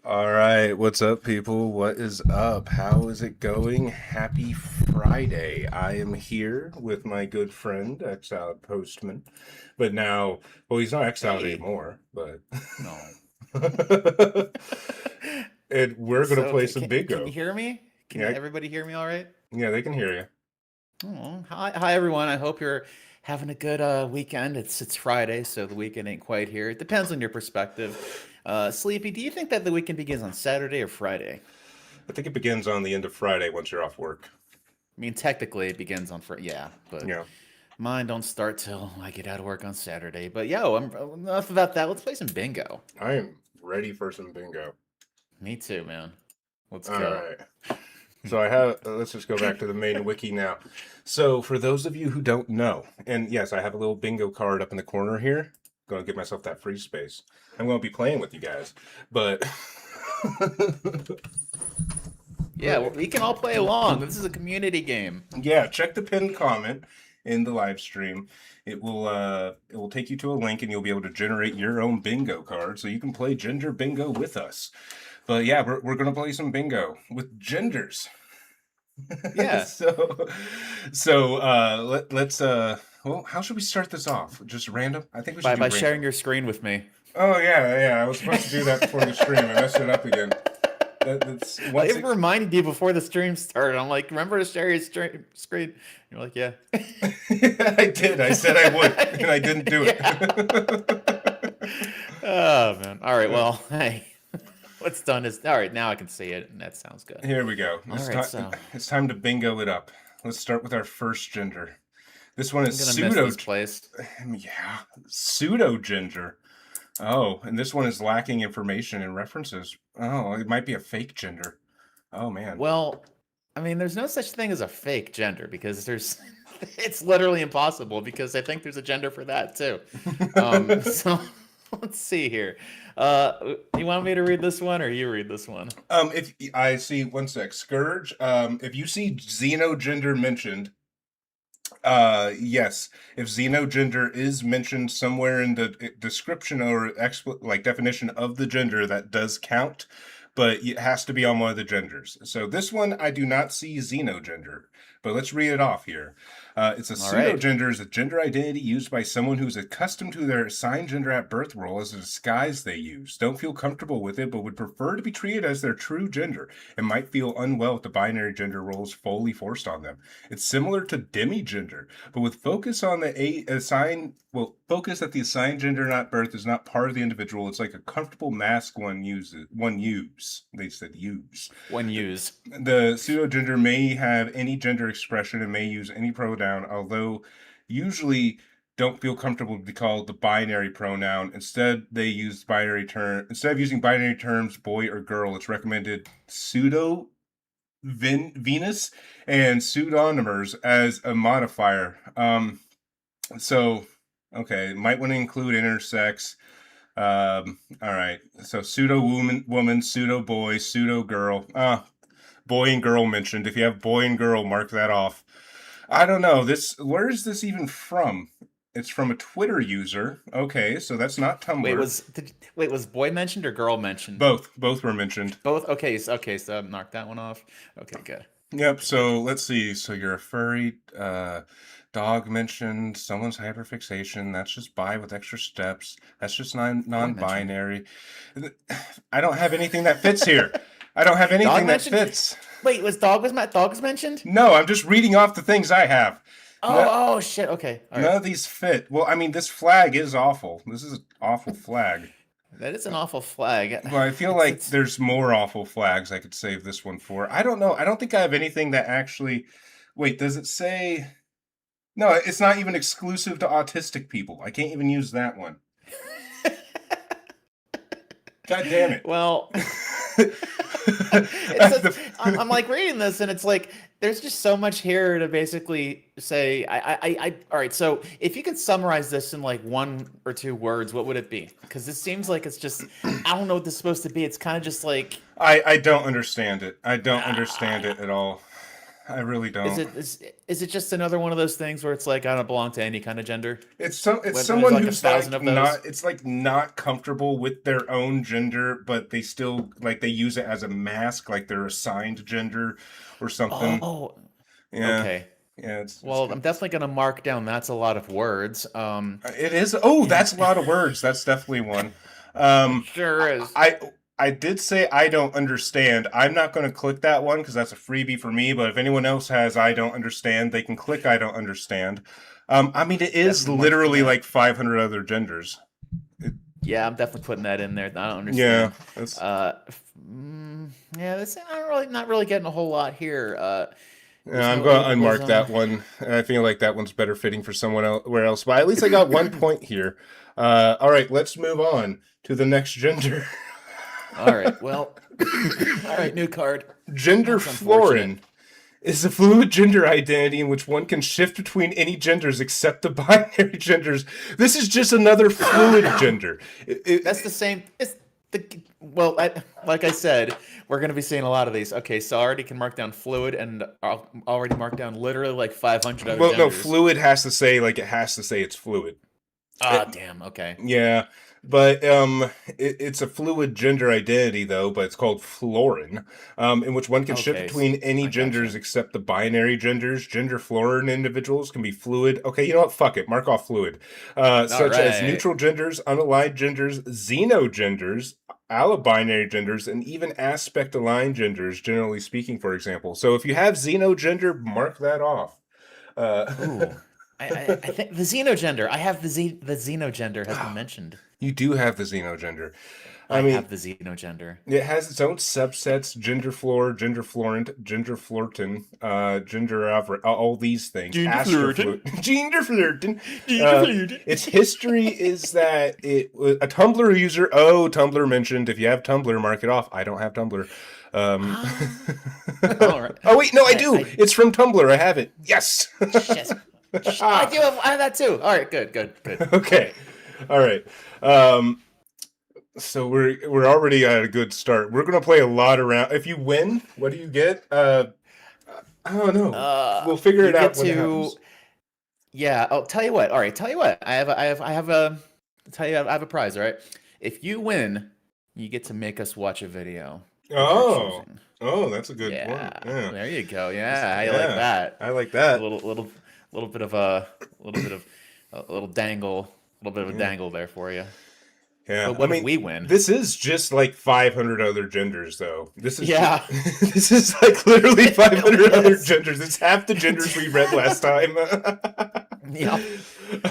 All right, what's up, people? What is up? How is it going? Happy Friday. I am here with my good friend, Exiled Postman. But now, well, he's not exiled Hey, anymore, but. no. And we're going to So play can, some can can you bingo. hear me? Can Yeah, everybody hear me all right? yeah, they can hear you. Oh, hi everyone. I hope you're having a good weekend. It's Friday, so the weekend ain't quite here. It depends on your perspective. Sleepy, do you think that the weekend begins on Saturday or Friday? I think it begins on the end of Friday once you're off work. I mean, technically it begins on Friday, yeah, but Yeah, mine don't start till I get out of work on Saturday. But yo, enough about that. Let's play some bingo. I am ready for some bingo. Me too, man. Let's All go. right. So I have, let's just go back to the main wiki now. So for those of you who don't know, and yes, I have a little bingo card up in the corner here. Going to give myself that free space. I'm going to be playing with you guys, but Yeah, well, we can all play along. This is a community game. yeah, check the pinned comment in the live stream. It will take you to a link and you'll be able to generate your own bingo card so you can play gender bingo with us. But yeah, we're going to play some bingo with genders. Yeah, so let's well, how should we start this off? Just random? I think we should by do sharing random. your screen with me. Oh yeah, I was supposed to do that before the stream. I messed it up again. That's I once even it, reminded you before the stream started. I'm like, remember to share your screen. You're like, yeah. I did. I said I would, and I didn't do Yeah. it. Oh man. All right. Well, hey, what's done is all right. Now I can see it, and that sounds good. Here we go. All right. So It's time to bingo it up. Let's start with our first gender. This one I'm is gonna miss this place. yeah, pseudo gender. Oh, and this one is lacking information and references. Oh, it might be a fake gender. Oh man. Well, I mean, there's no such thing as a fake gender because there's. It's literally impossible because I think there's a gender for that too. So let's see here. You want me to read this one or you read this one? If I see one sec, Scourge. If you see xenogender mentioned, yes, if xenogender is mentioned somewhere in the description or like definition of the gender, that does count, but it has to be on one of the genders. So this one, I do not see xenogender, but let's read it off here. It's a All right. pseudogender is a gender identity used by someone who's accustomed to their assigned gender at birth role as a disguise they use. Don't feel comfortable with it, but would prefer to be treated as their true gender and might feel unwell if the binary gender roles fully forced on them. It's similar to demigender, but with focus on the focus that the assigned gender not birth is not part of the individual. It's like a comfortable mask one use. They said use. When use. The pseudo gender may have any gender expression and may use any pronoun, although usually don't feel comfortable to be called the binary pronoun. Instead of using binary terms boy or girl, it's recommended pseudo Venus and pseudonymers as a modifier. So okay, might want to include intersex. All right. So pseudo woman, pseudo boy, pseudo girl. Boy and girl mentioned. If you have boy and girl, mark that off. I don't know. Where is this even from? It's from a Twitter user. Okay, so that's not Tumblr. Wait, was boy mentioned or girl mentioned? Both were mentioned. Both. Okay, so I knocked that one off. Okay, good. Yep. So let's see. So you're a furry. Dog mentioned. Someone's hyperfixation. That's just bi with extra steps. That's just Boy mentioned. non-binary. I don't have anything that fits here. I don't have Dog anything that mentioned. fits. Wait, dog was mentioned? No, I'm just reading off the things I have. No, Oh shit. Okay, all right. none of these fit. Well, I mean, this flag is awful. This is an awful flag. That is an awful flag. But I feel It's like it's. there's more awful flags I could save this one for. I don't know. I don't think I have anything that actually. Wait, does it say? No, it's not even exclusive to autistic people. I can't even use that one. God damn it. Well, it's just, The- I'm like reading this and it's like there's just so much here to basically say. All right. So if you could summarize this in like one or two words, what would it be? Because this seems like it's just I don't know what this is supposed to be. It's kind of just like I don't understand it. I don't understand uh, it at all. I really don't. Is it just another one of those things where it's like I don't belong to any kind of gender? It's When there's someone like a who's thousand like of those. not comfortable with their own gender, but they still like they use it as a mask, like their assigned gender or something. Oh, Yeah, okay. yeah, it's Well, I'm definitely gonna mark down. That's a lot of words. it is. Oh, And that's a lot of words. That's definitely one. Um, sure is. I I did say I don't understand. I'm not going to click that one because that's a freebie for me. But if anyone else has I don't understand, they can click I don't understand. I mean, it is Definitely marking literally that. like 500 other genders. Yeah, I'm definitely putting that in there. I don't Yeah, understand. that's Yeah, this I'm really not really getting a whole lot here. There's I'm no going to unmark ableism. that one. I feel like that one's better fitting for someone else. But at least I got 1 point here. All right, let's move on to the next gender. All right. Well, all right. New card. Gender That's unfortunate. florin is a fluid gender identity in which one can shift between any genders except the binary genders. This is just another fluid gender. That's the same. It's the well, like I said, we're gonna be seeing a lot of these. Okay, so I already can mark down fluid, and I'll already mark down literally like 500 other Well, no, genders. fluid has to say like it has to say it's fluid. Ah, damn. Okay. Yeah, but it's a fluid gender identity though, but it's called florin, in which one can shift Okay. between any I genders gotcha. except the binary genders. Gender florin individuals can be fluid. Okay, you know what? Fuck it. Mark off fluid. All Such as right. neutral genders, unaligned genders, xenogenders, allobinary genders, and even aspect-aligned genders. Generally speaking, for example. So if you have xenogender, mark that off. Uh, Ooh. I think the xenogender. I have the xenogender has been mentioned. you do have the xenogender. I I mean, have the xenogender. it has its own subsets: gender floor, gender florent, gender flirtin, gender all these things. Gender flirting. Astroflut, gender flirtin. Gender flirting. Its history is that it was a Tumblr user. Oh, Tumblr mentioned. If you have Tumblr, mark it off. I don't have Tumblr. Um, Ah. All right. oh wait, no, I do. I It's from Tumblr. I have it. Yes. shit. I have that too. All right. Good. Good. Good. Okay. All right. Um, So we're already at a good start. We're gonna play a lot around. If you win, what do you get? I don't know. We'll figure You it get out when it to. happens. Yeah. I'll tell you what. All right. Tell you what. I'll tell you. I have a prize. All right. If you win, you get to make us watch a video of your Oh, choosing. that's a good one. Yeah. Yeah, There you go. Yeah. I like yeah, that. I like A that. little bit of a little dangle, a little bit of a Yeah, dangle there for you. yeah. But I what if mean, we win? this is just like 500 other genders, though. This is Yeah. this is like literally It 500 really other is. genders. It's half the genders we read last time. Yep.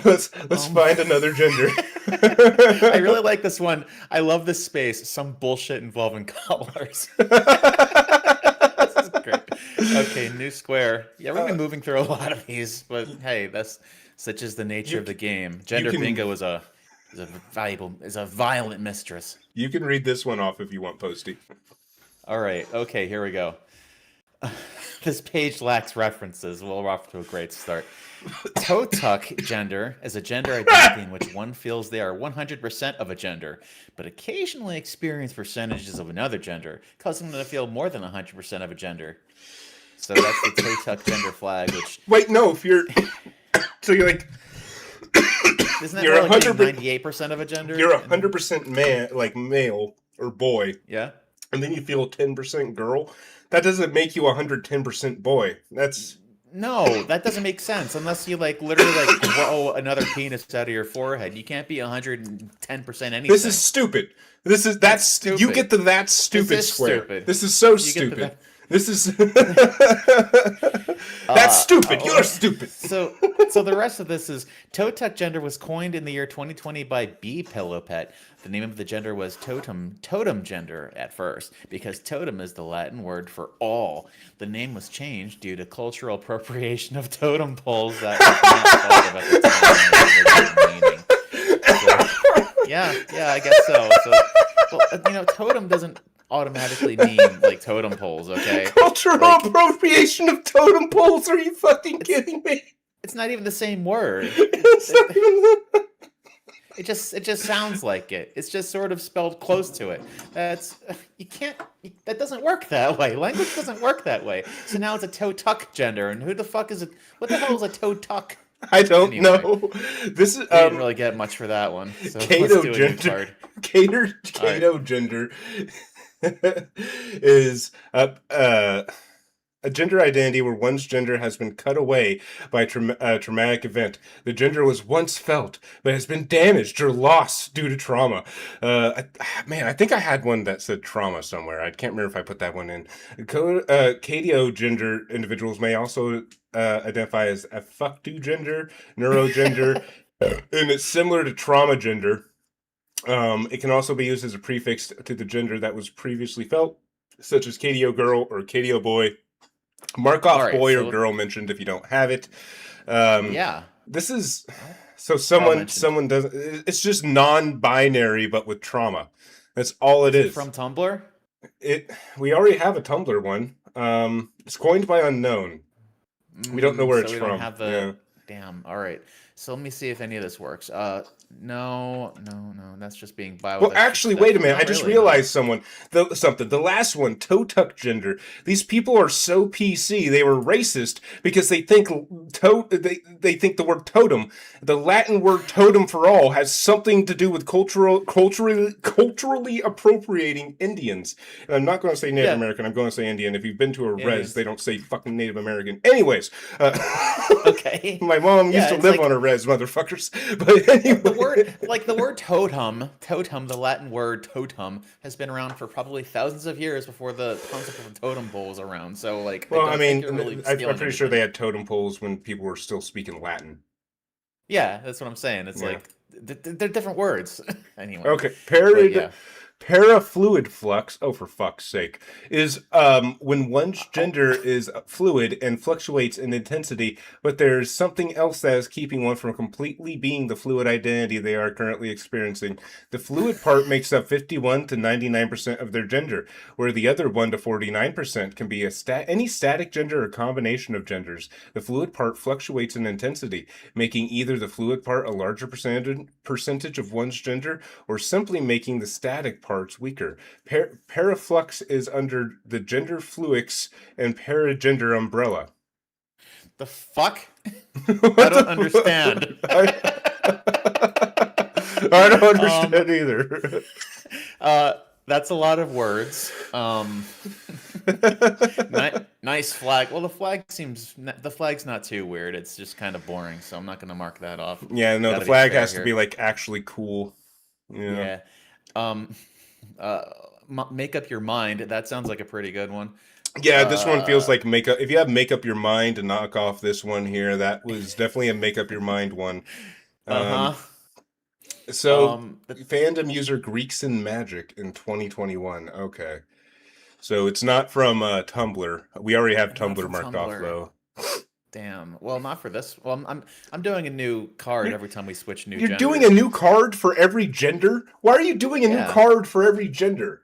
Let's Um, find another gender. I really like this one. I love this space. Some bullshit involving colors. This is great. Okay, new square. Yeah, we're gonna be Uh, moving through a lot of these, but hey, that's such is the nature you of the game. you Gender can bingo is a violent mistress. you can read this one off if you want, Posty. All right, okay, here we go. This page lacks references. Well, we're off to a great start. Totuck gender is a gender identity in which one feels they are 100% of a gender, but occasionally experience percentages of another gender, causing them to feel more than 100% of a gender. So that's the Totuck gender flag, which Wait, no, if you're so you're like isn't that you're more like being 100 98% of a gender? you're And 100% man, like male or boy, yeah. and then you feel 10% girl. That doesn't make you 110% boy. That's No, that doesn't make sense unless you like literally like grow another penis out of your forehead. You can't be 110% this is anything. stupid. That's You get stupid. the that's This stupid is square. stupid. This is so You get the stupid. that. This is that's Uh, stupid. You're oh, stupid. so the rest of this is Totuck gender was coined in the year 2020 by B Pillow Pet. The name of the gender was totem gender at first because totem is the Latin word for all. The name was changed due to cultural appropriation of totem poles that was not thought of at the time in the original meaning. So yeah, I guess so. So well, totem doesn't automatically mean like totem poles, okay? Cultural Like appropriation of totem poles. Are you fucking it's kidding me? it's not even the same word. It's not even it just sounds like it. It's just sort of spelled close to it. That's you can't. That doesn't work that way. Language doesn't work that way. So now it's a toe tuck gender, and who the fuck is it? What the hell is a toe tuck? I don't Anyway. know. This is We didn't really get much for that one. So Cato let's do a new gender. card. Cato gender is a gender identity where one's gender has been cut away by a traumatic event. The gender was once felt, but has been damaged or lost due to trauma. I think I had one that said trauma somewhere. I can't remember if I put that one in. Catio gender individuals may also identify as a fuck-do gender, neurogender, and it's similar to trauma gender. It can also be used as a prefix to the gender that was previously felt, such as Catio girl or Catio boy. Mark off Alright, boy so- or girl mentioned if you don't have it. Yeah. This is so someone mentioned. doesn't. It's just non-binary, but with trauma. That's all it is. From Tumblr? We already have a Tumblr one. It's coined by unknown. We don't know where it's we from. Don't have the... Damn. All right. So let me see if any of this works. No. That's just being bio. Well, actually, wait a minute. I just realized something. The last one, toe tuck gender. These people are so PC. They were racist because they think they think the word totem, the Latin word totem for all, has something to do with culturally appropriating Indians. And I'm not going to say Native American. I'm going to say Indian. If you've been to a res, they don't say fucking Native American. Anyways, okay. My mom used to live on a res, motherfuckers. But anyway, the word totem, the Latin word totem, has been around for probably thousands of years before the concept of a totem pole was around. So, like, well, I mean, really I'm pretty sure they had totem poles when people were still speaking Latin. Yeah, that's what I'm saying. It's like they're different words. Anyway. Okay, parafluid flux, oh for fuck's sake, is when one's gender is fluid and fluctuates in intensity, but there's something else that is keeping one from completely being the fluid identity they are currently experiencing. The fluid part makes up 51 to 99% of their gender, where the other 1 to 49% can be any static gender or combination of genders. The fluid part fluctuates in intensity, making either the fluid part a larger percentage of one's gender, or simply making the static parts weaker. Paraflux is under the gender fluix and paragender umbrella. The fuck? I don't understand. I don't understand either. That's a lot of words. Nice flag. Well, the flag's not too weird. It's just kind of boring, so I'm not going to mark that off. Yeah, no, the flag has to be like actually cool. Yeah. Make up your mind. That sounds like a pretty good one. Yeah, this one feels like make up. If you have make up your mind to knock off this one here, that was definitely a make up your mind one. So, fandom user Greeks in Magic in 2021. Okay. So it's not from Tumblr. We already have Tumblr marked off though. Damn. Well, not for this. Well, I'm doing a new card every time we switch new genders. You're doing a new card for every gender? Why are you doing a new card for every gender?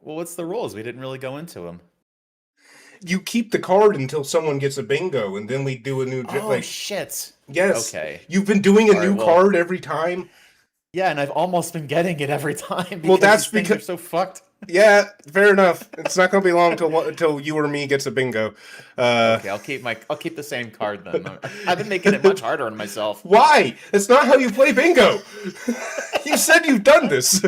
Well, what's the rules? We didn't really go into them. You keep the card until someone gets a bingo, and then we do a new... shit. Yes. Okay. You've been doing a new card every time? Yeah, and I've almost been getting it every time. Well, that's because they're so fucked. Yeah, fair enough. It's not going to be long until you or me gets a bingo. Okay, I'll keep the same card then. I've been making it much harder on myself. Why? It's not how you play bingo. You said you've done this.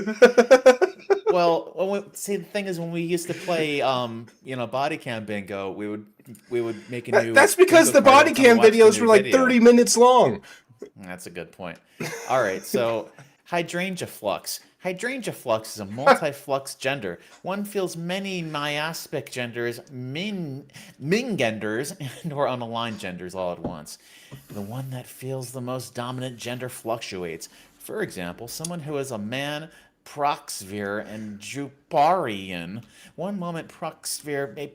Well, see, the thing is, when we used to play, body cam bingo, we would make a new. That's because the body cam videos were like 30 minutes long. That's a good point. All right, so hydrangea flux. Hydrangea flux is a multi-flux gender. One feels many miaspic genders, mingenders, and or unaligned genders all at once. The one that feels the most dominant gender fluctuates. For example, someone who is a man, Proxvir, and Juparian. One moment Proxvir may...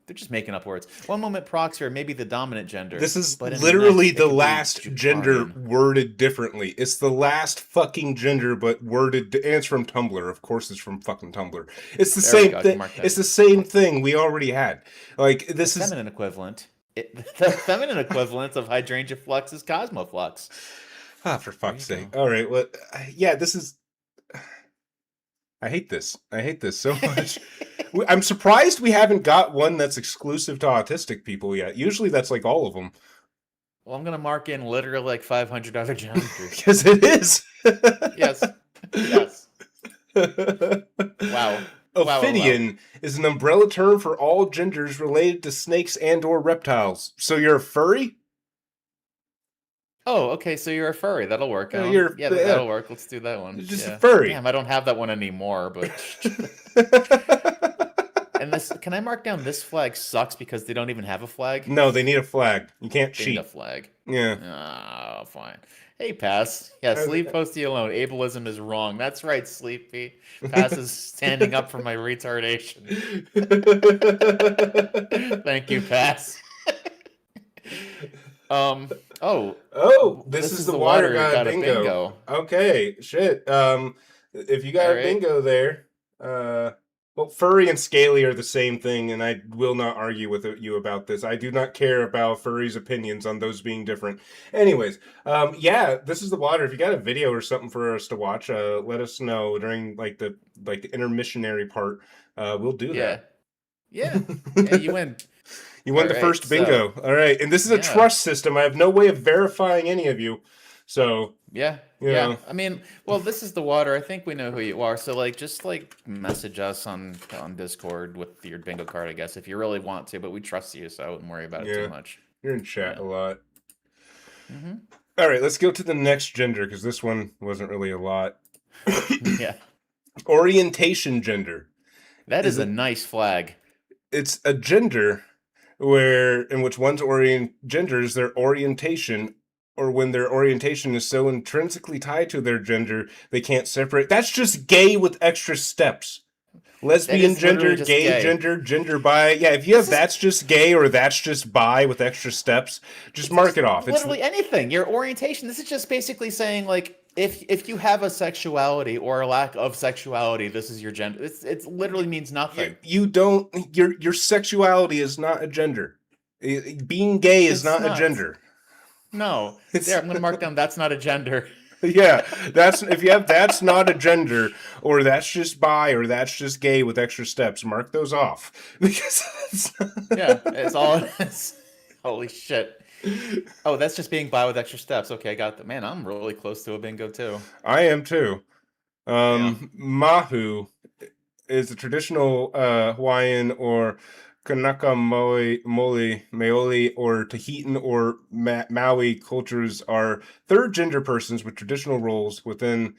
They're just making up words. One moment Proxvir may be the dominant gender. This is literally the last gender worded differently. It's the last fucking gender, but worded. And it's from Tumblr. Of course, it's from fucking Tumblr. It's the same thing. It's the same thing we already had. Like this is feminine equivalent. The feminine equivalent of hydrangea flux is cosmoflux. Ah, for There fuck's you sake. go. All right. Well, yeah, this is. I hate this. I hate this so much. I'm surprised we haven't got one that's exclusive to autistic people yet. Usually that's like all of them. Well, I'm gonna mark in literally like 500 other genders. Because it is. Yes. Yes. Wow. Wow. Ophidian is an umbrella term for all genders related to snakes and or reptiles. So you're a furry? Oh, okay. So you're a furry. That'll work, huh? You're Yeah, yeah, that'll work. Let's do that one. you're just a Yeah. furry. Damn, I don't have that one anymore. But and this, can I mark down this flag sucks because they don't even have a flag? No, they need a flag. You can't They need a cheat. flag. Yeah. Oh, fine. Hey, Pass. Yeah, Uh, Sleep Posty alone. Ableism is wrong. That's right, Sleepy. Pass is standing up for my retardation. Thank you, Pass. Oh, Oh, this is the water god got a bingo. bingo. Okay, shit. If you got All a right. bingo there, well, furry and scaly are the same thing, and I will not argue with you about this. I do not care about furries' opinions on those being different. Anyways, yeah, this is the water. If you got a video or something for us to watch, let us know during like the intermissionary part. We'll do that. Yeah. Yeah, you win. You won All the right, first bingo. All right. And this is a yeah. trust system. I have no way of verifying any of you. So, Yeah. you Yeah. know. I mean, well, this is the water. I think we know who you are. So like just like message us on Discord with your bingo card, I guess, if you really want to, but we trust you, so I wouldn't worry about it Yeah. too much. You're in chat Yeah. a lot. Mm-hmm. All right, let's go to the next gender because this one wasn't really a lot. Yeah. Orientation gender. That is a nice flag. It's a gender where in which one's genders their orientation, or when their orientation is so intrinsically tied to their gender they can't separate. That's just gay with extra steps. Lesbian is literally gender, just gay gay. gender bi. Yeah, if you have that's just gay or that's just bi with extra steps, just mark it off. It's Literally anything. Your orientation. This is just basically saying like if you have a sexuality or a lack of sexuality, this is your gender. It literally means nothing. you don't your sexuality is not a gender. Being gay is It's not a not. gender. No. It's- There, I'm gonna mark down that's not a gender. Yeah, that's if you have that's not a gender, or that's just bi, or that's just gay with extra steps. Mark those off because Yeah, it's all it is. Holy shit. Oh, that's just being bi with extra steps. Okay, I got that. Man, I'm really close to a bingo too. I am too. Mahu is a traditional Hawaiian or Kanaka Maoli or Tahitian or Maui cultures are third gender persons with traditional roles within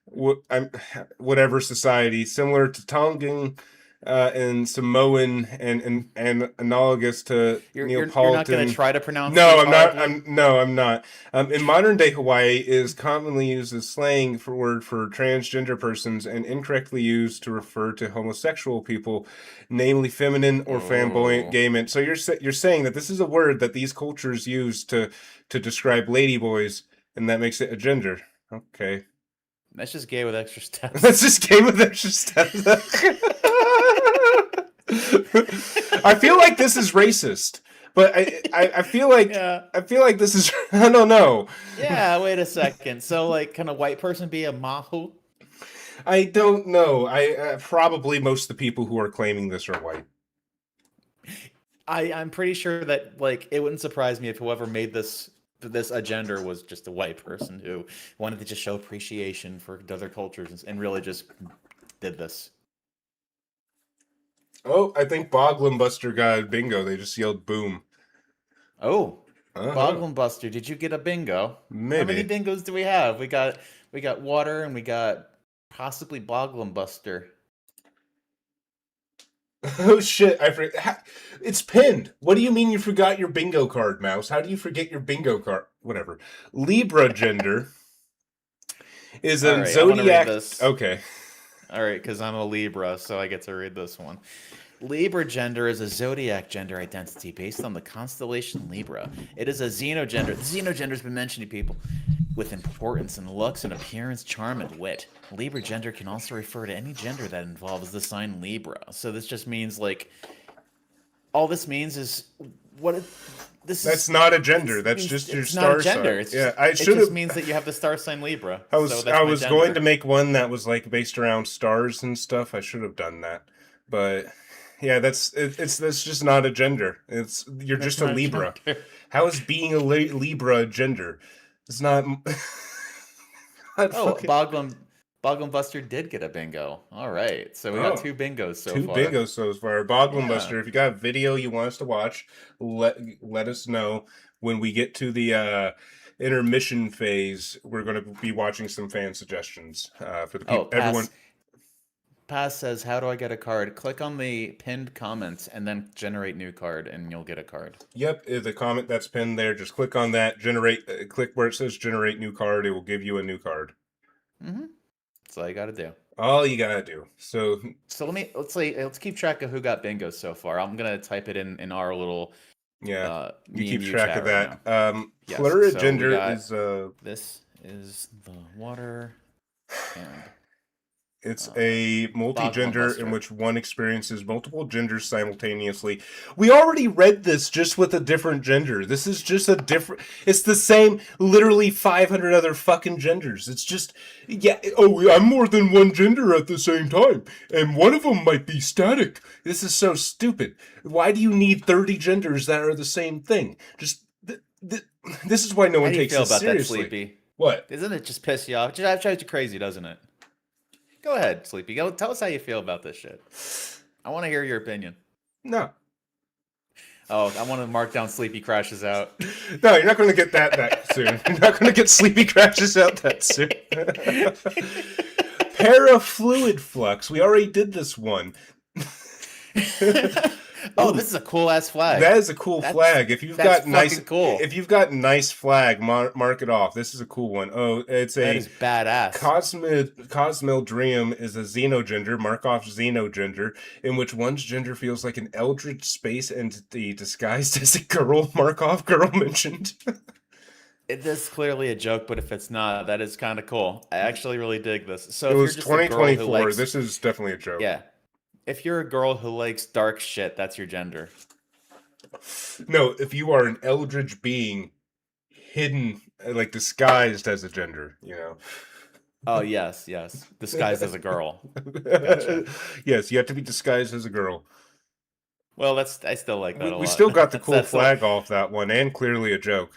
whatever society, similar to Tongan and Samoan and analogous to You're Neapolitan. not going to try to pronounce No, it I'm not. horribly? I'm not. In modern day Hawaii is commonly used as slang for word for transgender persons and incorrectly used to refer to homosexual people, namely feminine or flamboyant Oh. gay men. So you're saying that this is a word that these cultures use to describe ladyboys, and that makes it a gender. Okay. That's just gay with extra steps. That's just gay with extra steps. I feel like this is racist, but I feel like Yeah. I feel like this is I don't know. Yeah, wait a second. So, like, can a white person be a mahu? I don't know. I probably most of the people who are claiming this are white. I'm pretty sure that, like, it wouldn't surprise me if whoever made this agenda was just a white person who wanted to just show appreciation for other cultures and really just did this. Oh, I think Boglin Buster got bingo. They just yelled boom. Oh, Uh-huh. Boglin Buster, did you get a bingo? Maybe. How many bingos do we have? We got water and we got possibly Boglin Buster. Oh shit! I forgot. It's pinned. What do you mean you forgot your bingo card, Mouse? How do you forget your bingo card? Whatever. Libra gender is a All right, I wanna read zodiac. this. Okay. All right, because I'm a Libra, so I get to read this one. Libra gender is a zodiac gender identity based on the constellation Libra. It is a xenogender. The xenogender has been mentioned to people with importance in looks and appearance, charm, and wit. Libra gender can also refer to any gender that involves the sign Libra. So this just means, like, all this means is what it, this That's is not a gender. it That's means just your it's not a star gender. sign. It's Yeah, just I it should just have. means that you have the star sign Libra. I So was that's I my was going to gender. make one that was like based around stars and stuff. I should have done that, but yeah, that's just not a gender. You're That's just a not a Libra. gender. How is being a Libra a gender? It's not. Not Oh, fucking. Boglin Buster did get a bingo. All right, so we got Oh, 2 bingos so two far. bingos so far. Boglin Yeah. Buster, if you got a video you want us to watch, let us know. When we get to the intermission phase, we're going to be watching some fan suggestions for the Oh, people. Everyone. Pass says, "How do I get a card?" Click on the pinned comments and then generate new card, and you'll get a card. Yep, the comment that's pinned there. Just click on that. Click where it says generate new card. It will give you a new card. Mm-hmm. That's all you got to do. All you gotta do. So let's keep track of who got bingos so far. I'm gonna type it in our little yeah, you me keep and you track chat of right that. now. Yes. Plura So we gender got is this is the water and it's uh, a Boglin multi-gender in Buster. which one experiences multiple genders simultaneously. We already read this just with a different gender. This is just a different. It's the same, literally 500 other fucking genders. It's just, yeah. Oh, I'm more than one gender at the same time, and one of them might be static. This is so stupid. Why do you need 30 genders that are the same thing? Just this is why no How one do you takes feel this about that, seriously. Sleepy? What? Doesn't it just piss you off? Just drives you crazy, doesn't it? Go ahead, Sleepy. Go tell us how you feel about this shit. I want to hear your opinion. No. Oh, I want to mark down Sleepy crashes out. No, you're not going to get that soon. You're not going to get Sleepy crashes out that soon. Parafluid flux. We already did this one. Oh, this is a cool ass flag. That is a cool flag. If you've got nice, cool. If you've got nice flag, mark it off. This is a cool one. Oh, it's that is badass. Cosmildrium is a xenogender. Mark off xenogender, in which one's gender feels like an eldritch space entity disguised as a girl. Mark off girl mentioned. It is clearly a joke, but if it's not, that is kind of cool. I actually really dig this. So it if was you're just a girl who 2024. likes, This is definitely a joke. yeah. If you're a girl who likes dark shit, that's your gender. No, if you are an eldritch being hidden, like disguised as a gender, you know. Oh, yes. Disguised as a girl. Gotcha. Yes, you have to be disguised as a girl. Well, I still like that a lot. We still got the cool That's flag off that one, and clearly a joke.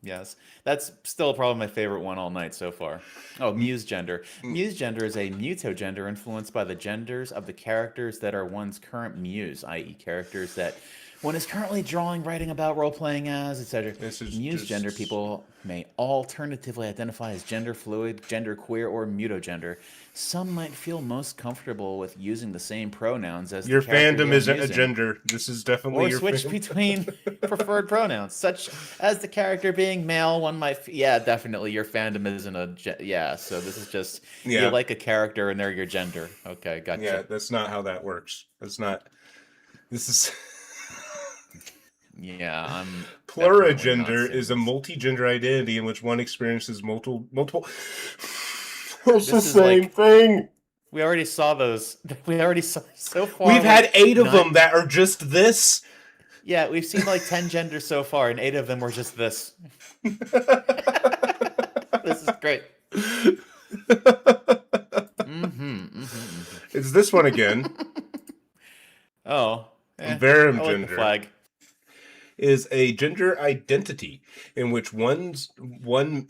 Yes, that's still probably my favorite one all night so far. Oh, muse gender. Muse gender is a mutogender influenced by the genders of the characters that are one's current muse, i.e., characters that one is currently drawing, writing about, role playing as, etc. Muse gender people may alternatively identify as gender fluid, gender queer, or mutogender. Some might feel most comfortable with using the same pronouns as your the character fandom they're isn't a using. gender. This is definitely Or your switch between preferred pronouns, such as the character being male. One might, yeah, definitely. Your fandom isn't yeah. So this is just you like a character and they're your gender. Okay, gotcha. Yeah, that's not how that works. That's not. This is. Yeah, I'm. Plurigender is a multi-gender identity in which one experiences multiple. It's the same thing. We already saw those. We already saw so far. We've had 8 of them that are just this. Yeah, we've seen like 10 genders so far, and 8 of them were just this. This is great. It's this one again. Oh, Verum gender. Like the flag. Is a gender identity in which one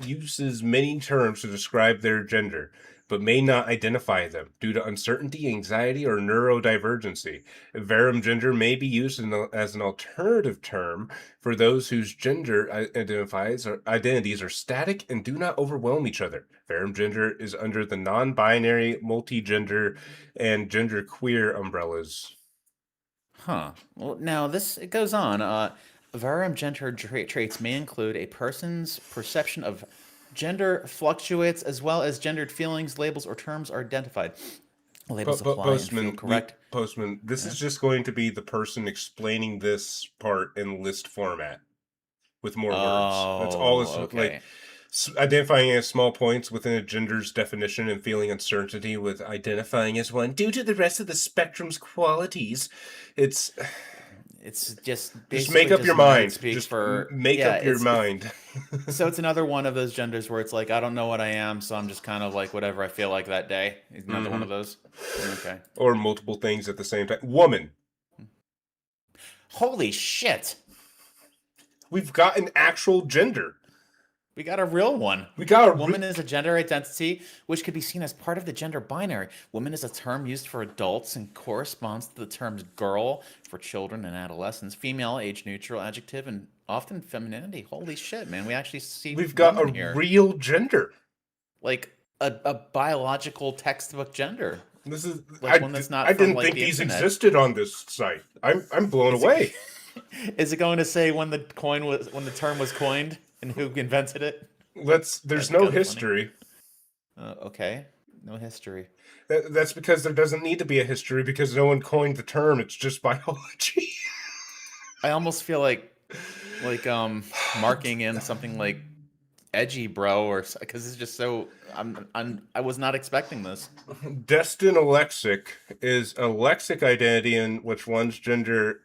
uses many terms to describe their gender, but may not identify them due to uncertainty, anxiety, or neurodivergency. Verum gender may be used as an alternative term for those whose gender identities are static and do not overwhelm each other. Verum gender is under the non-binary, multi-gender, and genderqueer umbrellas. Huh. Well, now it goes on. Verum gender traits may include a person's perception of gender fluctuates as well as gendered feelings, labels, or terms are identified. Labels apply and feel correct. Postman, this is just going to be the person explaining this part in list format with more words. That's all it's like. Identifying as small points within a gender's definition and feeling uncertainty with identifying as one due to the rest of the spectrum's qualities. It's just Just make basically up just your nerd mind. speak Just for make yeah. up your It's mind. so it's another one of those genders where it's like I don't know what I am, so I'm just kind of like whatever I feel like that day. It's another one Hmm. of those. Okay. Or multiple things at the same time. Woman. Holy shit! We've got an actual gender. We got a real one. We got a Woman is a gender identity which could be seen as part of the gender binary. Woman is a term used for adults and corresponds to the terms girl for children and adolescents, female, age neutral adjective, and often femininity. Holy shit, man. We actually see we've got a woman here. real gender. Like a biological textbook gender. This is Like one that's not I from didn't like think the these internet. existed on this site. I'm blown Is away. it, is it going to say when the term was coined and who invented it? There's That'd be no kind of funny. history. Okay. No history. That's because there doesn't need to be a history because no one coined the term. It's just biology. I almost feel like marking in something like edgy bro or because it's just so I was not expecting this. Destinylexic is a lexic identity in which one's gender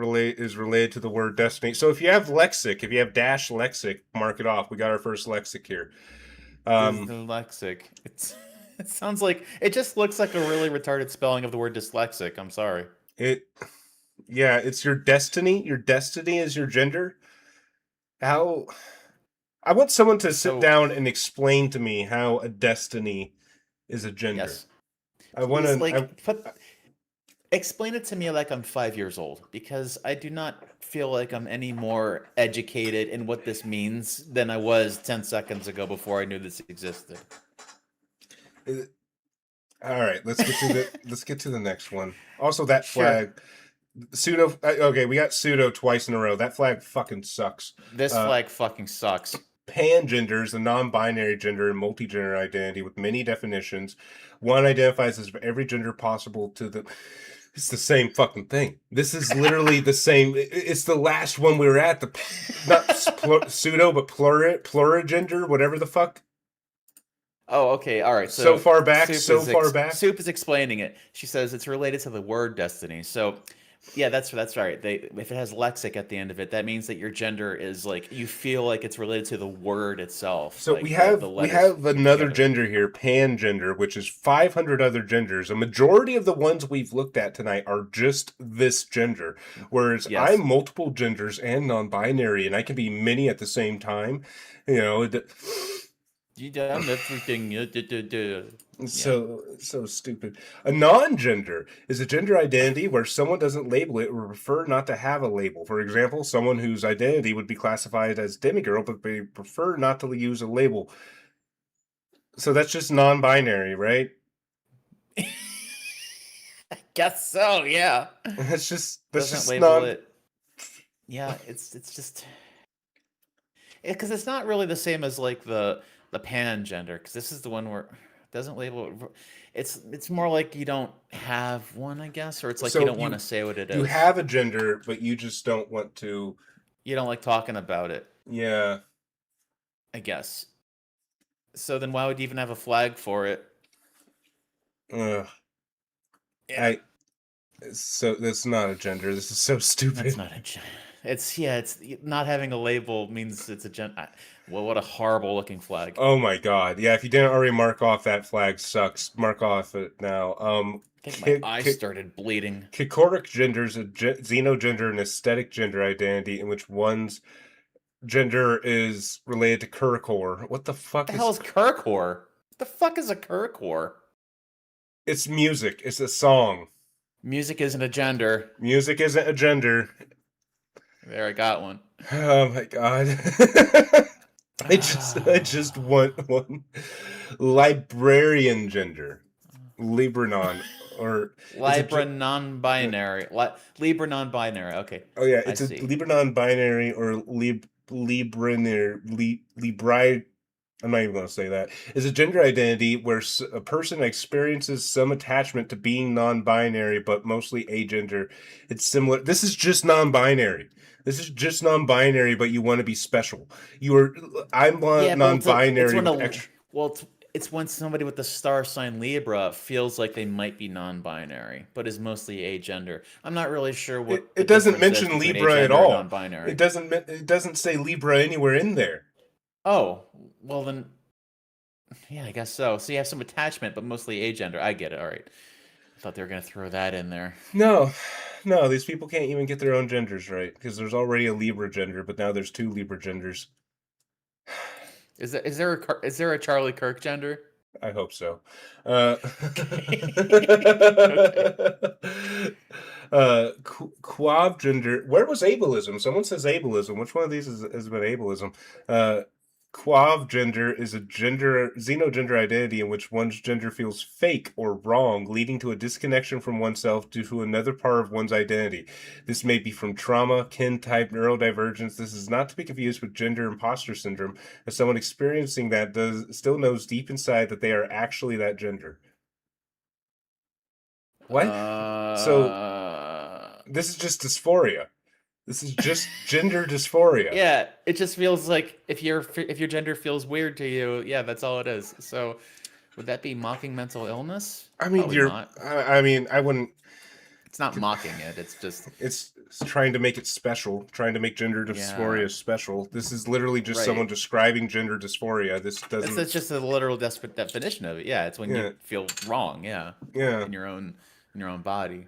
is related to the word destiny. So if you have lexic, if you have dash lexic, mark it off. We got our first lexic here. Dyslexic. It sounds like it just looks like a really retarded spelling of the word dyslexic. I'm sorry. It's your destiny. Your destiny is your gender. How I want someone to sit So down and explain to me how a destiny is a gender. yes, I want please to. explain it to me like I'm 5 years old because I do not feel like I'm any more educated in what this means than I was 10 seconds ago before I knew this existed. All right, let's get to the next one. Also, that Sure. flag, pseudo. Okay, we got pseudo twice in a row. That flag fucking sucks. This flag fucking sucks. Pangender is a non-binary gender and multi-gender identity with many definitions. One identifies as every gender possible to the. It's the same fucking thing. This is literally the same. It's the last one we were at. The not pseudo, but plurigender, whatever the fuck. Oh, okay. All right. So far back, back. Soup is explaining it. She says it's related to the word destiny. So, yeah, that's right. If it has lexic at the end of it, that means that your gender is like you feel like it's related to the word itself. So like we have another together. gender here, pangender, which is 500 other genders. A majority of the ones we've looked at tonight are just this gender, whereas Yes. I'm multiple genders and non-binary, and I can be many at the same time. You know. I'm everything. So stupid. A non-gender is a gender identity where someone doesn't label it or prefer not to have a label. For example, someone whose identity would be classified as demigirl, but they prefer not to use a label. So that's just non-binary, right? I guess so. Yeah. That's just label it. Yeah, it's just because it's not really the same as like the pan gender because this is the one where it doesn't label it. It's more like you don't have one, I guess, or it's like you don't want to say what it is. You have a gender, but you just don't want to. You don't like talking about it. Yeah. I guess. So then why would you even have a flag for it? So that's not a gender. This is so stupid. That's not a gender. It's not having a label means it's a gender. Well, what a horrible looking flag. Oh my god. Yeah, if you didn't already mark off, that flag sucks. Mark off it now. I think my eyes started bleeding. Kikoric gender is a xenogender and aesthetic gender identity in which one's gender is related to Kurkor. What the fuck the hell is Kurkor? The fuck is a Kurkor? It's music. It's a song. Music isn't a gender. Music isn't a gender. There, I got one. Oh my god. I just want one. Librarian gender. Libranon or Libra non-binary. Libra non-binary. Okay. Oh yeah, it's a Libra non-binary or Libri. I'm not even going to say that. It's a gender identity where a person experiences some attachment to being non-binary, but mostly agender. It's similar. This is just non-binary. This is just non-binary, but you want to be special. I'm non-binary. it's when somebody with the star sign Libra feels like they might be non-binary, but is mostly agender. I'm not really sure what the It doesn't difference is mention between Libra at agender and all. non-binary. It doesn't say Libra anywhere in there. Oh, well then, yeah, I guess so. So you have some attachment, but mostly agender. I get it. All right. I thought they were gonna throw that in there. No, no, these people can't even get their own genders right because there's already a Libra gender, but now there's 2 Libra genders. Is there a Charlie Kirk gender? I hope so. Okay. Quav gender. Where was ableism? Someone says ableism. Which one of these has been ableism? Quav gender is a xenogender identity in which one's gender feels fake or wrong, leading to a disconnection from oneself due to another part of one's identity. This may be from trauma, kin type, neurodivergence. This is not to be confused with gender imposter syndrome, as someone experiencing that still knows deep inside that they are actually that gender. What? So this is just dysphoria. This is just gender dysphoria. Yeah, it just feels like if your gender feels weird to you, yeah, that's all it is. So, would that be mocking mental illness? I mean, Probably not. I mean, I wouldn't. It's not mocking it. It's just. It's trying to make it special. Trying to make gender dysphoria special. This is literally just someone describing gender dysphoria. This doesn't. That's just a literal definition of it. Yeah, it's when you feel wrong. Yeah. Yeah. In your own body.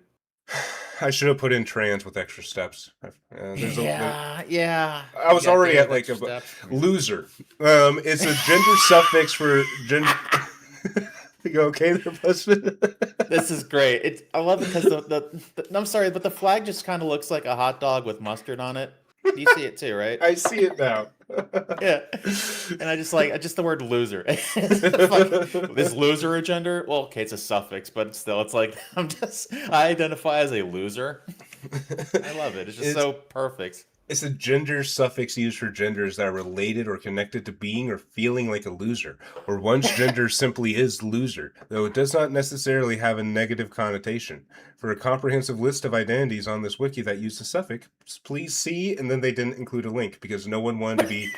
I should have put in trans with extra steps. Yeah. I was already at like a loser. It's a gender suffix for gender. You okay there, Busman? This is great. I love it because I'm sorry, but the flag just kind of looks like a hot dog with mustard on it. You see it too, right? I see it now. Yeah, and I just the word loser. Is loser a gender? Well, okay, it's a suffix, but still, it's like I identify as a loser. I love it. It's just so perfect. It's a gender suffix used for genders that are related or connected to being or feeling like a loser, or one's gender simply is loser, though it does not necessarily have a negative connotation. For a comprehensive list of identities on this wiki that use the suffix, please see, and then they didn't include a link because no one wanted to be...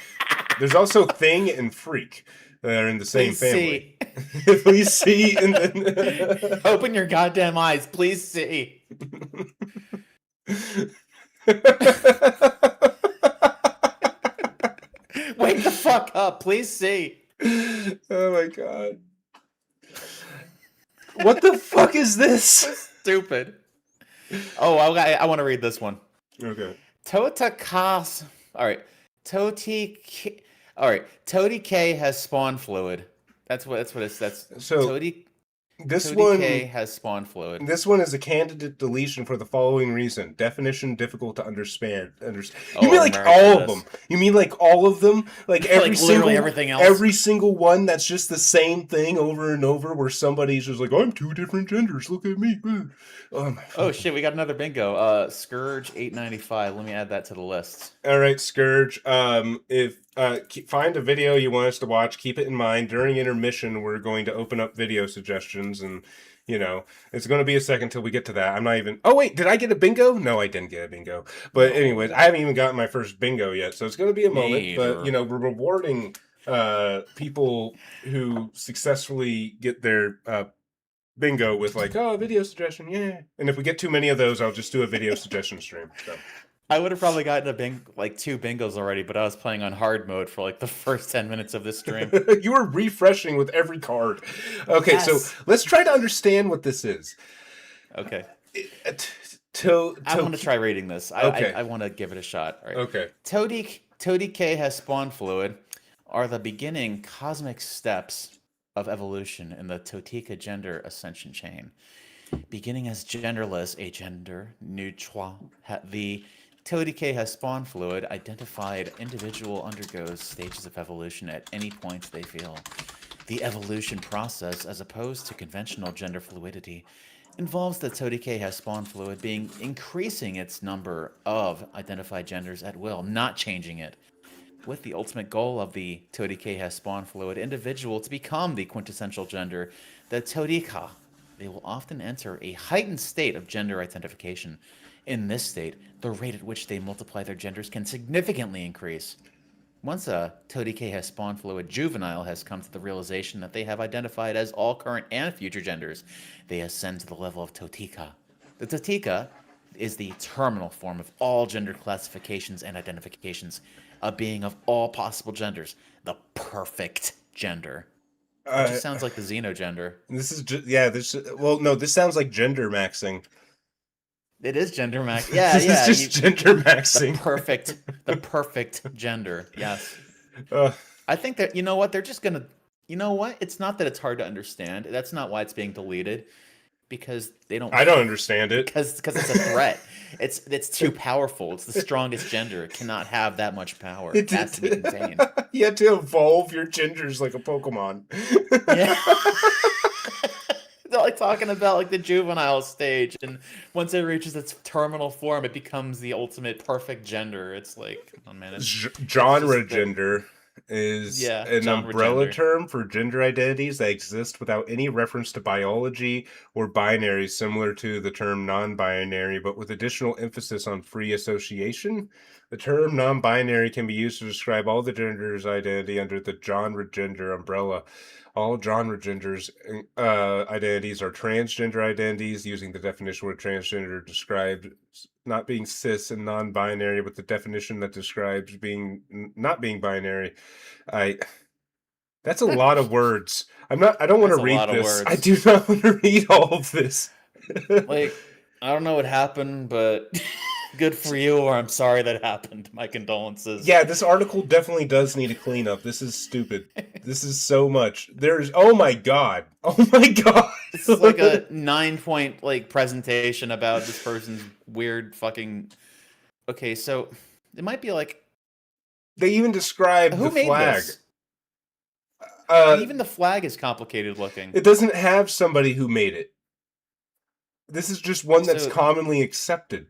There's also thing and freak that are in the same family. Please see, and then... Open your goddamn eyes, please see. Wake the fuck up, please see. Oh my god. What the fuck is this? Stupid. Oh, I want to read this one. Okay. Totakas. All right. Toti K has spawn fluid. That's what it's. So Toti K has spawn fluid. This one is a candidate deletion for the following reason. Definition difficult to understand. You mean like all of them? You mean like all of them? Like every single everything else? Every single one that's just the same thing over and over where somebody's just like, I'm 2 different genders, look at me. Oh shit, we got another bingo. Scourge 895. Let me add that to the list. All right, Scourge. If find a video you want us to watch, keep it in mind. During intermission, we're going to open up video suggestions, and it's going to be a second till we get to that. I'm not even... Oh, wait, did I get a bingo? No, I didn't get a bingo. But anyways, I haven't even gotten my first bingo yet, so it's going to be a moment. But, we're rewarding people who successfully get their bingo with like, oh, video suggestion, yeah. And if we get too many of those, I'll just do a video suggestion stream. So. I would have probably gotten a 2 bingos already, but I was playing on hard mode for like the first 10 minutes of this stream. You were refreshing with every card. Okay, yes. So let's try to understand what this is. Okay. I want to try reading this. Okay. I want to give it a shot. All right. Okay. Toti K has spawn fluid are the beginning cosmic steps of evolution in the Totika gender ascension chain. Beginning as genderless, a gender neutral, the Toti K has spawn fluid identified individual undergoes stages of evolution at any point they feel. The evolution process, as opposed to conventional gender fluidity, involves the Toti K has spawn fluid being increasing its number of identified genders at will, not changing it, with the ultimate goal of the Toti K has spawn fluid individual to become the quintessential gender, the Todika. They will often enter a heightened state of gender identification. In this state, the rate at which they multiply their genders can significantly increase. Once a Todike has spawned flow, a juvenile has come to the realization that they have identified as all current and future genders. They ascend to the level of Totika. The Totika is the terminal form of all gender classifications and identifications, a being of all possible genders, the perfect gender. That Uh, just sounds like the xenogender. this is just yeah. This well, no, this sounds like gender maxing. It is gender max. Yeah, This is yeah. just gender The maxing. perfect gender. Yes. Uh, I think that you know what they're just gonna. You know what? It's not that it's hard to understand. That's not why it's being deleted, because they don't. I don't understand it. Because it's a threat. It's too powerful. It's the strongest gender. It cannot have that much power. It has to be contained. You have to evolve your genders like a Pokemon. Yeah. They're like talking about like the juvenile stage, and once it reaches its terminal form, it becomes the ultimate perfect gender. It's like, oh man, it's Genre just the, gender is yeah, an genre umbrella gender. term for gender identities that exist without any reference to biology or binary, similar to the term non-binary, but with additional emphasis on free association. The term non-binary can be used to describe all the genders identity under the genre gender umbrella. All genre genders identities are transgender identities, using the definition where transgender described not being cis and non-binary, but the definition that describes being not being binary. I That's a lot of words. I don't want That's to a read lot of this. I words. do not want to read all of this. Like, I don't know what happened, but good for you, or I'm sorry that happened. My condolences. Yeah, this article definitely does need a cleanup. This is stupid. This is so much. Oh my god. Oh my god. This is like a 9-point like presentation about this person's weird fucking. Okay, so it might be like, They even describe who the made flag. this? And Uh even the flag is complicated looking. it doesn't have somebody who made it. This is just one that's So commonly accepted.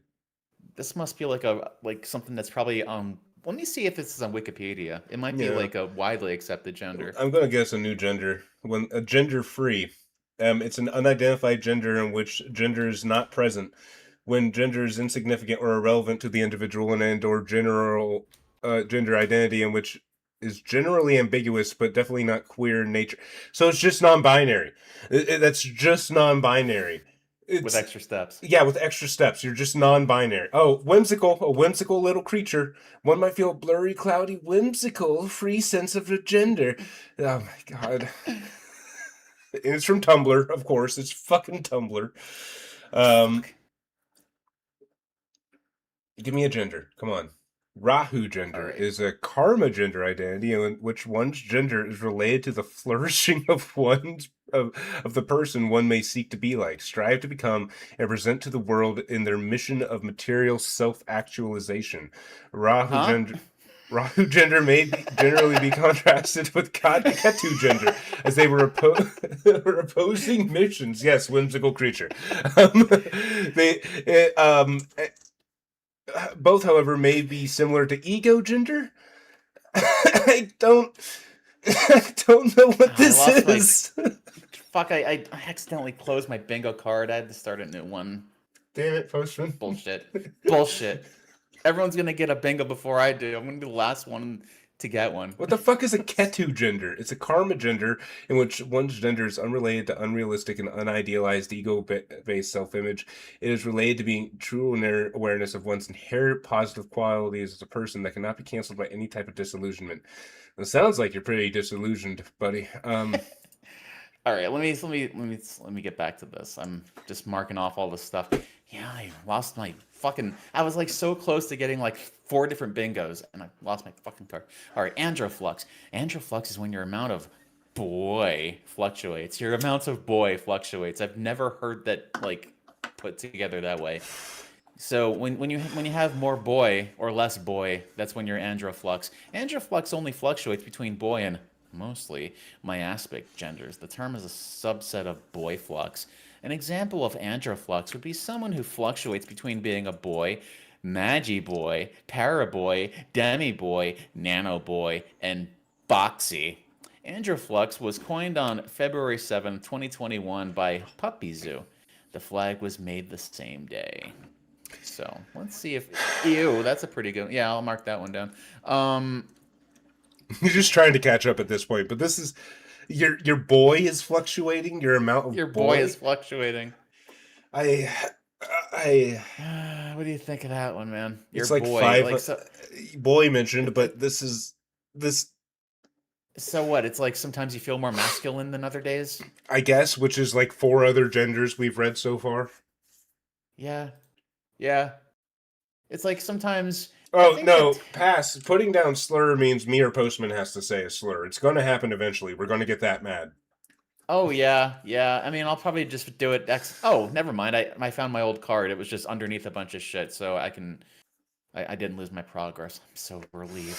this must be like something that's probably Let me see if this is on Wikipedia. It might be Yeah. like a widely accepted gender. I'm gonna guess a new gender. When a gender free. It's an unidentified gender in which gender is not present. When gender is insignificant or irrelevant to the individual and or general gender identity in which is generally ambiguous but definitely not queer in nature. So it's just non-binary. That's just non-binary. With It's extra steps. Yeah, with extra steps. You're just non-binary. Oh, whimsical, a whimsical little creature. One might feel blurry, cloudy, whimsical, free sense of a gender. Oh my god. It's from Tumblr, of course. It's fucking Tumblr. Give me a gender. Come on. Rahu gender Right. is a karma gender identity in which one's gender is related to the flourishing of of the person one may seek to be like, strive to become, and present to the world in their mission of material self-actualization. Rahu gender may generally be contrasted with Ketu gender, as they were opposing missions. Yes, whimsical creature. Both, however, may be similar to ego gender. I don't know what this is. Fuck! I accidentally closed my bingo card. I had to start a new one. Damn it, Postman. Bullshit. Everyone's gonna get a bingo before I do. I'm gonna be the last one to get one. What the fuck is a Ketu gender? It's a karma gender in which one's gender is unrelated to unrealistic and unidealized ego-based self-image. It is related to being true awareness of one's inherent positive qualities as a person that cannot be canceled by any type of disillusionment. It sounds like you're pretty disillusioned, buddy. All right, let me get back to this. I'm just marking off all this stuff. Yeah, I lost my fucking. I was like so close to getting like 4 different bingos, and I lost my fucking card. All right, androflux. Androflux is when your amount of boy fluctuates. Your amount of boy fluctuates. I've never heard that like put together that way. So when you have more boy or less boy, that's when you're androflux. Androflux only fluctuates between boy and mostly miaspic genders. The term is a subset of boy flux. An example of androflux would be someone who fluctuates between being a boy, magi boy, paraboy, demi boy, nano boy, and boxy. Androflux was coined on February 7, 2021 by Puppy Zoo. The flag was made the same day. So let's see if. Ew, that's a pretty good. Yeah, I'll mark that one down. You're just trying to catch up at this point. But this is your boy is fluctuating. Your amount of Your boy is fluctuating. I I What do you think of that one, man? Your it's like boy, five. like so. Boy mentioned, but this. So what? It's like sometimes you feel more masculine than other days. I guess, which is like 4 other genders we've read so far. Yeah, yeah. It's like sometimes. I Oh think no, that. pass. Putting down slur means me or Postman has to say a slur. It's going to happen eventually. We're going to get that mad. Oh yeah, yeah. I mean, I'll probably just do it. Oh, never mind. I found my old card. It was just underneath a bunch of shit, so I can. I didn't lose my progress. I'm so relieved.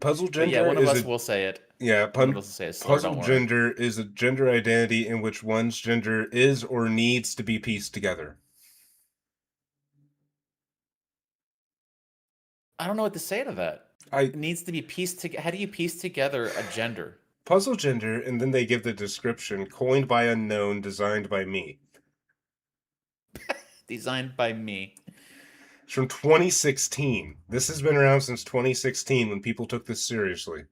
Puzzle But yeah, gender one of is us a will say it. yeah. One of us will say a slur. Puzzle Don't worry. gender is a gender identity in which one's gender is or needs to be pieced together. I don't know what to say to that. I It needs to be pieced together. How do you piece together a gender? puzzle gender, and then they give the description: coined by unknown, designed by me. Designed by me. It's from 2016. This has been around since 2016 when people took this seriously.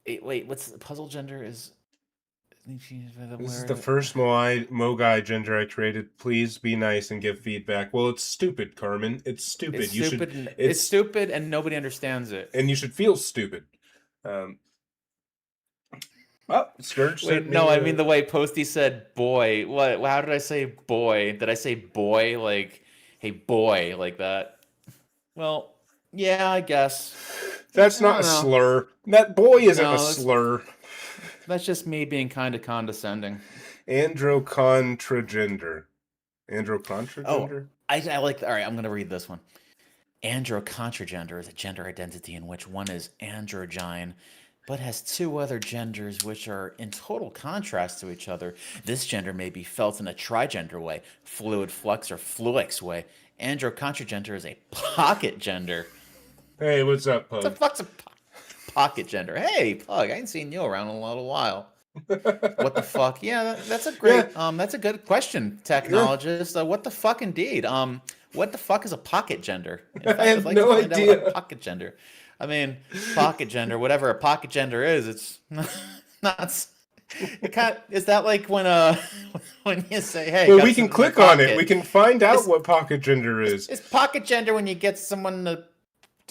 Wait, what's the puzzle gender is? This is the first Mogai gender I created. Please be nice and give feedback. Well, it's stupid, Carmen. It's stupid. It's You stupid. should. It's stupid, and nobody understands it. And you should feel stupid. Scourge. Wait, no, I mean the way Posty said "boy." What? How did I say "boy"? Did I say "boy" like, "Hey, boy" like that? Well, yeah, I guess. That's not a slur. That boy isn't a slur. That's just me being kind of condescending. Androcontragender. Androcontragender? Oh, I like. All right, I'm gonna read this one. Androcontragender is a gender identity in which one is androgyne, but has 2 other genders which are in total contrast to each other. This gender may be felt in a trigender way, fluid flux, or fluix way. Androcontragender is a pocket gender. Hey, what's up, Pug? What the fuck's a pocket gender? Hey, Pug, I ain't seen you around in a little while. What the fuck? Yeah, that's a great. That's a good question, technologist. What the fuck, indeed. What the fuck is a pocket gender? In fact, I have no idea. What a pocket gender. I mean, pocket gender, whatever a pocket gender is, it's not. Is that like when you say, "Hey"? Well, we can click on it. We can find out what pocket gender is. It's pocket gender when you get someone to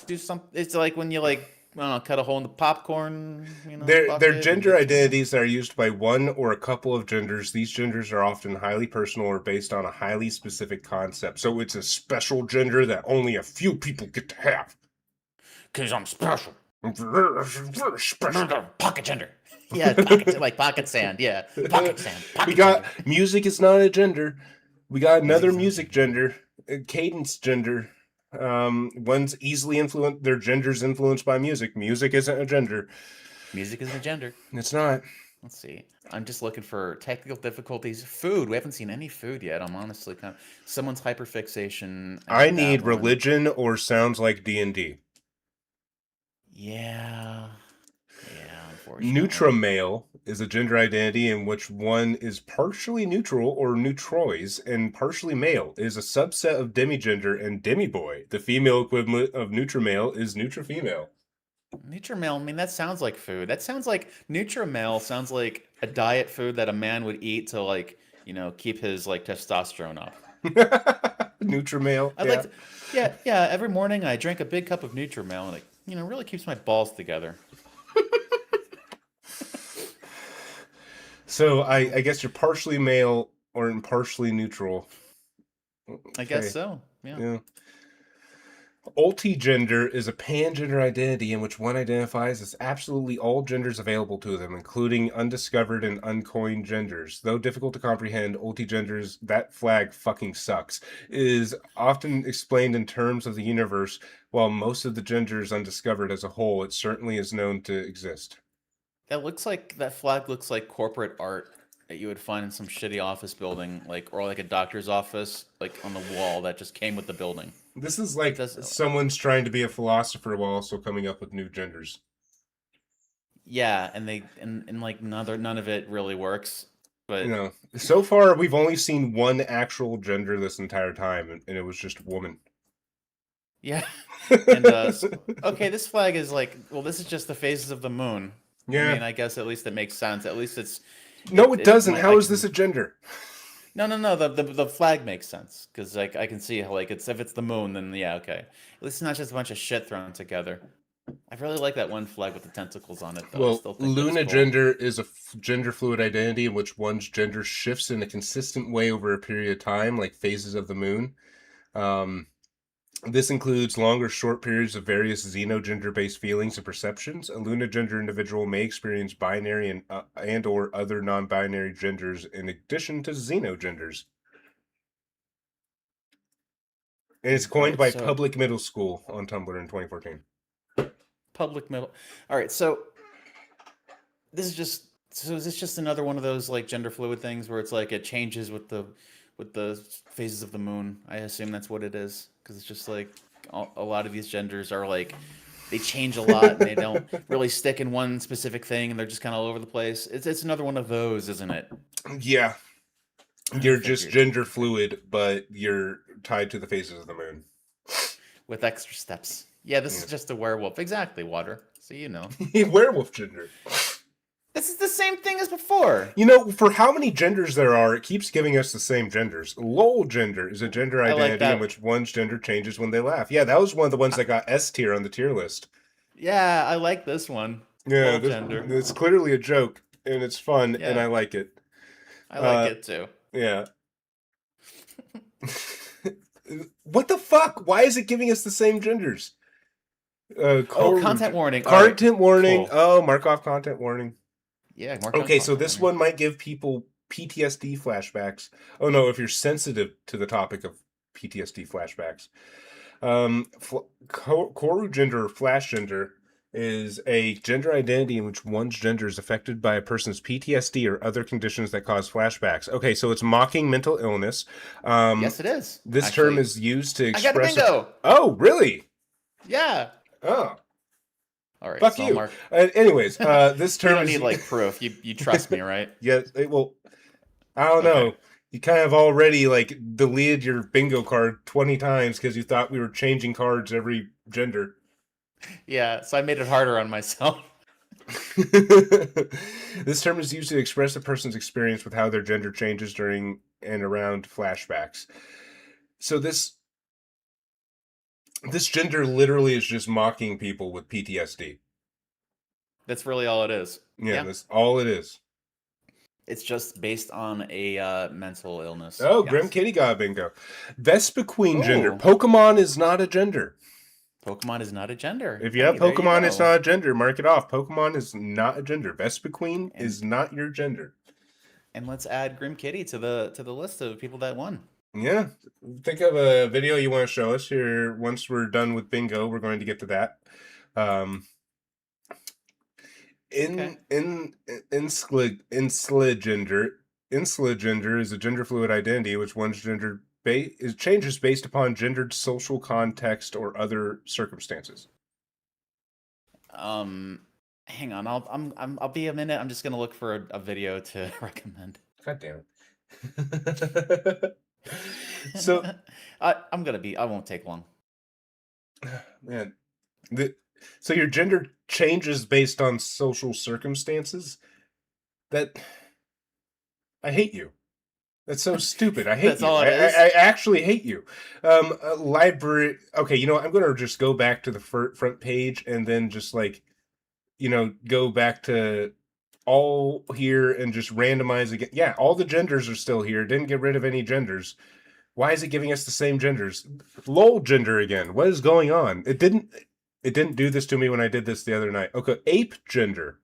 do something. It's like when you like. I don't know, cut a hole in the popcorn. They're gender identities that are used by one or a couple of genders. These genders are often highly personal or based on a highly specific concept. So it's a special gender that only a few people get to have. Because I'm special. Very special. Pocket gender. Yeah, pocket, like pocket sand. Yeah, pocket sand. Pocket We got gender. music is not a gender. We got another music gender, cadence gender. One's easily influenced. Their gender's influenced by music. Music isn't a gender. Music isn't a gender. It's not. Let's see. I'm just looking for technical difficulties. Food. We haven't seen any food yet. I'm honestly kind of someone's hyperfixation. I need religion or sounds like D&D. Yeah. Unfortunately. Neutramale is a gender identity in which one is partially neutral or neutrois and partially male. It is a subset of demigender and demiboy. The female equivalent of Neutramale is Neutrafemale. Neutramale, I mean, that sounds like food. That sounds like Neutramale sounds like a diet food that a man would eat to like, keep his like testosterone up. Neutramale. I'd like to, yeah. Every morning I drink a big cup of Neutramale, and it really keeps my balls together. So I guess you're partially male or partially neutral. Okay. I guess so. Yeah. Ultigender is a pangender identity in which one identifies as absolutely all genders available to them, including undiscovered and uncoined genders. Though difficult to comprehend, ultigenders, that flag fucking sucks, is often explained in terms of the universe. While most of the gender is undiscovered as a whole, it certainly is known to exist. That flag looks like corporate art that you would find in some shitty office building, or like a doctor's office, like on the wall that just came with the building. This is like someone's trying to be a philosopher while also coming up with new genders. Yeah, and like none of it really works. But so far we've only seen one actual gender this entire time, and it was just woman. Yeah. And okay, this flag is like, well, this is just the phases of the moon. I Yeah. mean, I guess at least it makes sense. At least it's No, it doesn't. I How is this can a gender? no. The flag makes sense because like I can see how like it's if it's the moon, then yeah, okay. At least it's not just a bunch of shit thrown together. I really like that one flag with the tentacles on it, though. I Well, still think that's cool. lunagender is a gender fluid identity in which one's gender shifts in a consistent way over a period of time, like phases of the moon. Um, this includes long or short periods of various xenogender-based feelings and perceptions. A lunagender individual may experience binary and or other non-binary genders in addition to xenogenders. And it's All coined right, by so Public Middle School on Tumblr in 2014. public middle. All right, so is this just another one of those like gender fluid things where it's like it changes with the phases of the moon? I assume that's what it is because it's just like a lot of these genders are like they change a lot and they don't really stick in one specific thing and they're just kind of all over the place. It's another one of those, isn't it? Yeah, I you're just figured gender fluid, but you're tied to the phases of the moon. with extra steps. Yeah, this is Yes. just a werewolf. Exactly, water. So you know. Werewolf gender. This is the same thing as before. You know, for how many genders there are, it keeps giving us the same genders. Lol gender is a gender I like identity in that. which one's gender changes when they laugh. Yeah, that was one of the ones that got S tier on the tier list. Yeah, I like this one. Yeah, Lol gender. it's clearly a joke, and it's fun, and Yeah. I like it. I like it too. Yeah. What the fuck? Why is it giving us the same genders? Content warning. All right, Content warning. cool. Oh, mark off content warning. Yeah, mark Okay, off so content this warning. one might give people PTSD flashbacks. Oh no, if you're sensitive to the topic of PTSD flashbacks. Koru gender or flash gender is a gender identity in which one's gender is affected by a person's PTSD or other conditions that cause flashbacks. Okay, so it's mocking mental illness. Yes, it is. This Actually, term is used to I got a express. bingo. Oh, really? Yeah. Oh, All right. fuck so I'll you. mark. Anyways, this You term don't is need like proof. You trust me, right? yes. Well, I don't know. Okay. You kind of already like deleted your bingo card 20 times because you thought we were changing cards every gender. Yeah. So I made it harder on myself. This term is used to express a person's experience with how their gender changes during and around flashbacks. So this gender literally is just mocking people with PTSD. That's really all it is. Yeah, that's all it is. It's just based on a mental illness. Oh, Yes. Grim Kitty got a bingo. Vespa Queen gender. Oh. Pokemon is not a gender. Pokemon is not a gender. If you have Hey, there you Pokemon, it's go. not a gender. Mark it off. Pokemon is not a gender. Vespa Queen is not your gender. And let's add Grim Kitty to the list of people that won. Yeah. Think of a video you want to show us here. Once we're done with bingo, we're going to get to that. Insula gender is a gender fluid identity which one's gender changes based upon gendered social context or other circumstances. Hang on, I'll be a minute. I'm just gonna look for a video to recommend. God damn it. So I won't take long. man, so your gender changes based on social circumstances? That I hate you. That's so stupid. I hate That's you. all it is? I actually hate you. Library. Okay, you know what? I'm gonna just go back to the front page and then just like, go back to all here and just randomize again. Yeah, all the genders are still here. Didn't get rid of any genders. Why is it giving us the same genders? Lol gender again. What is going on? It didn't do this to me when I did this the other night. Okay, ape gender.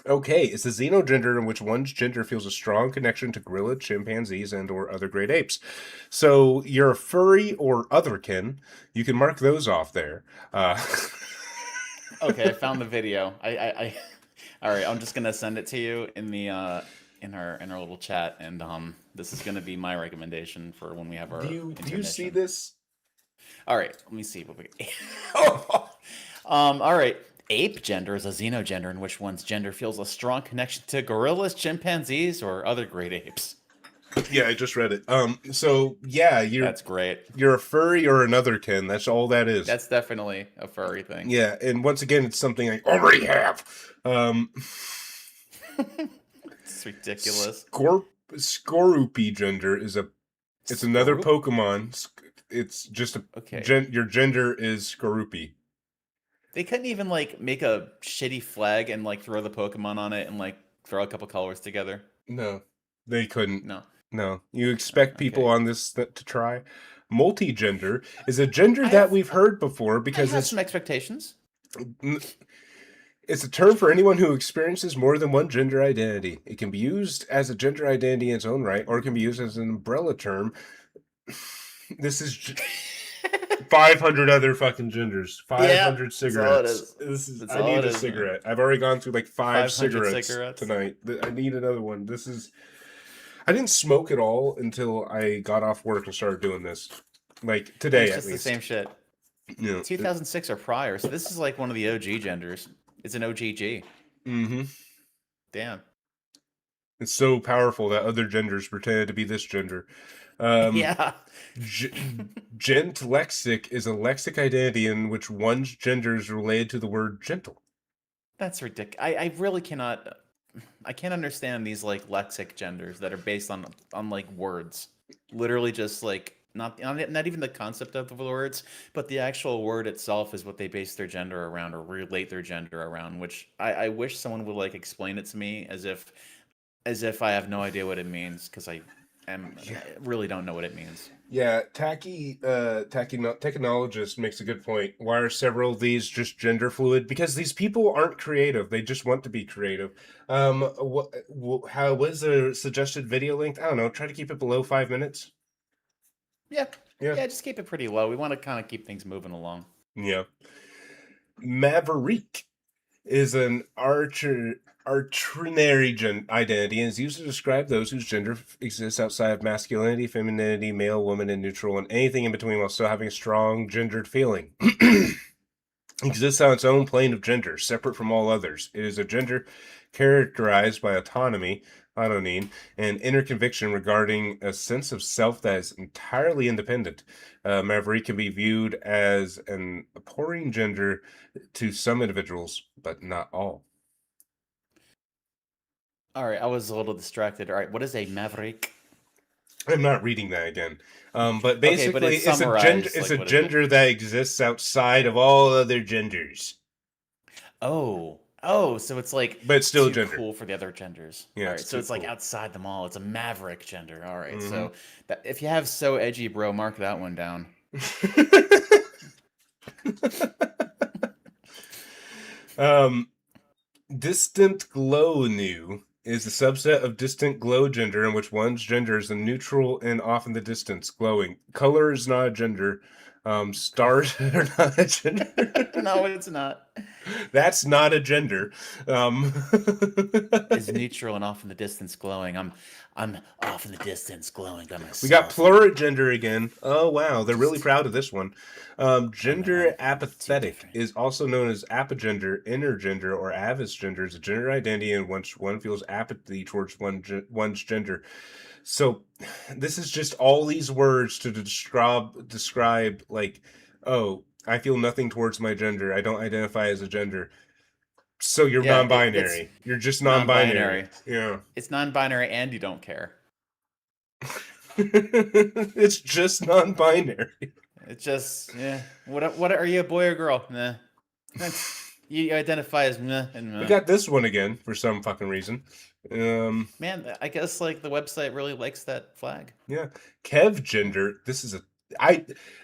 Okay, it's a xenogender in which one's gender feels a strong connection to gorilla, chimpanzees, and or other great apes. So you're a furry or otherkin. You can mark those off there. Okay, I found the video. I all right. I'm just gonna send it to you in the in our little chat, and this is gonna be my recommendation for when we have our. Do you see intermission. this? All right, let me see what we. All right. Ape gender is a xenogender in which one's gender feels a strong connection to gorillas, chimpanzees, or other great apes. Yeah, I just read it. So yeah, That's great. you're a furry or another kin. That's all that is. That's definitely a furry thing. Yeah, and once again, it's something I already have. Um, It's ridiculous. Scorupy gender is it's another Skorup? Pokemon. It's just Okay. your gender is Scorupy. They couldn't even like make a shitty flag and like throw the Pokemon on it and like throw a couple colors together. No, they couldn't. No. No, you expect people Okay. on this to try. Multigender is a gender I that have we've heard before I because have some expectations. it's a term for anyone who experiences more than one gender identity. It can be used as a gender identity in its own right, or it can be used as an umbrella term. This is 500 other fucking genders. Yeah, 500 that's all it cigarettes. is. This is. That's I all need it a is, man. cigarette. I've already gone through like 5 500 cigarettes cigarettes. tonight. I need another one. This is. I didn't smoke at all until I got off work and started doing this. Like today, It's at just the least. same shit. Yeah. 2006 or prior, so this is like one of the OG genders. It's an OGG. Mm-hmm. Damn. It's so powerful that other genders pretended to be this gender. Yeah. Gent lexic is a lexic identity in which one's gender is related to the word gentle. That's ridiculous. I really cannot. I can't understand these like lexic genders that are based on like words. Literally, just like not even the concept of the words, but the actual word itself is what they base their gender around or relate their gender around. Which I wish someone would like explain it to me as if I have no idea what it means because I really don't know what it means. Yeah, technologist makes a good point. Why are several of these just gender fluid? Because these people aren't creative; they just want to be creative. What is the suggested video length? I don't know. Try to keep it below 5 minutes. Yeah, Yeah, yeah, just keep it pretty low. We want to kind of keep things moving along. yeah. Maverick is an artrinary identity and is used to describe those whose gender exists outside of masculinity, femininity, male, woman, and neutral, and anything in between while still having a strong gendered feeling. Exists on its own plane of gender, separate from all others. It is a gender characterized by autonomy, autonym, and inner conviction regarding a sense of self that is entirely independent. Maverick can be viewed as an abhorring gender to some individuals, but not all. All right, I was a little distracted. All right, what is a maverick? I'm not reading that again. But Okay, but basically, it's it's a gender. summarized. It's Like, a what is it? gender that exists outside of all other genders, Oh, so it's like but it's still a too gender. cool for the other genders. Yeah, All it's right, so too it's like cool. outside them all. It's a maverick gender. All right, so Mhm. if you have so edgy, bro, mark that one down. um, distant glow new is a subset of distant glow gender in which one's gender is a neutral and off in the distance, glowing. Color is not a gender. Stars are not a gender. No, it's not. That's not a gender. Um, Is neutral and off in the distance, glowing. I'm off in the distance, glowing by myself. we got plurigender again. Oh wow, they're really proud of this one. Gender I'm apathetic different. is also known as apogender, intergender, or avisgender. Is a gender identity in which one feels apathy towards one's gender. So, this is just all these words to describe like, oh, I feel nothing towards my gender. I don't identify as a gender. So you're Yeah, it's non-binary. You're just non-binary. non-binary. Yeah. It's non-binary, and you don't care. It's just non-binary. It's just yeah. What are you, a boy or girl? Nah. You identify as meh and We meh. got this one again for some fucking reason. Man, I guess like the website really likes that flag. Yeah. Kev gender. This is a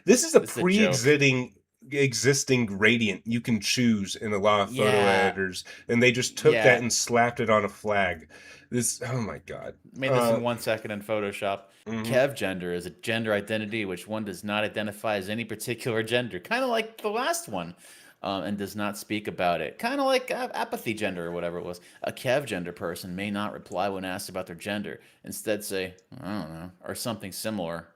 This is a joke. pre-existing gradient you can choose in a lot of photo Yeah. editors, and they just took Yeah. that and slapped it on a flag. This, oh my god. Made this in 1 second in Photoshop. Mhm. Kev gender is a gender identity which one does not identify as any particular gender, kind of like the last one, and does not speak about it. Kind of like apathy gender or whatever it was. A Kev gender person may not reply when asked about their gender. Instead, say, I don't know, or something similar.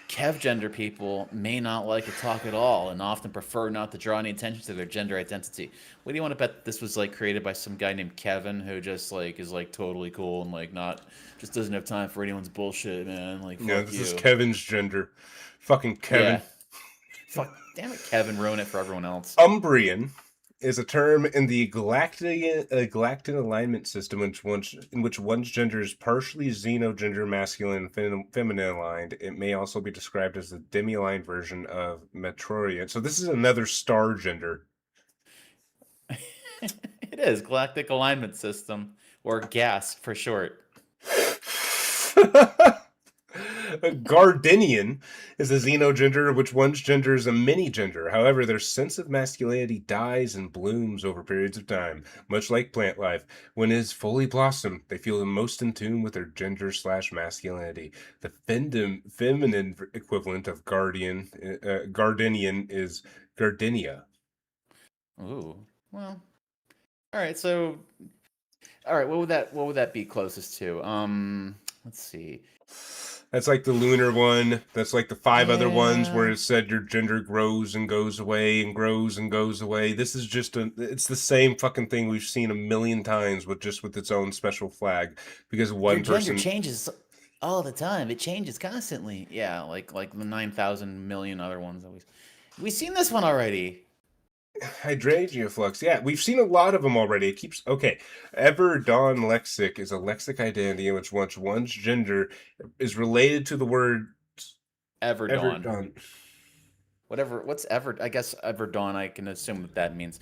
Kev gender people may not like to talk at all and often prefer not to draw any attention to their gender identity. What do you want to bet this was like created by some guy named Kevin who just like is like totally cool and like not just doesn't have time for anyone's bullshit, man. Like Yeah, fuck this is you. Kevin's gender. Fucking Kevin. Yeah. Fuck damn it, Kevin, ruin it for everyone else. Umbrian is a term in the Galactan alignment system in which one's gender is partially xenogender, masculine, and feminine aligned. It may also be described as the demi-aligned version of Metroian. So this is another star gender. It is Galactic Alignment System, or GAS for short. Gardenian is a xenogender, which one's gender is a mini-gender. However, their sense of masculinity dies and blooms over periods of time, much like plant life. When it is fully blossomed, they feel the most in tune with their gender/masculinity. The feminine equivalent of Gardenian is Gardenia. Ooh, well, all right. So, all right. What would that be closest to? Let's see. That's like the lunar one. That's like the 5 other ones where Yeah. it said your gender grows and goes away and grows and goes away. This is just it's the same fucking thing we've seen a million times with its own special flag because one Your gender person changes all the time. It changes constantly. Yeah, like the 9,000 million other ones always. We've seen this one already. Hydrangea flux. Yeah, we've seen a lot of them already. It keeps okay. Everdon lexic is a lexic identity in which one's gender is related to the word Everdawn. Everdon. Whatever. What's Ever? I guess Everdawn. I can assume what that means.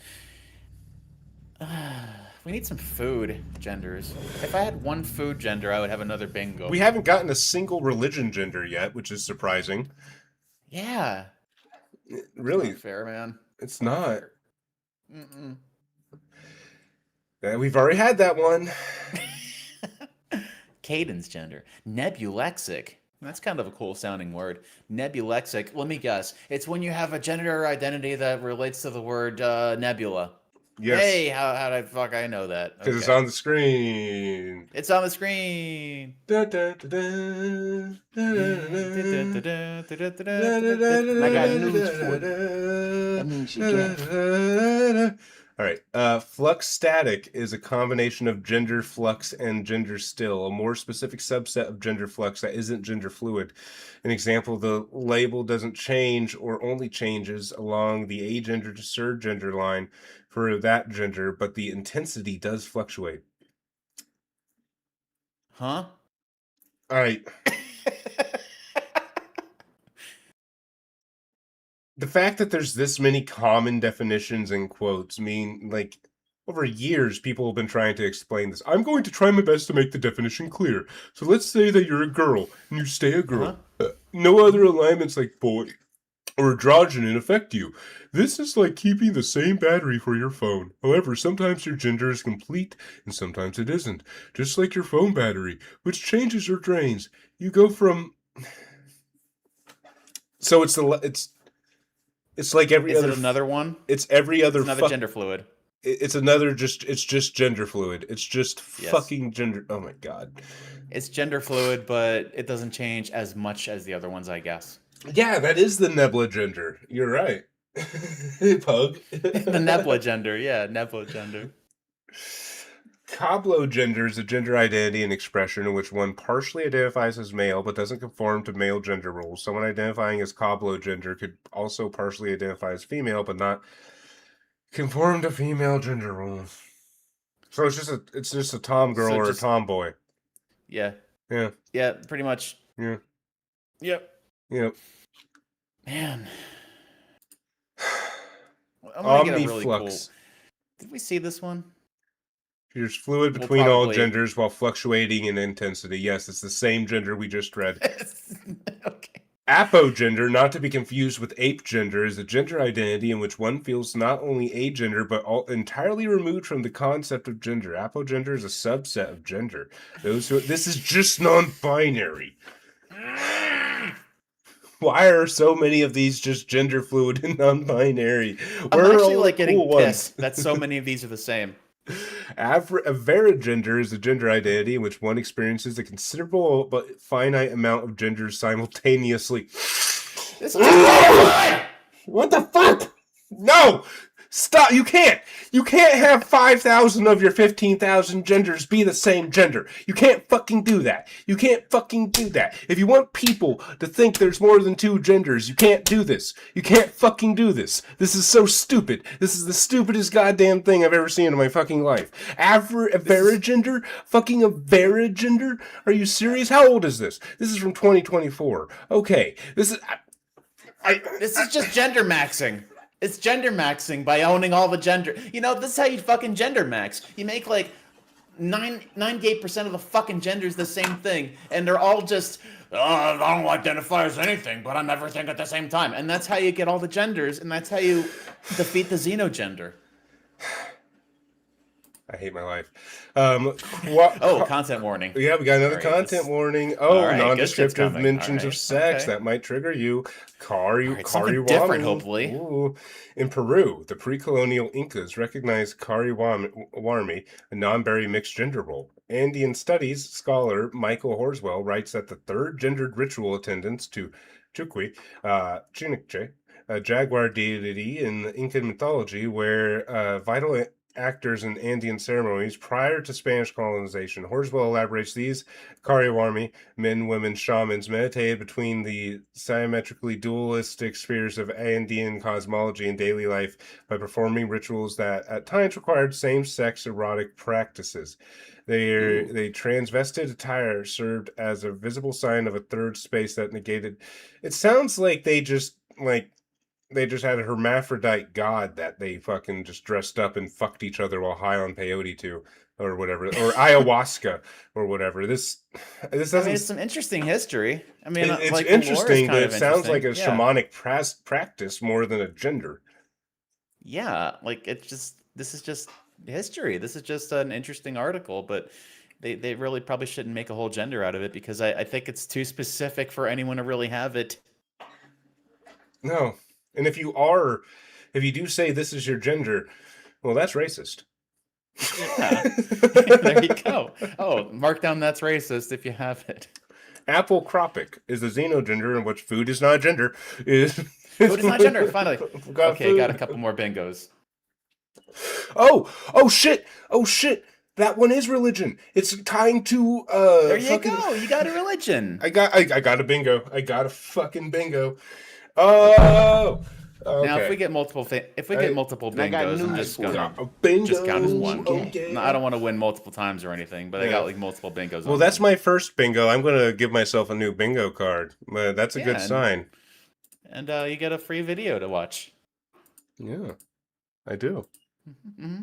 We need some food genders. If I had one food gender, I would have another bingo. We haven't gotten a single religion gender yet, which is surprising. Yeah. Really, Not fair, man. it's not. Mm-mm. We've already had that one. Caden's gender. Nebulexic. That's kind of a cool sounding word. Nebulexic. Let me guess. It's when you have a gender identity that relates to the word nebula. Yes. Hey, how the fuck I know that? Because it's on the screen. It's on the screen. Da, da, da, da, I got news for you. That means you get. All right. Flux static is a combination of gender flux and gender still, a more specific subset of gender flux that isn't gender fluid. An example, the label doesn't change or only changes along the agender to surgender line for that gender, but the intensity does fluctuate. Huh? All right. The fact that there's this many common definitions and quotes mean, like, over years, people have been trying to explain this. I'm going to try my best to make the definition clear. So let's say that you're a girl and you stay a girl. No other alignments like boy or androgynon affect you. This is like keeping the same battery for your phone. However, sometimes your gender is complete and sometimes it isn't. Just like your phone battery, which changes or drains. You go from... So it's like every Is other... it another one? It's every other... It's another gender fluid. It's another it's just gender fluid. It's just fucking gender... Oh my god. It's gender fluid, but it doesn't change as much as the other ones, I guess. Yeah, that is the Nebula gender. You're right. Pug. The Nebula gender, yeah, Nebula gender. Coblo gender is a gender identity and expression in which one partially identifies as male but doesn't conform to male gender roles. Someone identifying as Coblo gender could also partially identify as female but not conform to female gender roles. So it's just a tom girl or a tomboy. Yeah. Yeah. Yeah, pretty much. Yeah. Yep. Yep. Man. I'm gonna get a really Omniflux. cool... Did we see this one? There's fluid between all genders while fluctuating in intensity. Yes, it's the same gender we just read. Okay. Apogender, not to be confused with ape gender, is a gender identity in which one feels not only agender but entirely removed from the concept of gender. Apogender is a subset of gender. This is just non-binary. Why are so many of these just gender fluid and non-binary? I'm actually like getting pissed that so many of these are the same. A varigender is a gender identity in which one experiences a considerable but finite amount of genders simultaneously. This is just What the fuck? No! Stop! You can't! You can't have 5,000 of your 15,000 genders be the same gender. You can't fucking do that. You can't fucking do that. If you want people to think there's more than 2 genders, you can't do this. You can't fucking do this. This is so stupid. This is the stupidest goddamn thing I've ever seen in my fucking life. A varigender? Fucking a varigender? Are you serious? How old is this? This is from 2024. Okay. This is just gender maxing. It's gender maxing by owning all the gender. You know, this is how you fucking gender max. You make like 98% of the fucking genders the same thing, and they're all just, I don't identify as anything, but I'm everything at the same time. And that's how you get all the genders, and that's how you defeat the xenogender. I hate my life. Content warning. Yeah, we got another content warning. Oh, right, non-descriptive mentions of sex. That might trigger you. Something different, hopefully. Ooh. In Peru, the pre-colonial Incas recognized Kariwami, a non-binary mixed gender role. Andean studies scholar Michael Horswell writes that the third gendered ritual attendance to Chuqui, Chiniche, a jaguar deity in the Incan mythology, where vital actors in Andean ceremonies prior to Spanish colonization. Horswell elaborates these Kariwami, men, women, shamans, meditated between the symmetrically dualistic spheres of Andean cosmology and daily life by performing rituals that at times required same-sex erotic practices. They transvested attire served as a visible sign of a third space that negated. It sounds like they just had a hermaphrodite god that they fucking just dressed up and fucked each other while high on peyote too, or whatever, or ayahuasca, or whatever. This doesn't. I mean, it's some interesting history. I mean, it's like, interesting, but it sounds like a shamanic practice more than a gender. Yeah, like this is just history. This is just an interesting article, but they really probably shouldn't make a whole gender out of it because I think it's too specific for anyone to really have it. No. And if you do say this is your gender, well, that's racist. Yeah. There you go. Oh, mark down that's racist if you have it. Apple-cropic is a xenogender in which food is not gender. Food is not gender, finally. Okay, got a couple more bingos. Oh shit! That one is religion. It's tying to There you go. You got a religion. I got a bingo. I got a fucking bingo. Oh. Okay. Now, if we get multiple bingos, I'm just gonna just count as one. Okay. No, I don't want to win multiple times or anything, but I got like multiple bingos. Well, that's my first bingo. I'm gonna give myself a new bingo card. That's a good sign. And you get a free video to watch. Yeah, I do. Mm-hmm.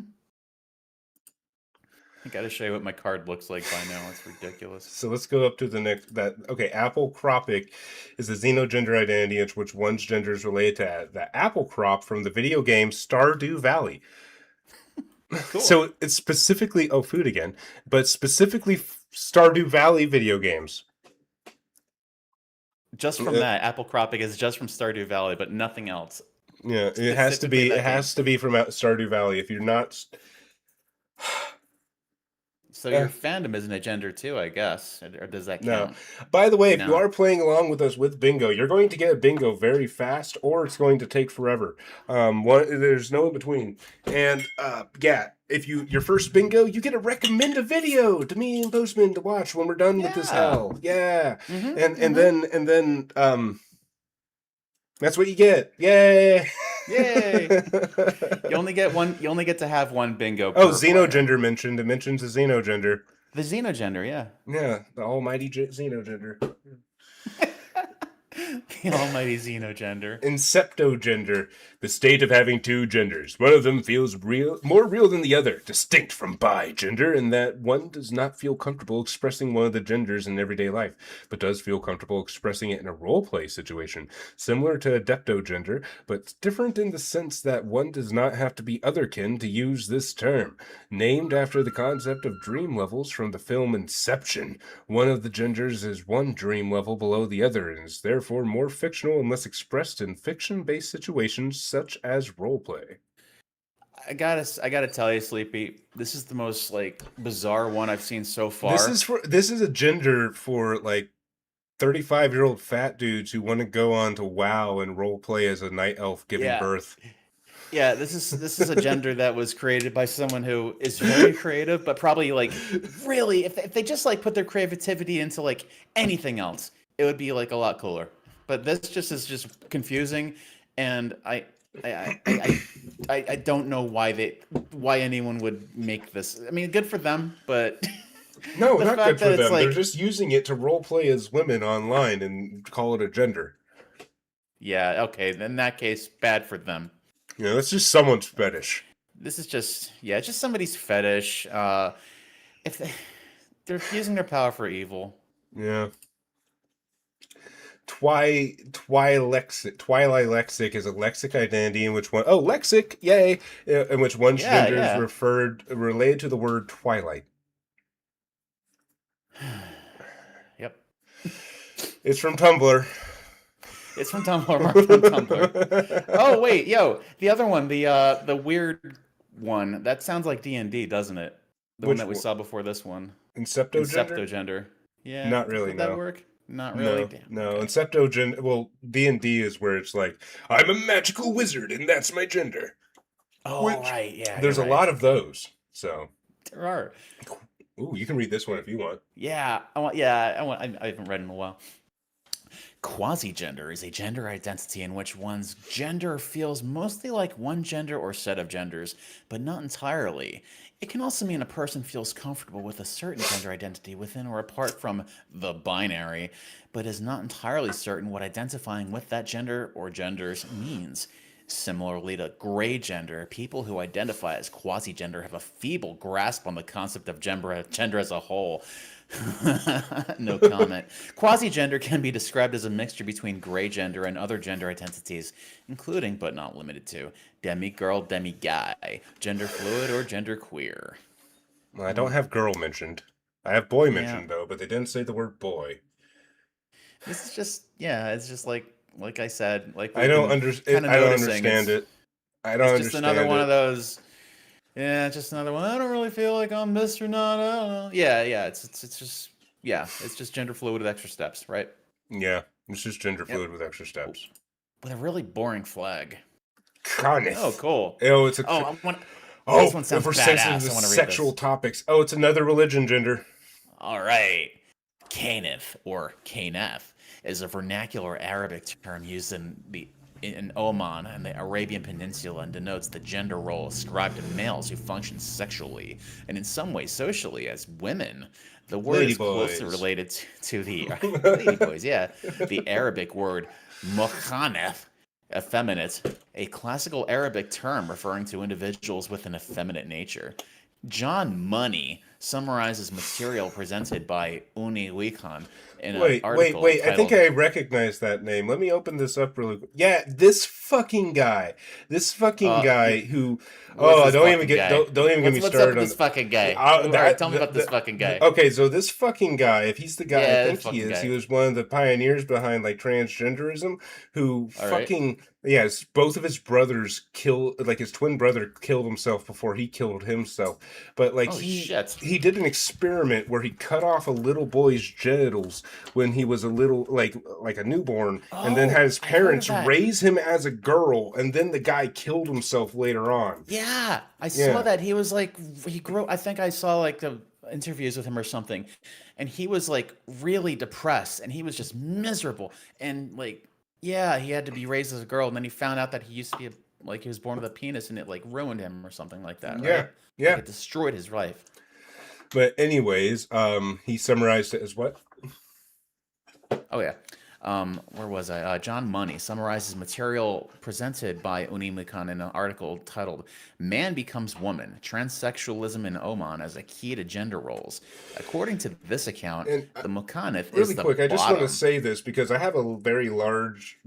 I gotta show you what my card looks like by now. It's ridiculous. So let's go up to the next. Apple-cropic is a xenogender identity in which one's gender is related to the apple crop from the video game Stardew Valley. Cool. So it's specifically food again, but specifically Stardew Valley video games. Just from that, apple-cropic is just from Stardew Valley, but nothing else. Yeah, it has to be. It has to be from Stardew Valley. If you're not. So your fandom isn't a gender too, I guess, or does that count? No. By the way, if you are playing along with us with bingo, you're going to get a bingo very fast, or it's going to take forever. There's no in between. And if your first bingo, you get to recommend a video to me and Postman to watch when we're done with this hell. Yeah, and then that's what you get. Yay! Yay! You only get to have one bingo. Xenogender mentioned. It mentions a xenogender. The xenogender, yeah. Yeah, the almighty xenogender. The almighty xenogender. Inceptogender, the state of having two genders. One of them feels more real than the other, distinct from bigender, in that one does not feel comfortable expressing one of the genders in everyday life, but does feel comfortable expressing it in a role-play situation, similar to adeptogender, but different in the sense that one does not have to be otherkin to use this term. Named after the concept of dream levels from the film Inception, one of the genders is one dream level below the other and is therefore more fictional unless expressed in fiction-based situations such as roleplay. I gotta tell you, Sleepy, this is the most like bizarre one I've seen so This far. is a gender for like 35-year-old fat dudes who want to go on to WoW and role play as a night elf giving Yeah, birth. yeah. This is a gender that was created by someone who is very creative, but probably like really, if they just like put their creativity into like anything else, it would be like a lot cooler. But this just is just confusing, and I I I I, I don't know why anyone would make this. I mean, good for them, but No, the not fact good that for it's them. They're like, just using it to role play as women online and call it a gender. yeah, okay, in that case, bad for them. You know, that's just someone's fetish. This is just, yeah, it's just somebody's fetish. If they're using their power for evil. Yeah. Twilight lexic is a lexic identity in which one lexic, yay, in which one's Yeah, gender is yeah. related to the word twilight. Yep. It's from Tumblr. It's from Tumblr, marked on Tumblr. Oh wait, yo, the other one, the weird one, that sounds like D&D, doesn't it? The one Which that we one? saw before this one. Incepto gender? Inceptogender. Yeah, Not really, would that no. work? Not really? No, Damn. no. Okay. Inceptogen. Well, D&D is where it's like, I'm a magical wizard and that's my gender. Oh, Which right, yeah, there's a you're lot right. of those. So, There are. ooh, you can read this one if you want. Yeah, I haven't read in a while. Quasi-gender is a gender identity in which one's gender feels mostly like one gender or set of genders, but not entirely. It can also mean a person feels comfortable with a certain gender identity within or apart from the binary, but is not entirely certain what identifying with that gender or genders means. Similarly to gray gender, people who identify as quasi-gender have a feeble grasp on the concept of gender as a whole. No comment. Quasi-gender can be described as a mixture between gray gender and other gender identities, including but not limited to demi-girl, demi-guy, gender fluid, or gender queer. Well, I don't have girl mentioned. I have boy Yeah, mentioned though, but they didn't say the word boy. this is just, yeah, it's just like I said, like I we've don't been under. kind of I don't noticing. understand it. I don't It's just another understand one of it. those. Yeah, it's just another one. I don't really feel like I'm this or not. I don't know. Yeah, yeah. It's just, yeah. It's just gender fluid with extra steps, right? Yeah, it's just gender Yep. fluid with extra steps. With a really boring flag. Oh, Conith. cool. Oh, it's a. Oh, I want. This Oh, one if sounds we're sensitive badass. to I want to read sexual this. topics. Oh, it's another religion gender. All right. Canif or Canef is a vernacular Arabic term used in Oman and the Arabian Peninsula and denotes the gender role ascribed to males who function sexually and in some way socially as women. The word is closely Ladyboys. related to the ladyboys, yeah, the Arabic word mukhanef, effeminate, a classical Arabic term referring to individuals with an effeminate nature. John Money summarizes material presented by Uni Wikhan in an article Wait. I think titled I recognize that name. Let me open this up really quick. Yeah, this fucking guy. This fucking guy who. What's Oh, this fucking guy? don't even get me What's up started with on. this fucking guy? All right, That tell me about this fucking guy. okay, so this fucking guy, if he's the guy I Yeah, think this he fucking is, he guy. was one of the pioneers behind like transgenderism. Who All right. fucking yes, both of his brothers killed, like his twin brother killed himself before he killed himself. But like Oh shit. he did an experiment where he cut off a little boy's genitals when he was a little like a newborn, and then had Oh, his I've heard of parents that. raise him as a girl, and then the guy killed himself later on. Yeah, I saw Yeah. that. He was like he grew. I think I saw like the interviews with him or something, and he was like really depressed, and he was just miserable, and like yeah, he had to be raised as a girl, and then he found out that he used to be like he was born with a penis, and it like ruined him or something like that, Yeah. right? Like Yeah. it destroyed his life. But anyways, he summarized it as what? Oh yeah. Where was I? John Money summarizes material presented by Unimi Khan in an article titled "Man Becomes Woman: Transsexualism in Oman as a Key to Gender Roles." According to this account, And the Mukhanif is really the quick, I just want to bottom. say this because I have a very large,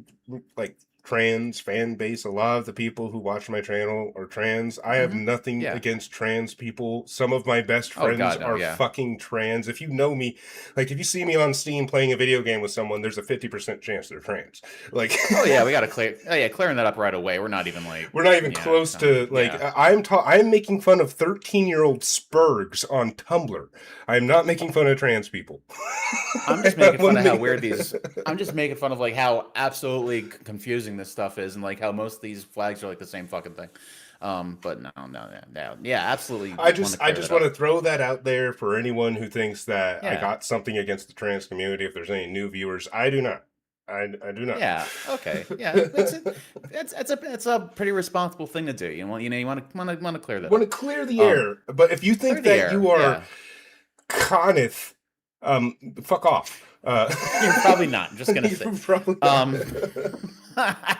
like trans fan base. A lot of the people who watch my channel are trans. I have nothing Yeah. against trans people. Some of my best Oh, friends God, no, are yeah. fucking trans. If you know me, like if you see me on Steam playing a video game with someone, there's a 50% chance they're trans. Like, Oh yeah, we gotta clearing that up right away. We're not even like we're not even yeah, close to like yeah. I'm making fun of 13-year-old spurgs on Tumblr. I'm not making fun of trans people. I'm just making fun of how weird these. I'm just making fun of like how absolutely confusing this stuff is, and like how most of these flags are like the same fucking thing. But no, yeah, absolutely. I just want to throw that out there for anyone who thinks that I Yeah. got something against the trans community. If there's any new viewers, I do not. I do not. Yeah. Okay. Yeah. That's a pretty responsible thing to do. You want to clear that. Want to up. clear the air, but if you think Clear the that air, you are yeah. Conith, fuck off. You're probably not. I'm just gonna say. You're probably not.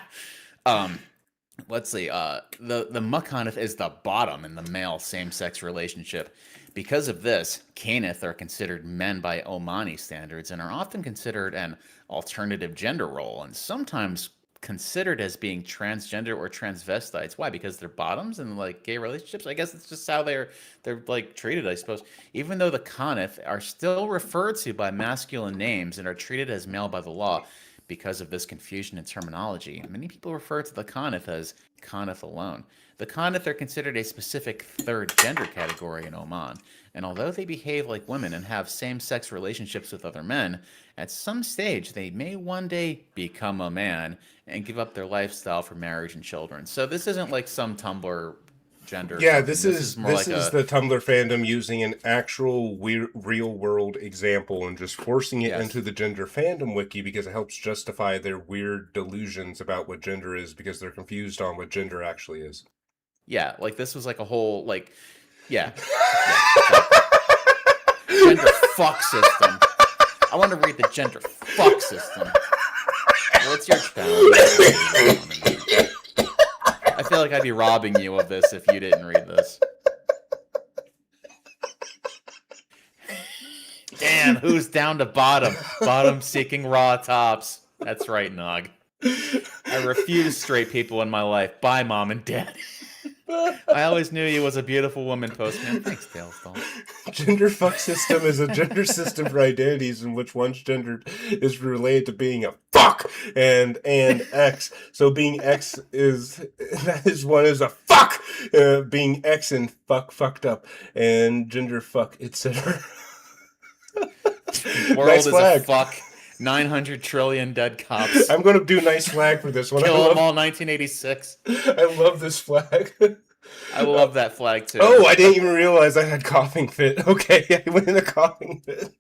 Let's see. The Muckanith is the bottom in the male same-sex relationship. Because of this, Canith are considered men by Omani standards and are often considered an alternative gender role and sometimes considered as being transgender or transvestites. Why? Because they're bottoms in like gay relationships. I guess it's just how they're like treated, I suppose. Even though the Conith are still referred to by masculine names and are treated as male by the law. Because of this confusion in terminology, many people refer to the Conith as Conith alone. The Conith are considered a specific third gender category in Oman, and although they behave like women and have same-sex relationships with other men, at some stage they may one day become a man and give up their lifestyle for marriage and children. So this isn't like some Tumblr gender. Yeah, something. this is the Tumblr fandom using an actual real world example and just forcing it into the gender fandom wiki because it helps justify their weird delusions about what gender is because they're confused on what gender actually is. Yeah, like this was like a whole like yeah. Gender fuck system. I want to read the gender fuck system. What's your challenge? I feel like I'd be robbing you of this if you didn't read this. Damn, who's down to bottom? Bottom seeking raw tops. That's right, Nog. I refuse straight people in my life. Bye, Mom and Dad. I always knew you was a beautiful woman, Postman. Thanks, Tailstone. Gender fuck system is a gender system for identities in which one's gender is related to being a fuck and X. So being X is one is a fuck. Being X and fucked up and gender fuck, etc. World Nice is flag. a fuck. 900 trillion dead cops. I'm going to do nice flag for this one. Kill them all 1986. I love this flag. I love that flag too. Oh, I didn't even realize I had coughing fit. Okay, I went in a coughing fit.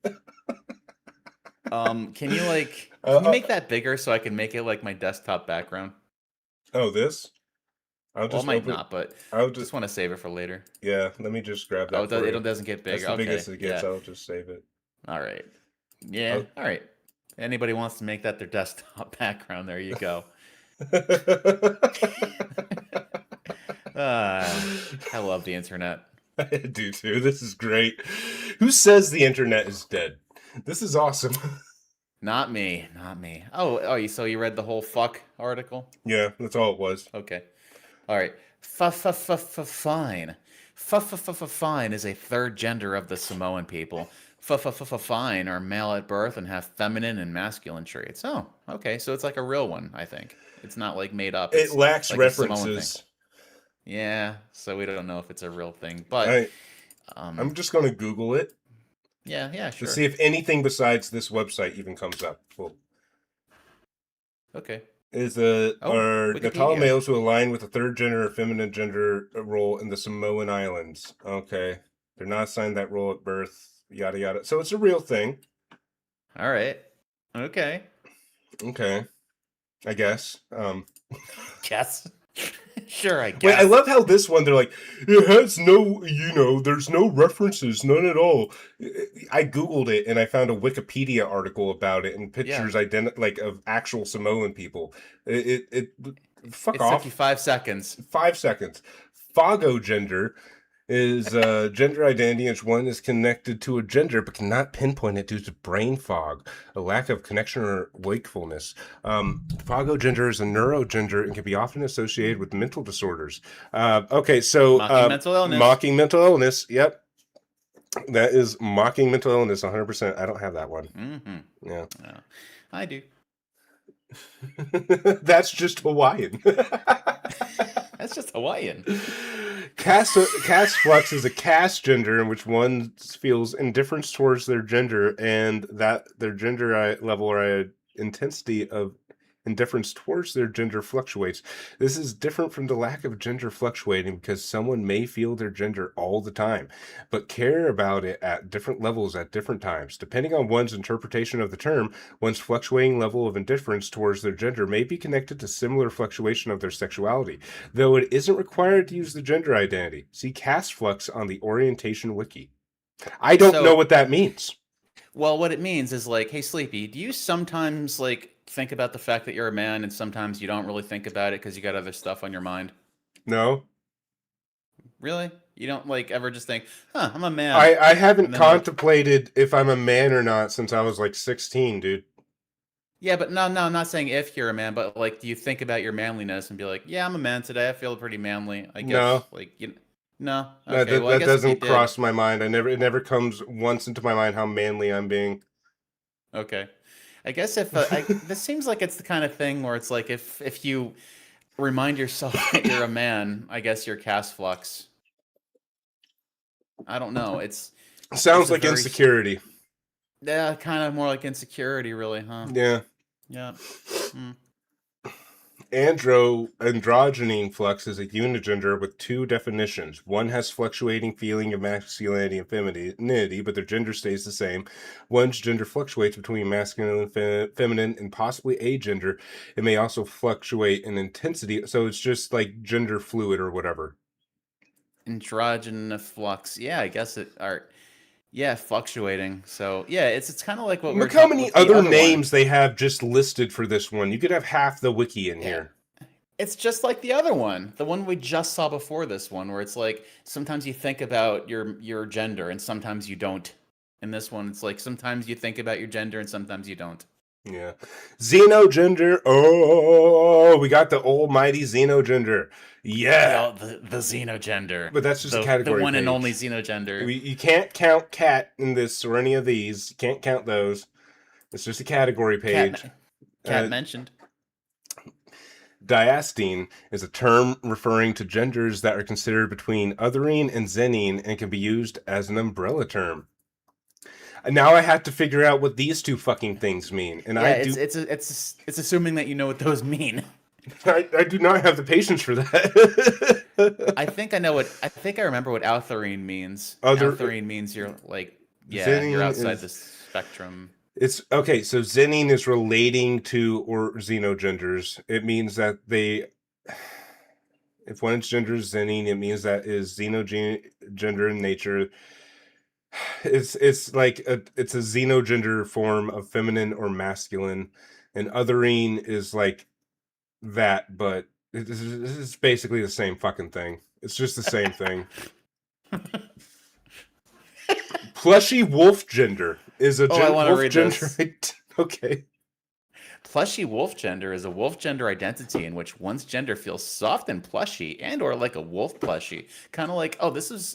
Can you like can you make that bigger so I can make it like my desktop background? Oh, this? I'll Well, just it might open- not, but I'll just want to save it for later. Yeah, let me just grab that. Oh, for it you. doesn't get big. That's the Okay. biggest it gets. Yeah. I'll just save it. All right. Yeah. Oh. All right. Anybody wants to make that their desktop background? There you go. I love the internet. I do too. This is great. Who says the internet is dead? This is awesome. Not me. Not me. Oh. So you read the whole fuck article? Yeah, that's all it was. Okay. All right. Fine. Fine is a third gender of the Samoan people. Fine are male at birth and have feminine and masculine traits. Oh, okay. So it's like a real one, I think. It's not like made up. It's It lacks like a Samoan references. thing. Yeah, so we don't know if it's a real thing, but I'm just going to Google it yeah, to sure. see if anything besides this website even comes up. Well, Okay. are Wikipedia. Natal males who align with the third gender or feminine gender role in the Samoan Islands. Okay. They're not assigned that role at birth, yada yada. So it's a real thing. All right. Okay. Okay. I guess. Guess. Sure, I guess. Wait, I love how this one, they're like, it has no, there's no references, none at all. I Googled it and I found a Wikipedia article about it and pictures of actual Samoan people. Fuck It off. took you 5 seconds. 5 seconds. Phagogender is gender identity, which one is connected to a gender but cannot pinpoint it due to brain fog, a lack of connection or wakefulness. Phagogender is a neurogender and can be often associated with mental disorders. Okay, so Mocking mental illness. Mocking mental illness. Yep. That is mocking mental illness 100%. I don't have that one. Mm-hmm. Yeah. I do. That's just Hawaiian. That's just Hawaiian. Caste flux is a caste gender in which one feels indifference towards their gender, and that their gender level or intensity of indifference towards their gender fluctuates. This is different from the lack of gender fluctuating because someone may feel their gender all the time, but care about it at different levels at different times. Depending on one's interpretation of the term, one's fluctuating level of indifference towards their gender may be connected to similar fluctuation of their sexuality, though it isn't required to use the gender identity. See caste flux on the orientation wiki. I don't know what that means. Well, what it means is like, hey, Sleepy, do you sometimes like think about the fact that you're a man and sometimes you don't really think about it because you got other stuff on your mind? No. Really? You don't like ever just think, I'm a man. I haven't contemplated if I'm a man or not since I was like 16, dude. Yeah, but no, I'm not saying if you're a man, but like, do you think about your manliness and be like, yeah, I'm a man today. I feel pretty manly. I guess. No. Like, no. Okay, that doesn't cross my mind. It never comes once into my mind how manly I'm being. Okay. I guess if this seems like it's the kind of thing where it's like if you remind yourself that you're a man, I guess you're caste flux. I don't know. Sounds like insecurity. Yeah, kind of more like insecurity, really, huh? Yeah. Yeah. Androgyny flux is a unigender with two definitions. One has fluctuating feeling of masculinity and femininity, but their gender stays the same. One's gender fluctuates between masculine and feminine and possibly agender. It may also fluctuate in intensity, so it's just like gender fluid or whatever. Androgynous flux. Yeah, I guess fluctuating. So yeah, it's kind of like what Look how many other names they have just listed for this one. You could have half the wiki in here. It's just like the other one, the one we just saw before this one, where it's like sometimes you think about your gender and sometimes you don't. In this one, it's like sometimes you think about your gender and sometimes you don't. Yeah. Xenogender. Oh, we got the almighty xenogender. Yeah. The xenogender. But that's just a category. The one page. and only xenogender. You can't count cat in this or any of these. You can't count those. It's just a category page. Cat mentioned. Diastine is a term referring to genders that are considered between othering and xenine and can be used as an umbrella term. Now I have to figure out what these two fucking things mean, and it's assuming that you know what those mean. I do not have the patience for that. I think I remember what outherine means. Outherine means you're like, you're outside the spectrum. It's okay. So xenine is relating to or xenogenders. It means that if one's gender is xenine, it means that is xenogender in nature. It's like it's a xenogender form of feminine or masculine, and othering is like that, but this is basically the same fucking thing. It's just the same thing. Plushy wolf gender is a I want to read gender. This. Okay. Plushy wolf gender is a wolf gender identity in which one's gender feels soft and plushy and or like a wolf plushie. Kind of like,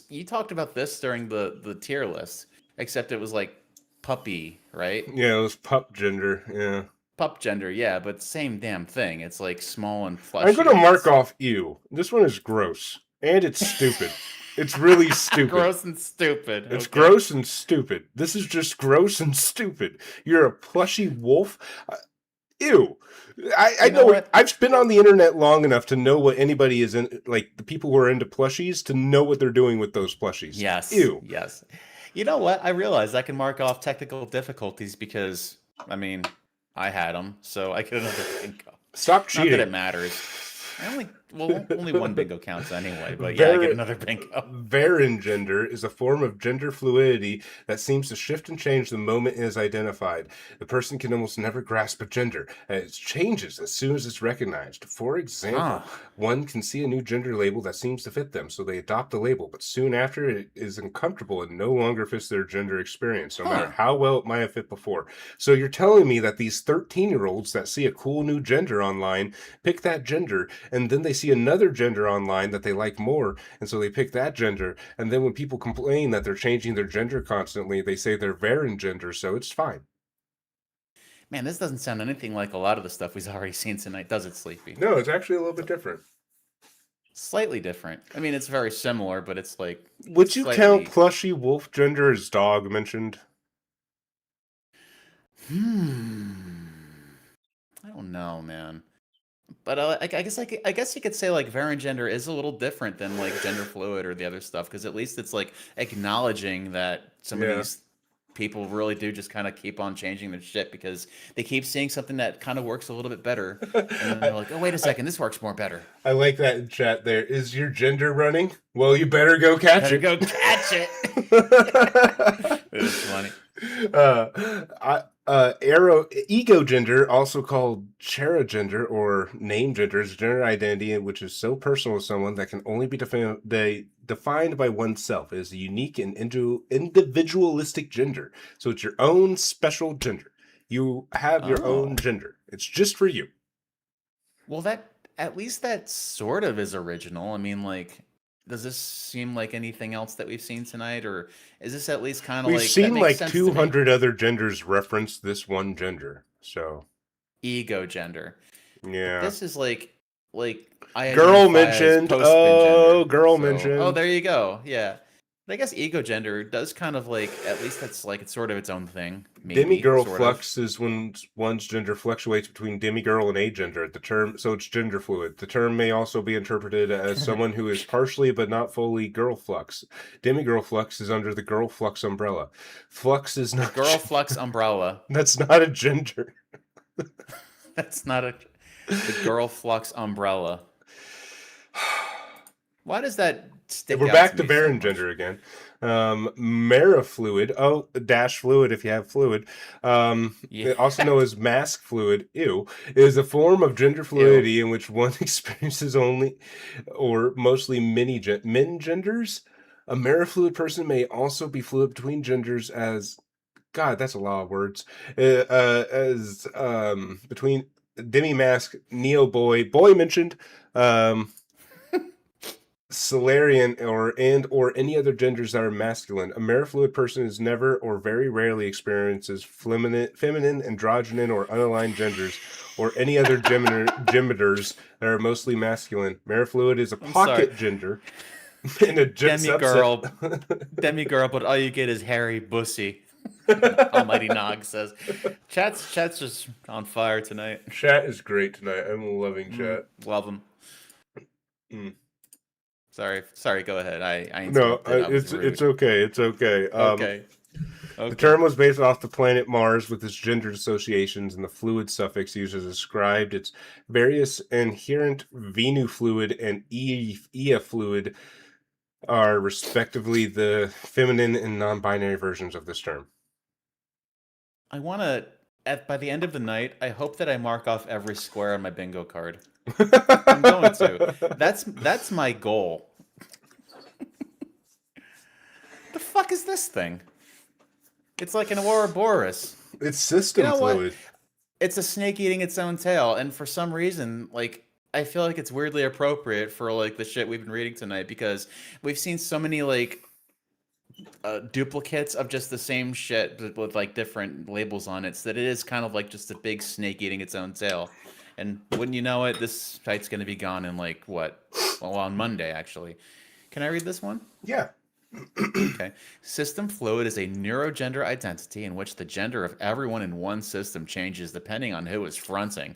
you talked about this during the tier list, except it was like puppy, right? Yeah, it was pup gender, yeah. Pup gender, yeah, but same damn thing. It's like small and plushy. I'm going to mark off ew. This one is gross. And it's stupid. It's really stupid. Gross and stupid. It's gross and stupid. This is just gross and stupid. You're a plushy wolf? Ew. I know what? I've been on the internet long enough to know what anybody is in, like the people who are into plushies, to know what they're doing with those plushies. Yes. Ew. Yes. You know what? I realized I can mark off technical difficulties because, I mean, I had them, so I couldn't think of. Stop cheating. Not that it matters. Well, only one bingo counts anyway, but yeah, I get another bingo. Varin gender is a form of gender fluidity that seems to shift and change the moment it is identified. The person can almost never grasp a gender, and it changes as soon as it's recognized. For example, one can see a new gender label that seems to fit them, so they adopt the label, but soon after it is uncomfortable and no longer fits their gender experience, no matter how well it might have fit before. So you're telling me that these 13-year-olds that see a cool new gender online pick that gender, and then they see another gender online that they like more, and so they pick that gender, and then when people complain that they're changing their gender constantly, they say they're varying gender, so it's fine. Man, this doesn't sound anything like a lot of the stuff we've already seen tonight, does it, Sleepy? No, it's actually a little bit different. Slightly different. I mean, it's very similar, but it's like... Would you count plushy wolf gender as dog mentioned? I don't know, man. But I guess you could say like Varin gender is a little different than like gender fluid or the other stuff, because at least it's like acknowledging that some of these people really do just kind of keep on changing their shit because they keep seeing something that kind of works a little bit better, and then they're like, oh wait a second, this works more better. I like that in chat. There is your gender running. Well, you better go catch it. Go catch it. It was funny. Ego gender, also called chara gender or name gender, is a gender identity which is so personal to someone that can only be defined by oneself. It is a unique and individualistic gender. So it's your own special gender. You have your own gender. It's just for you. Well, at least that sort of is original. I mean, like, does this seem like anything else that we've seen tonight, or is this at least kind of like... We've seen like 200 other genders reference this one gender, so... Ego gender. Yeah. But this is like I girl mentioned. Oh, girl mentioned. Oh, there you go. Yeah. But I guess ego gender does kind of like, at least that's like, it's sort of its own thing. Demigirl flux is when one's gender fluctuates between demigirl and agender. The term, so it's gender fluid. The term may also be interpreted as someone who is partially but not fully girl flux. Demigirl flux is under the girl flux umbrella. Flux is not girl flux umbrella. That's not a gender. That's not the girl flux umbrella. Why does that stick We're out back to to me so Varin much? gender again. Marifluid. Oh, dash fluid if you have fluid. Also known as mask fluid. Ew. Is a form of gender fluidity in which one experiences only or mostly men genders. A marifluid person may also be fluid between genders as... God, that's a lot of words. As between demi-mask, neo-boy, boy mentioned, Solarian or any other genders that are masculine. A marifluid person is never or very rarely experiences feminine, androgynous, or unaligned genders or any other genders that are mostly masculine. Marifluid is a pocket gender in a demigirl, but all you get is hairy bussy. Almighty Nog says, "Chat's just on fire tonight." Chat is great tonight. I'm loving chat. Love them. Sorry. Go ahead. It's okay. It's okay. Okay. The term was based off the planet Mars with its gendered associations, and the fluid suffix used as described its various inherent Venu fluid and Ea fluid are respectively the feminine and non-binary versions of this term. I want to, by the end of the night, I hope that I mark off every square on my bingo card. I'm going to. That's my goal. The fuck is this thing? It's like an Ouroboros. It's system fluid. It's a snake eating its own tail, and for some reason, like, I feel like it's weirdly appropriate for like the shit we've been reading tonight, because we've seen so many like duplicates of just the same shit with like different labels on it, so that it is kind of like just a big snake eating its own tail. And wouldn't you know it, this site's going to be gone in like what? Well, on Monday actually. Can I read this one? Yeah. Okay. System fluid is a neurogender identity in which the gender of everyone in one system changes depending on who is fronting.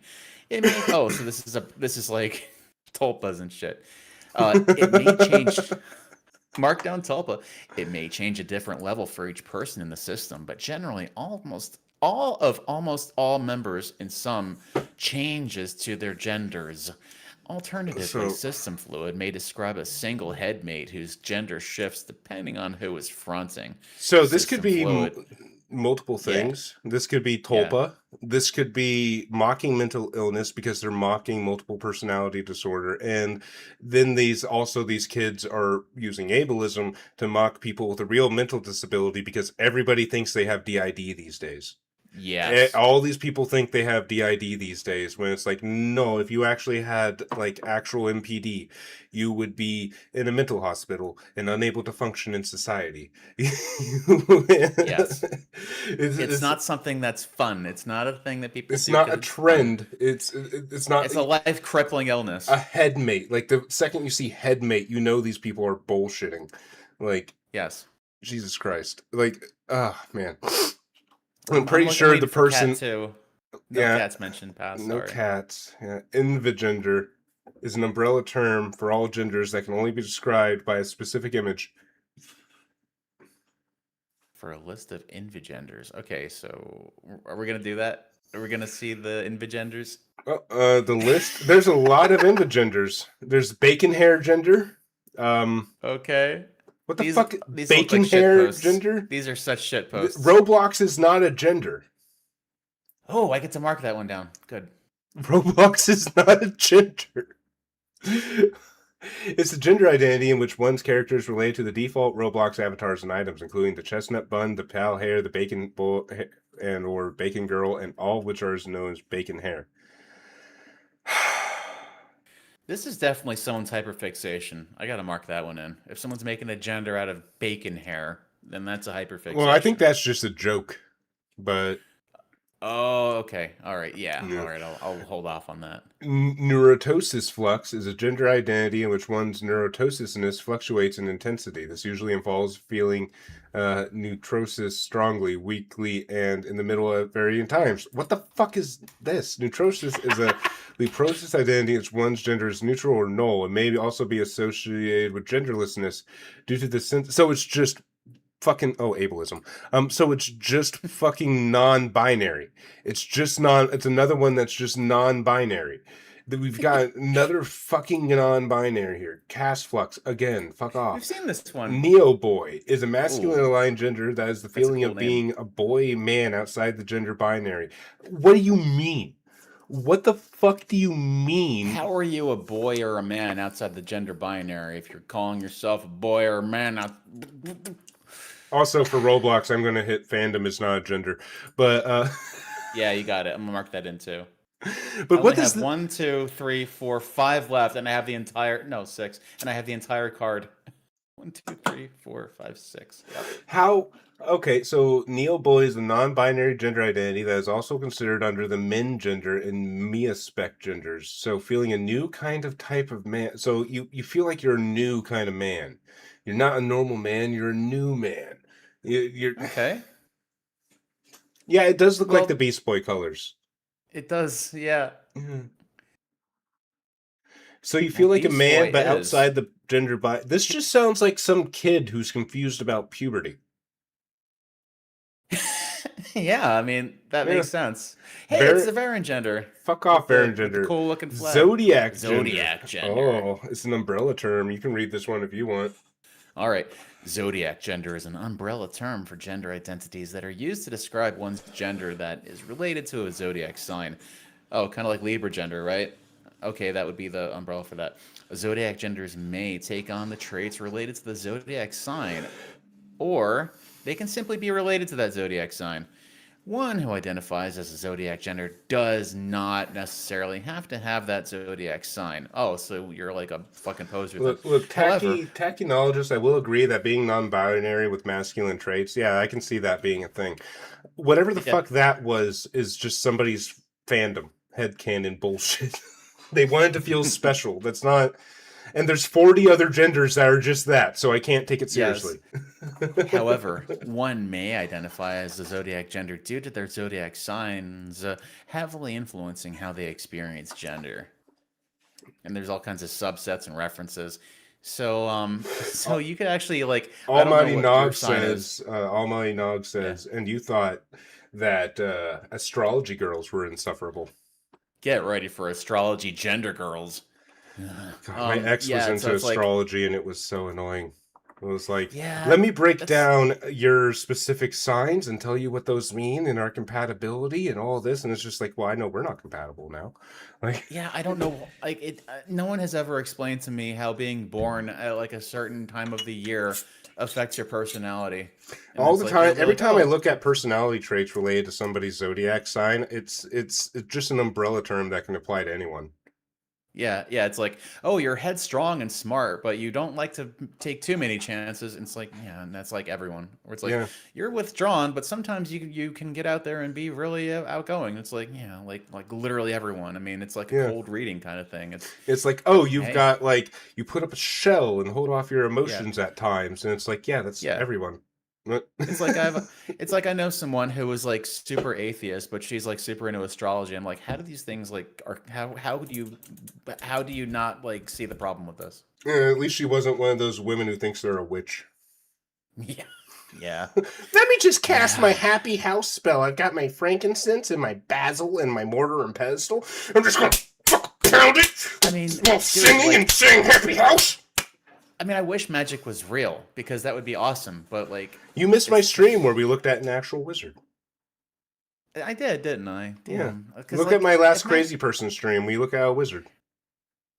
It may, so this is like tulpas and shit. It may change. Mark down tulpa. It may change a different level for each person in the system, but generally almost all members in some changes to their genders. Alternatively, So system fluid may describe a single headmate whose gender shifts depending on who is fronting. this could System be fluid, multiple yeah, things. This could be yeah, tulpa. This could be mocking mental illness because they're mocking multiple personality disorder. And then these kids are using ableism to mock people with a real mental disability because everybody thinks they have DID these days. yes, All these people think they have DID these days when it's like, no, if you actually had like actual MPD, you would be in a mental hospital and unable to function in society. yes. It's It's not something that's fun. It's not a thing that people it's do not a because it's fun. trend. It's not It's a life crippling a illness. headmate. Like the second you see headmate, you know these people are bullshitting. Like Yes. Jesus Christ. Like man. I'm I'm pretty sure the waiting for person cat too. No yeah. cats mentioned past. No Sorry. cats. Yeah. Invigender is an umbrella term for all genders that can only be described by a specific image. For a list of invigenders. Okay, so are we gonna do that? Are we gonna see the invigenders? The list. There's a lot of invigenders. There's bacon hair gender. Okay. What the These fuck? these look Bacon like shit hair posts. gender? These are such shit posts. Roblox is not a gender. Oh, I get to mark that one down. Good. Roblox is not a gender. It's a gender identity in which one's character is related to the default Roblox avatars and items, including the chestnut bun, the pale hair, the bacon bull, and or bacon girl, and all of which are known as bacon hair. This is definitely someone's hyperfixation. I gotta mark that one in. If someone's making a gender out of bacon hair, then that's a hyperfixation. Well, I think that's just a joke, but Oh, okay. All right. Yeah. Yeah. All right. I'll hold off on that. Neurotosis flux is a gender identity in which one's neurotosisness fluctuates in intensity. This usually involves feeling neurosis strongly, weakly, and in the middle at varying times. What the fuck is this? Neurosis is a leprosis identity in which one's gender is neutral or null. It may also be associated with genderlessness due to the so it's just fucking ableism. So it's just fucking non-binary. It's another one that's just non-binary. We've got another fucking non-binary here. Cast flux again. Fuck off. We've seen this one. Neo boy is a masculine Ooh. aligned gender that is the That's a feeling cool of name. being a boy man outside the gender binary. What do you mean? What the fuck do you mean? How are you a boy or a man outside the gender binary if you're calling yourself a boy or a man out? Also for Roblox, I'm gonna hit fandom is not a gender, but Yeah, you got it. I'm gonna mark that in too. but I what only does have 1, 2, 3, 4, 5 left, and I have the entire 6, and I have the entire card. 1, 2, 3, 4, 5, 6. Yep. how? Okay, so Neo boy is a non-binary gender identity that is also considered under the men gender and Mia spec genders. So feeling a new kind of type of man. So you feel like you're a new kind of man. You're not a normal man. You're a new man. You're Okay. yeah. It does look like Well- the Beast Boy colors. It does, yeah. So you feel Well, like a Beast man, Boy but is. outside the gender bi. This just sounds like some kid who's confused about puberty. Yeah, I mean that Yeah. makes sense. Hey, Very- it's the Varen gender. Fuck off, With Baron the gender. cool looking flag. Zodiac Zodiac gender. Oh, it's an umbrella term. You can read this one if you want. All right. Zodiac gender is an umbrella term for gender identities that are used to describe one's gender that is related to a zodiac sign. Oh, kind of like Libra gender, right? Okay, that would be the umbrella for that. Zodiac genders may take on the traits related to the zodiac sign, or they can simply be related to that zodiac sign. One who identifies as a zodiac gender does not necessarily have to have that zodiac sign. Oh, so you're like a fucking poser. then. Look, However- tachynologist, I will agree that being non-binary with masculine traits, yeah, I can see that being a thing. Whatever the Yeah. fuck that was is just somebody's fandom headcanon bullshit. They wanted to feel special. That's not. And there's 40 other genders that are just that, so I can't take it Yes. seriously. However, one may identify as a zodiac gender due to their zodiac signs heavily influencing how they experience gender. And there's all kinds of subsets and references. So, so you could actually like I don't know Almighty what your Nog sign is. says, and you thought that astrology girls were insufferable. Get ready for astrology gender girls. God, my ex was Yeah, into so it's like, astrology, and it was so annoying. It was like, yeah, let me break that's down your specific signs and tell you what those mean and our compatibility and all this. And it's just like, well, I know we're not compatible now. Like, yeah, I don't know. Like it, no one has ever explained to me how being born at like a certain time of the year affects your personality. And all it's the like they'll time, be every like, time I oh, look at personality traits related to somebody's zodiac sign, it's just an umbrella term that can apply to anyone. yeah, yeah. It's like, oh, you're headstrong and smart, but you don't like to take too many chances. And it's like, yeah, and that's like everyone. Or it's like, Yeah, you're withdrawn, but sometimes you can get out there and be really outgoing. It's like, yeah, like literally everyone. I mean, it's like a yeah. cold reading kind of thing. It's, It's like, oh, but you've hey, got like you put up a shell and hold off your yeah, emotions at times, and it's like, yeah, that's yeah. everyone. It's like it's like I know someone who was like super atheist, but she's like super into astrology. I'm like, how do these things like are how do you not like see the problem with this? Yeah, at least she wasn't one of those women who thinks they're a witch. Yeah, yeah, Let me just cast my yeah. happy house spell. I've got my frankincense and my basil and my mortar and pestle. I'm just gonna pound it I mean, while dude, singing and like, saying happy house. I mean, I wish magic was real because that would be awesome. But like, You missed my it's stream where we looked at an actual wizard. I did, didn't I? Yeah. Damn, because Look at like my last if mag crazy person stream. We look at a wizard.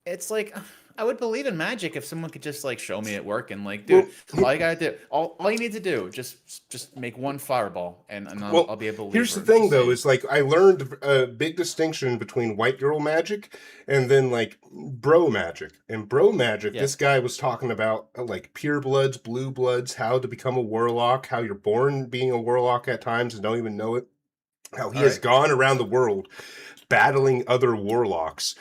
it's like I would believe in magic if someone could just like show me it work and like, Well, dude, all you gotta do, all you need to do, just make one fireball and well, I'll be a here's the believer. thing Just though, saying. is like I learned a big distinction between white girl magic and then like bro magic. And bro magic, Yeah. this guy was talking about like pure bloods, blue bloods, how to become a warlock, how you're born being a warlock at times and don't even know it. How he All has right. gone around the world battling other warlocks,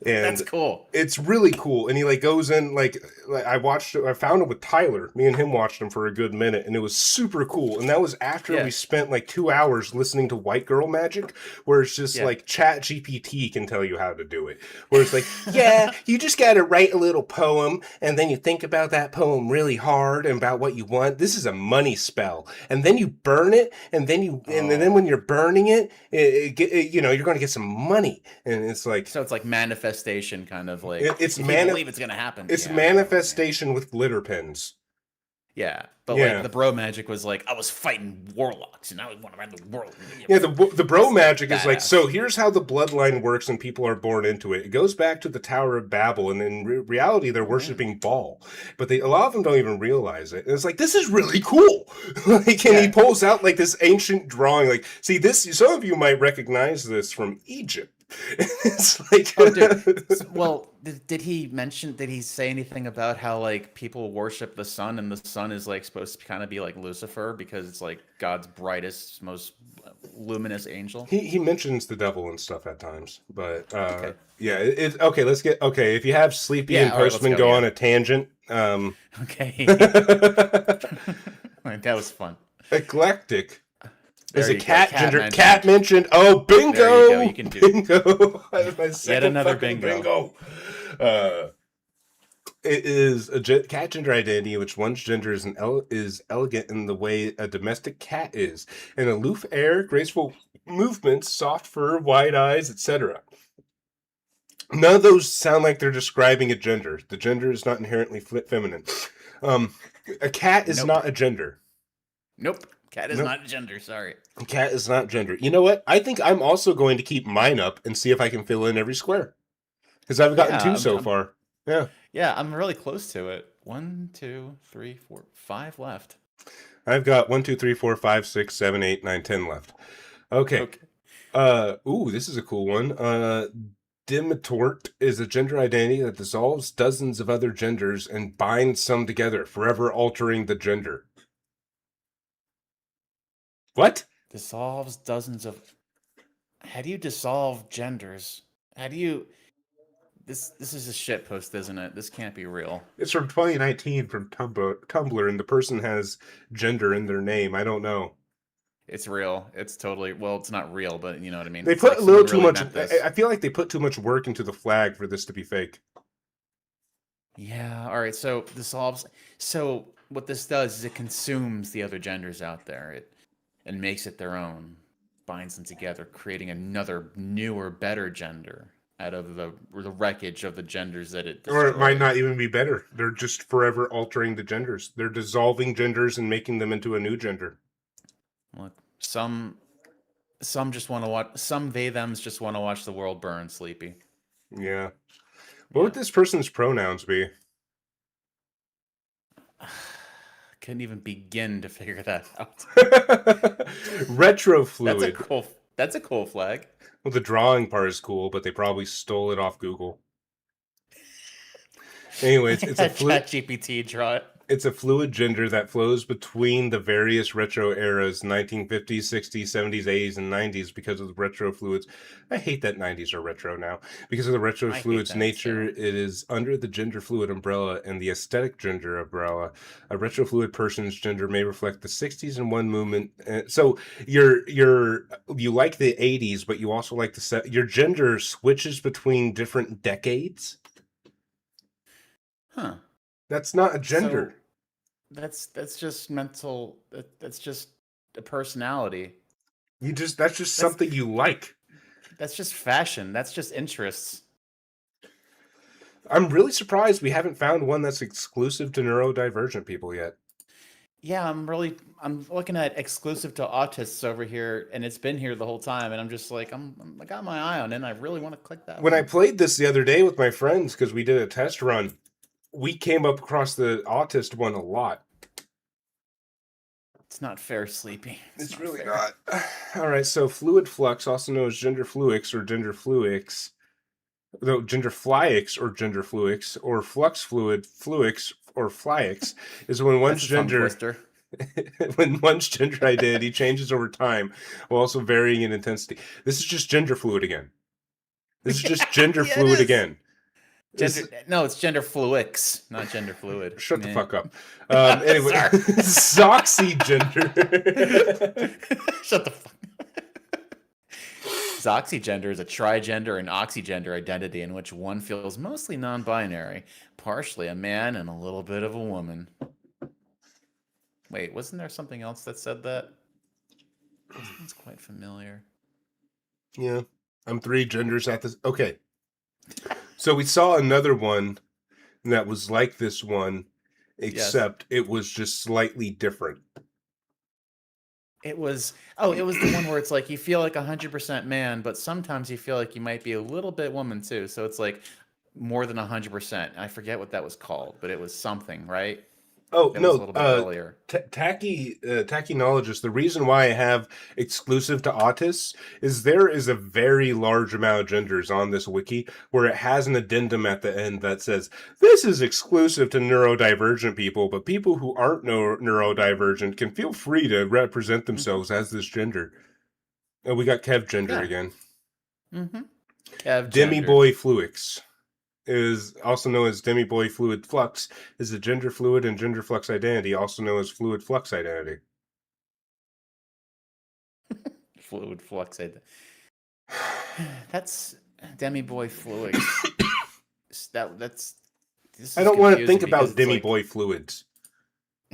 That's and cool. it's really cool. And he like goes in like I found it with Tyler. Me and him watched him for a good minute, and it was super cool. And that was after we Yeah. spent like 2 hours listening to White Girl Magic, where it's just Yeah. like Chat GPT can tell you how to do it. Where it's like, yeah, you just got to write a little poem, and then you think about that poem really hard and about what you want. This is a money spell, and then you burn it, and then when Oh. you're burning it, you know, you're going to get some money, and it's like So it's like manifestation kind of it, like it's if you mani- believe it's gonna happen. it's Yeah, I know what you mean. manifestation with glitter pens. Yeah. But like Yeah. the bro magic was like I was fighting warlocks and I went around the world. Yeah, the bro That's magic is like, badass. so here's how the bloodline works and people are born into it. It goes back to the Tower of Babel, and in reality, they're Oh man. worshiping Baal. But a lot of them don't even realize it. And it's like, this is really cool. Like, and he Yeah. pulls out like this ancient drawing. Like, see, this, some of you might recognize this from Egypt. It's like, Oh, dude. Well, did he mention? Did he say anything about how like people worship the sun, and the sun is like supposed to kind of be like Lucifer because it's like God's brightest, most luminous angel? he mentions the devil and stuff at times, but Okay. yeah, okay. Let's get okay. If you have Sleepy Yeah. and All right. Let's Postman go. go Yeah. on a tangent, Okay. Like, that was fun. eclectic is There a you go. cat Cat gender. mentioned. Cat mentioned. Oh, bingo! There you go. You can do Bingo. My yet second another fucking bingo. Uh, it is a cat gender identity, which one's gender is elegant in the way a domestic cat is, an aloof air, graceful movements, soft fur, wide eyes, etc. None of those sound like they're describing a gender. The gender is not inherently feminine. Um, a cat is Nope. not a gender. Nope. Cat is Nope. not gender. Sorry. A cat is not gender. You know what? I think I'm also going to keep mine up and see if I can fill in every square. Because I've gotten Yeah. two so far. Yeah. Yeah. I'm really close to it. 1, 2, 3, 4, 5 left. I've got 1, 2, 3, 4, 5, 6, 7, 8, 9, 10 left. Okay. Ooh, this is a cool one. Dimitort is a gender identity that dissolves dozens of other genders and binds some together, forever altering the gender. What? Dissolves dozens of. How do you dissolve genders? How do you? This is a shit post, isn't it? This can't be real. It's from 2019 from Tumblr, and the person has gender in their name. I don't know. It's real. It's totally well. It's not real, but you know what I mean. They It's put like a little someone too really much. meant this. I feel like they put too much work into the flag for this to be fake. Yeah. All right. So dissolves. So what this does is it consumes the other genders out there. It and makes it their own, binds them together, creating another newer, better gender. out of the wreckage of the genders that it Or it might destroyed. not even be better. They're just forever altering the genders. They're dissolving genders and making them into a new gender. Look, some just want to watch. Some they them's just want to watch the world burn. Sleepy. Yeah. What would this person's pronouns be? Couldn't even begin to figure that out. Retro That's a fluid. cool. That's a cool flag. Well, the drawing part is cool, but they probably stole it off Google. Anyways, it's a fluid. ChatGPT draw it. It's a fluid gender that flows between the various retro eras, 1950s, 60s, 70s, 80s, and 90s because of the retro fluids. I hate that 90s are retro now. Because of the retro I hate fluid's that, nature, too. it is under the gender fluid umbrella and the aesthetic gender umbrella. A retro fluid person's gender may reflect the 60s and one movement. So you like the 80s, but you also like your gender switches between different decades. Huh. That's not a gender. So, that's just mental. That's just a personality. That's just something you like. That's just fashion. That's just interests. I'm really surprised we haven't found one that's exclusive to neurodivergent people yet. Yeah, I'm looking at exclusive to autists over here, and it's been here the whole time, and I'm just like, I got my eye on it, and I really want to click that When one. I played this the other day with my friends, because we did a test run, we came up across the autist one a lot. It's not fair, Sleepy. It's really fair. not. All right, so fluid flux, also known as gender fluix or gender fluix, though gender flyix or gender fluix, or flux fluid fluix or flyix, is when one's That's a tongue gender twister. when one's gender identity changes over time, while also varying in intensity. This is just gender fluid again. This is just gender Yeah, it fluid is. again. No, it's gender fluix, not gender fluid. Shut the Meh. fuck up. Anyway, Sorry. Zoxy gender. Shut the fuck up. Zoxygender is a trigender and oxygender identity in which one feels mostly non-binary, partially a man and a little bit of a woman. Wait, wasn't there something else that said that? It's quite familiar. Yeah, I'm 3 genders at this. Okay. So we saw another one that was like this one, except it was just slightly different. It was the one where it's like you feel like 100% man, but sometimes you feel like you might be a little bit woman too. So it's like more than 100%. I forget what that was called, but it was something, right? Oh, It was no, a little bit earlier. Tachynologist, the reason why I have exclusive to autists is there is a very large amount of genders on this wiki where it has an addendum at the end that says, this is exclusive to neurodivergent people, but people who aren't neurodivergent can feel free to represent themselves as this gender. Oh, we got Kev gender again. Mm-hmm. Demi Boy Fluix is also known as Demi Boy Fluid Flux, is a gender fluid and gender flux identity, also known as fluid flux identity. Fluid flux. That's Demi Boy Fluid. I don't want to think about Demi Boy fluids.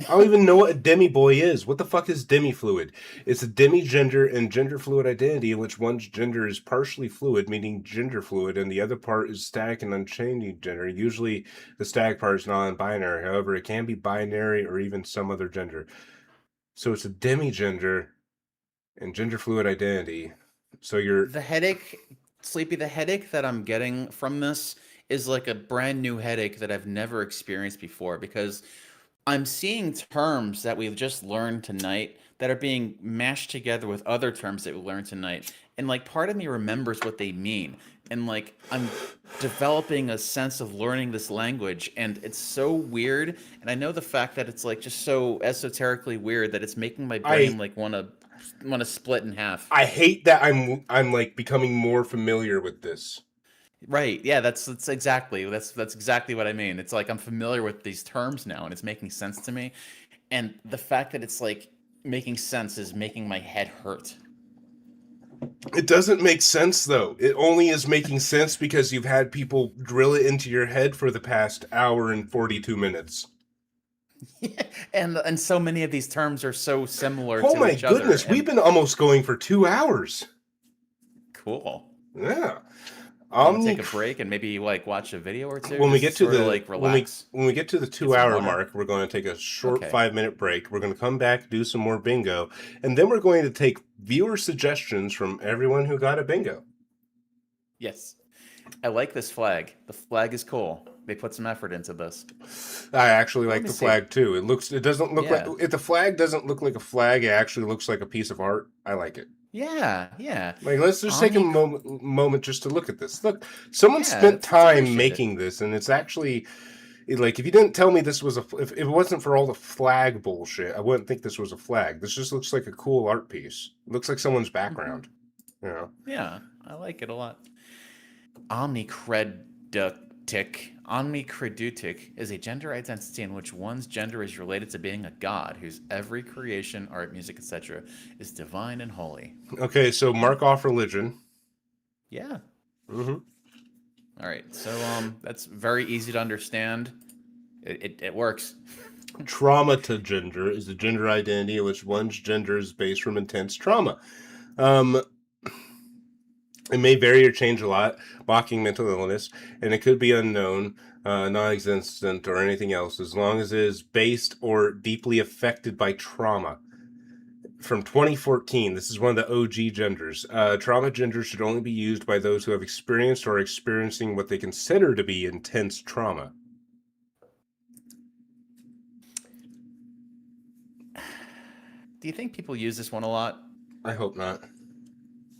I don't even know what a demi boy is. What the fuck is demi fluid? It's a demi gender and gender fluid identity in which one's gender is partially fluid, meaning gender fluid, and the other part is static and unchanging gender. Usually the static part is non-binary. However, it can be binary or even some other gender. So it's a demi gender and gender fluid identity. So the headache, Sleepy, the headache that I'm getting from this is like a brand new headache that I've never experienced before, because I'm seeing terms that we've just learned tonight that are being mashed together with other terms that we learned tonight. And like part of me remembers what they mean. And like I'm developing a sense of learning this language, and it's so weird. And I know the fact that it's like just so esoterically weird that it's making my brain like want to split in half. I hate that I'm like becoming more familiar with this. Right. Yeah, that's exactly what I mean. It's like I'm familiar with these terms now and it's making sense to me. And the fact that it's like making sense is making my head hurt. It doesn't make sense though. It only is making sense because you've had people drill it into your head for the past hour and 42 minutes. Yeah, and so many of these terms are so similar oh to my each other. goodness, we've been almost going for 2 hours. Cool. Yeah. Want to take Omni. a break and maybe like watch a video or two? When we Just get to sort of the like relax. when we get to the Get some 2 hour water. mark, we're going to take a short Okay. 5 minute break. We're going to come back, do some more bingo, and then we're going to take viewer suggestions from everyone who got a bingo. Yes. I like this flag. The flag is cool. They put some effort into this. I actually like me the see. flag too. It doesn't look Yeah. like if the flag doesn't look like a flag, it actually looks like a piece of art. I like it. Yeah, yeah. Like, let's just take a Omni- moment just to look at this. Look, someone Yeah, spent it's time appreciated. making this, and it's actually like if you didn't tell me this was if it wasn't for all the flag bullshit, I wouldn't think this was a flag. This just looks like a cool art piece. It looks like someone's background. You know. Yeah, I like it a lot. Omnicredutic is a gender identity in which one's gender is related to being a god, whose every creation, art, music, etc., is divine and holy. Okay, so mark off religion. Yeah. Mm-hmm. All right. So that's very easy to understand. It works. Trauma to gender is a gender identity in which one's gender is based from intense trauma. It may vary or change a lot, mocking mental illness, and it could be unknown, non-existent, or anything else, as long as it is based or deeply affected by trauma. From 2014, this is one of the OG genders. Trauma gender should only be used by those who have experienced or are experiencing what they consider to be intense trauma. Do you think people use this one a lot? I hope not.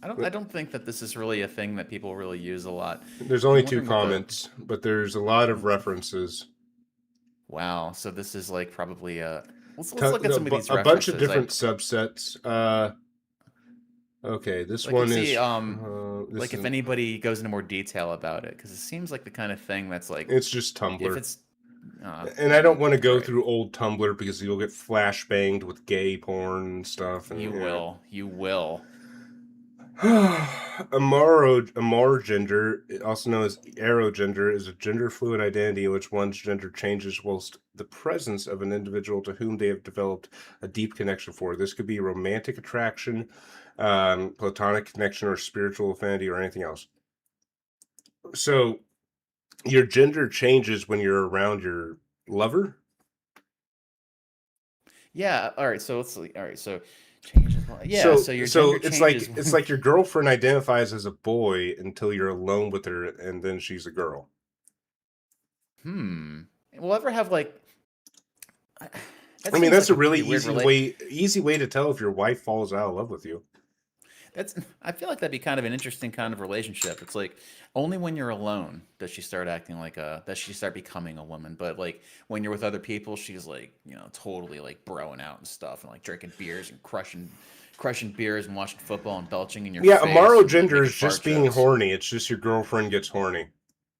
I don't think that this is really a thing that people really use a lot. There's only I'm 2 wondering what the- comments, but there's a lot of references. Wow. So this is like probably a. Let's Ton- look at some of these a references. bunch of different subsets. Okay, this Like, one you is see, this like if is- anybody goes into more detail about it, because it seems like the kind of thing that's like it's just if Tumblr. it's. And I don't want to go right. through old Tumblr because you'll get flashbanged with gay porn and stuff. And, You will. You will. Amor gender, also known as arogender, is a gender fluid identity in which one's gender changes whilst the presence of an individual to whom they have developed a deep connection for. This could be romantic attraction, platonic connection, or spiritual affinity, or anything else. So, your gender changes when you're around your lover? Yeah. All right. So let's see. All right. So changes. Yeah. So your gender it's changes. like it's like your girlfriend identifies as a boy until you're alone with her, and then she's a girl. We'll ever have like. That I mean, seems that's like a really pretty weird easy way to tell if your wife falls out of love with you. I feel like that'd be kind of an interesting kind of relationship. It's like only when you're alone does she start acting like does she start becoming a woman. But like when you're with other people, she's like, totally like broing out and stuff and like drinking beers and crushing beers and watching football and belching in your Yeah, face. Amaro and, like, gender making is just fart being jokes. horny. It's just your girlfriend gets horny.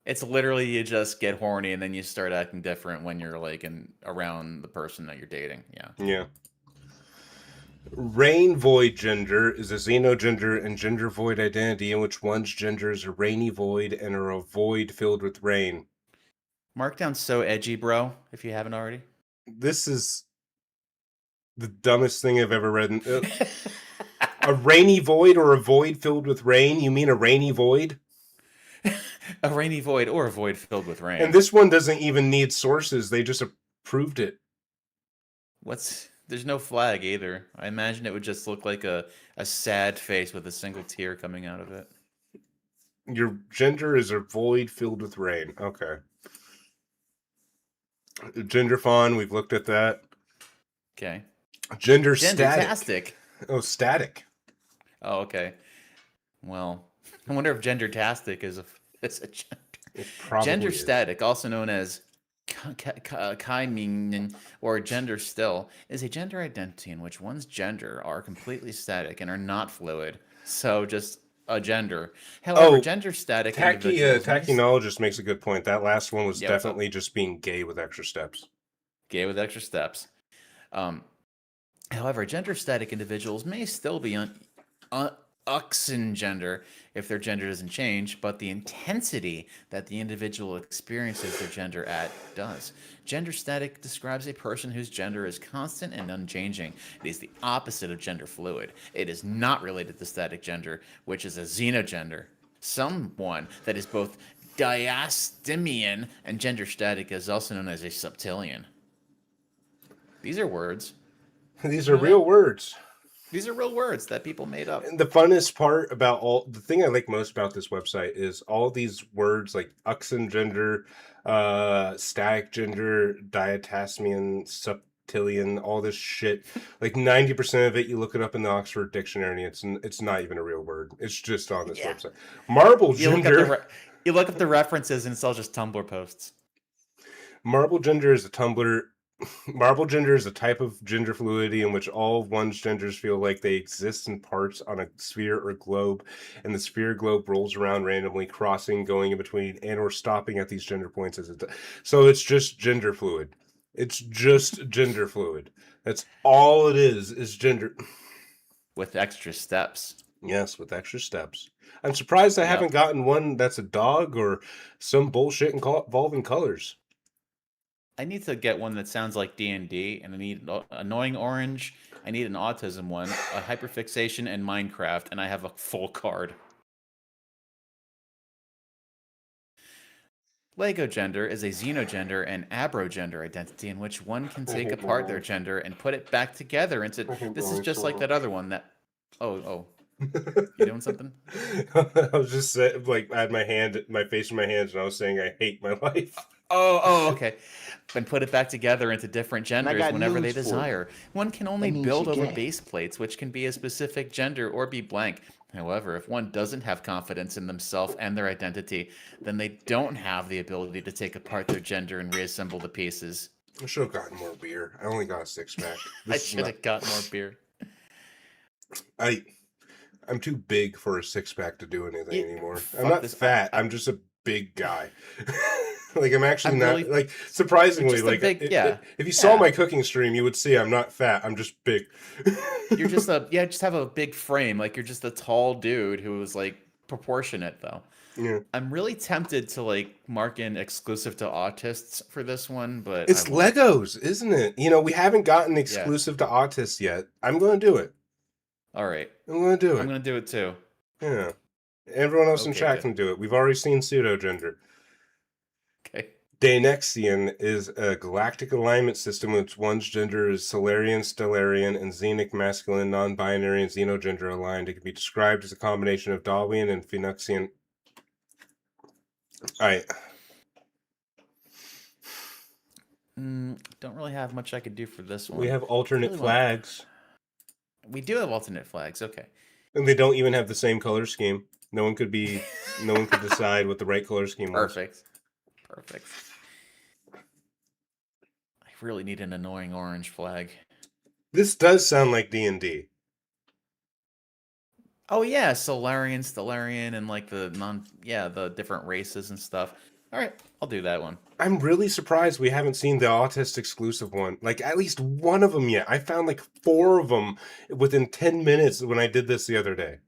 It's literally you just get horny and then you start acting different when you're like around the person that you're dating. Yeah. Yeah. Rain void gender is a xenogender and gender void identity in which one's gender is a rainy void and are a void filled with rain. Markdown's so edgy, bro, if you haven't already. This is the dumbest thing I've ever read. A rainy void or a void filled with rain? You mean a rainy void? A rainy void or a void filled with rain. And this one doesn't even need sources. They just approved it. There's no flag either. I imagine it would just look like a sad face with a single tear coming out of it. Your gender is a void filled with rain. Okay. Gender fawn, we've looked at that. Okay. Gender static. Gender-tastic. Oh, static. Oh, okay. Well, I wonder if gender-tastic is a gender. It probably Gender is. static, also known as kaiming or gender still, is a gender identity in which one's gender are completely static and are not fluid. So just a gender. However, gender static individuals Tachinologist makes a good point. That last one was Yeah, what's up? definitely just being gay with extra steps. Gay with extra steps. However, gender static individuals may still be uxin gender if their gender doesn't change, but the intensity that the individual experiences their gender at does. Gender static describes a person whose gender is constant and unchanging. It is the opposite of gender fluid. It is not related to static gender, which is a xenogender. Someone that is both diastemian and gender static is also known as a septillion. These are words. These You are know that? real words. These are real words that people made up. And the funnest part about the thing I like most about this website is all these words like oxygen, static gender, diatasmian, septillion, all this shit. Like 90% of it, you look it up in the Oxford Dictionary, and it's not even a real word. It's just on this Yeah. website. Marble You look, gender. you look up the references and it's all just Tumblr posts. Marble gender is a Tumblr. Marble gender is a type of gender fluidity in which all of one's genders feel like they exist in parts on a sphere or globe, and the sphere globe rolls around randomly, crossing, going in between, and or stopping at these gender points as it does. So it's just gender fluid. It's just gender fluid. That's all it is gender. With extra steps. Yes, with extra steps. I'm surprised I Yep. haven't gotten one that's a dog or some bullshit involving colors. I need to get one that sounds like D&D, and I need Annoying Orange. I need an autism one, a hyperfixation, and Minecraft, and I have a full card. Lego gender is a xenogender and abrogender identity in which one can take apart their gender and put it back together into. This is just like that other one that. Oh. You doing something? I was just like, I had my face in my hands, and I was saying I hate my life. Oh, okay. And put it back together into different genders got whenever they news for you. desire. One can only That means build you over gay. base plates, which can be a specific gender or be blank. However, if one doesn't have confidence in themselves and their identity, then they don't have the ability to take apart their gender and reassemble the pieces. I should have gotten more beer. I only got a 6-pack. I should have got more beer. I'm too big for a 6-pack to do anything Yeah, anymore. fuck I'm not this. fat. I'm just a big guy. Like I'm actually I'm not really- like surprisingly You're just a like big- yeah. if you saw Yeah. my cooking stream, you would see I'm not fat. I'm just big. You're just just have a big frame. Like you're just a tall dude who is like proportionate though. Yeah. I'm really tempted to like mark in exclusive to autists for this one, but It's I won't. Legos, isn't it? You know, we haven't gotten exclusive to autists yet. I'm going to do it. All right. I'm going to do it. I'm gonna do it too. Yeah. Everyone else in Okay, chat good. can do it. We've already seen pseudogender. Okay. Danexian is a galactic alignment system in which one's gender is Solarian, Stellarian, and Xenic masculine, non-binary, and xenogender aligned. It can be described as a combination of Darwinian and Phoenixian. Alright. Don't really have much I could do for this one. We have alternate Really flags. We do have alternate flags. Okay. And they don't even have the same color scheme. No one could decide what the right color scheme was. Perfect. I really need an annoying orange flag. This does sound like D&D. Oh yeah, Solarian, Stellarian, and like the different races and stuff. All right, I'll do that one. I'm really surprised we haven't seen the autist exclusive one. Like at least one of them yet. I found like 4 of them within 10 minutes when I did this the other day.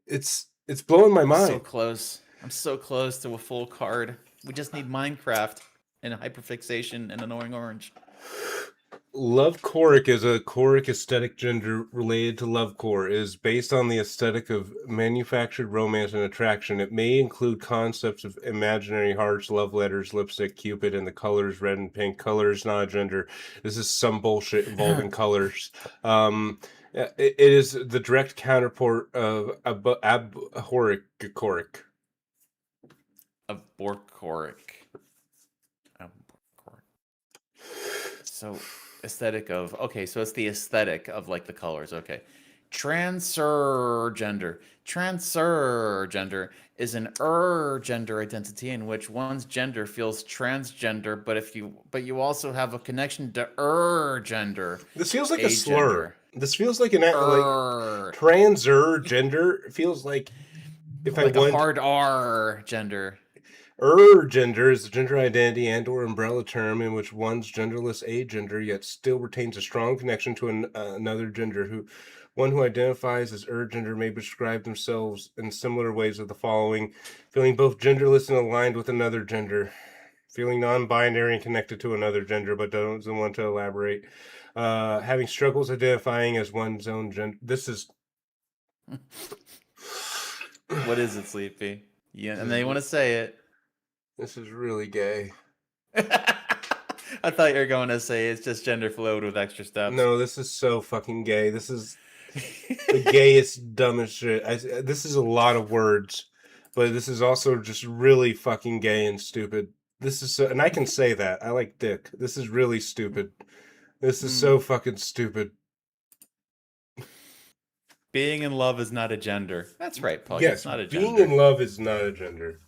It's blowing my mind. So close. I'm so close to a full card. We just need Minecraft and hyperfixation and annoying orange. Love Choric is a choric aesthetic gender related to lovecore. It is based on the aesthetic of manufactured romance and attraction. It may include concepts of imaginary hearts, love letters, lipstick, Cupid, and the colors red and pink. Color is not a gender. This is some bullshit involving colors. It is the direct counterpart of abhorric choric. So aesthetic of so it's the aesthetic of like the colors. Okay. Transgender. Transgender is an gender identity in which one's gender feels transgender, but you also have a connection to gender. This feels like a slur. Agender. This feels like transgender feels like if like I a went hard R gender. Gender is the gender identity and/or umbrella term in which one's genderless agender yet still retains a strong connection to another gender. One who identifies as gender may describe themselves in similar ways of the following: feeling both genderless and aligned with another gender, feeling non-binary and connected to another gender but doesn't want to elaborate, having struggles identifying as one's own gender. This is What is it, Sleepy? Yeah, and they want to say it. This is really gay. I thought you were going to say it's just gender fluid with extra steps. No, this is so fucking gay. This is the gayest, dumbest shit. This is a lot of words, but this is also just really fucking gay and stupid. This is so, and I can say that. I like dick. This is really stupid. This is so fucking stupid. Being in love is not a gender. That's right, Paul. Yes, It's not a being gender. in love is not a gender.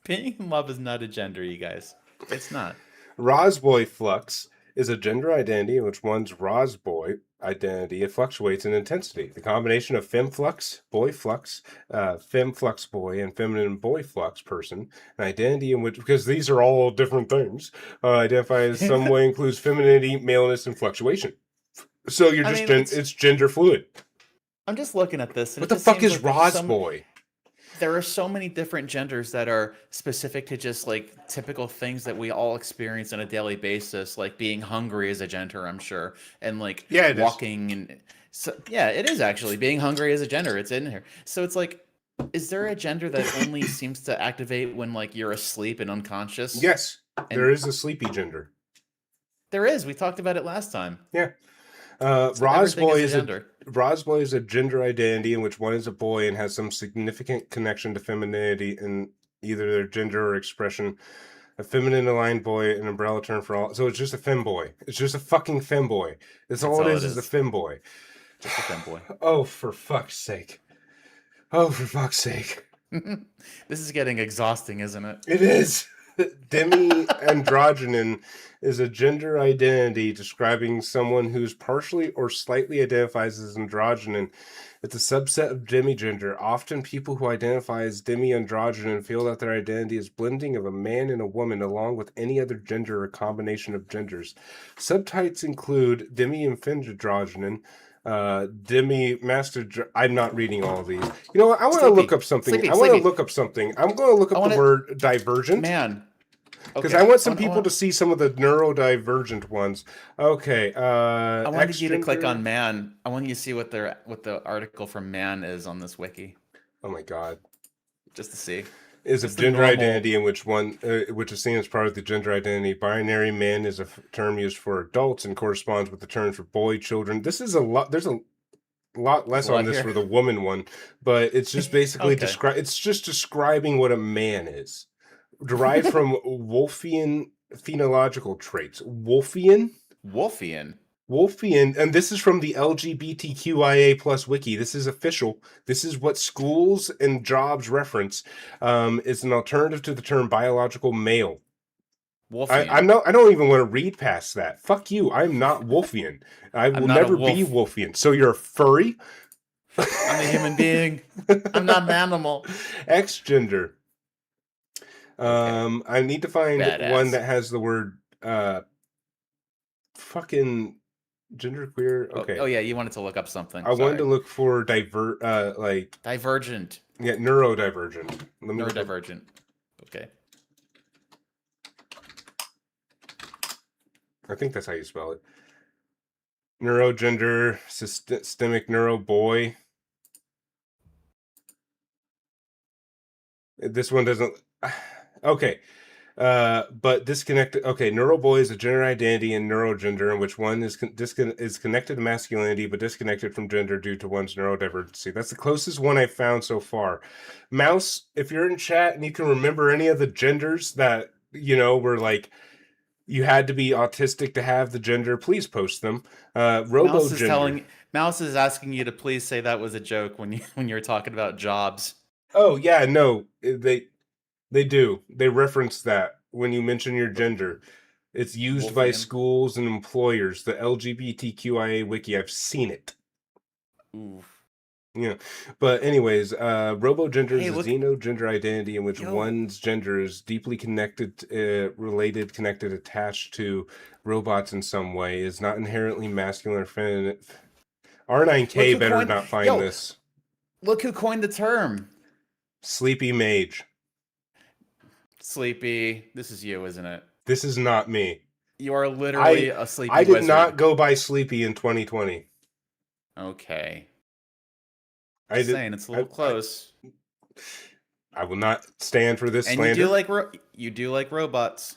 Being in love is not a gender, you guys. It's not. Rosboy flux is a gender identity in which one's Rosboy identity fluctuates in intensity. The combination of femflux, boy flux, femflux boy, and feminine boy flux person, an identity in which, because these are all different things, identify as some way includes femininity, maleness, and fluctuation. So you're I just mean, it's gender fluid. I'm just looking at this. And What it the just fuck seems is like there's some- Rosboy? There are so many different genders that are specific to just like typical things that we all experience on a daily basis, like being hungry is a gender, I'm sure, and like Yeah, it is. walking and so yeah, it is actually being hungry is a gender. It's in here. So it's like, is there a gender that only seems to activate when like you're asleep and unconscious? Yes, there And- is a sleepy gender. There is. We talked about it last time. Yeah. So everything Rosboy is is a a gender. Rosboy is a gender identity in which one is a boy and has some significant connection to femininity in either their gender or expression. A feminine aligned boy, an umbrella term for all. So it's just a femboy. It's just a fucking femboy. That's all it is a femboy. Just a femboy. Oh, for fuck's sake. Oh, for fuck's sake. This is getting exhausting, isn't it? It is. Demi-androgynon is a gender identity describing someone who's partially or slightly identifies as androgynon. It's a subset of demigender. Often people who identify as demi-androgynon feel that their identity is blending of a man and a woman along with any other gender or combination of genders. Subtypes include demi-infandrogynon, demi-master. I'm not reading all of these. You know what? I want to look up something. Sleepy, I want to Sleepy. look up something. I'm going to look up the word divergent. Man. Because Okay. I want some people to see some of the neurodivergent ones. Okay. I wanted you to click Xgender- on man. I want you to see what the article from man is on this wiki, Oh my God. just to see. Is a It's the gender normal- identity in which one, which is seen as part of the gender identity. Binary man is a term used for adults and corresponds with the terms for boy, children. This is a lot. There's a lot less a lot on this here. for the woman one, but it's just basically Okay. It's just describing what a man is, derived from Wolffian phenological traits. Wolffian. Wolfian. And this is from the LGBTQIA plus wiki. This is official. This is what schools and jobs reference. It's an alternative to the term biological male. Wolfian. I don't even want to read past that. Fuck you. I'm not Wolfian. I will not a never be wolf. Wolfian. So you're a furry? I'm a human being. I'm not an animal. X gender. I need to find Badass. one that has the word fucking genderqueer. Okay. Oh yeah, you wanted to look up something. I wanted to Sorry. look for Divergent. neurodivergent. Let me look up- Neurodivergent. Okay. I think that's how you spell it. Neurogender, systemic neuroboy. This one doesn't. Okay. But disconnected. Okay, neuroboy is a gender identity and neurogender in which one is is connected to masculinity but disconnected from gender due to one's neurodivergency. That's the closest one I've found so far. Mouse, if you're in chat and you can remember any of the genders that were like you had to be autistic to have the gender, please post them. Mouse is asking you to please say that was a joke when you were talking about jobs. Oh yeah, no, they do. They reference that when you mention your gender. It's used by Wolfian. schools and employers. The LGBTQIA wiki, I've seen it. Ooh. Yeah, but anyways, robogender Hey, is a look- xenogender identity in which Yo. one's gender is deeply connected, related, connected, attached to robots in some way. Is not inherently masculine or feminine. R9K Look who better coined- not find Yo. this. Look who coined the term. Sleepy mage. Sleepy. This is you, isn't it? This is not me. You are literally a sleepy I did wizard. not go by Sleepy in 2020. Okay. Just saying, it's a little close. I will not stand for this And slander. you do like robots.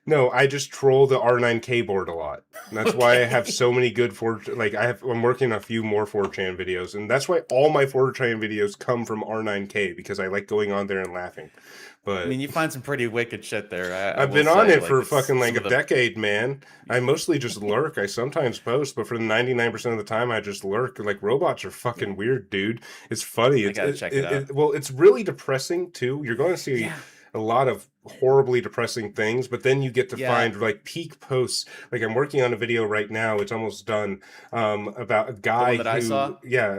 No, I just troll the R9K board a lot. And that's why I have so many good I'm working on a few more 4chan videos, and that's why all my 4chan videos come from R9K, because I like going on there and laughing. But I mean, you find some pretty wicked shit there. I've been on it for it's fucking like some a of the- decade, man. I mostly just lurk. I sometimes post, but for the 99% of the time, I just lurk. Like, robots are fucking weird, dude. It's funny. I gotta check it out. Well, it's really depressing too. You're going to see Yeah. a lot of horribly depressing things, but then you get to Yeah. find like peak posts. Like, I'm working on a video right now, it's almost done, about a guy that I saw?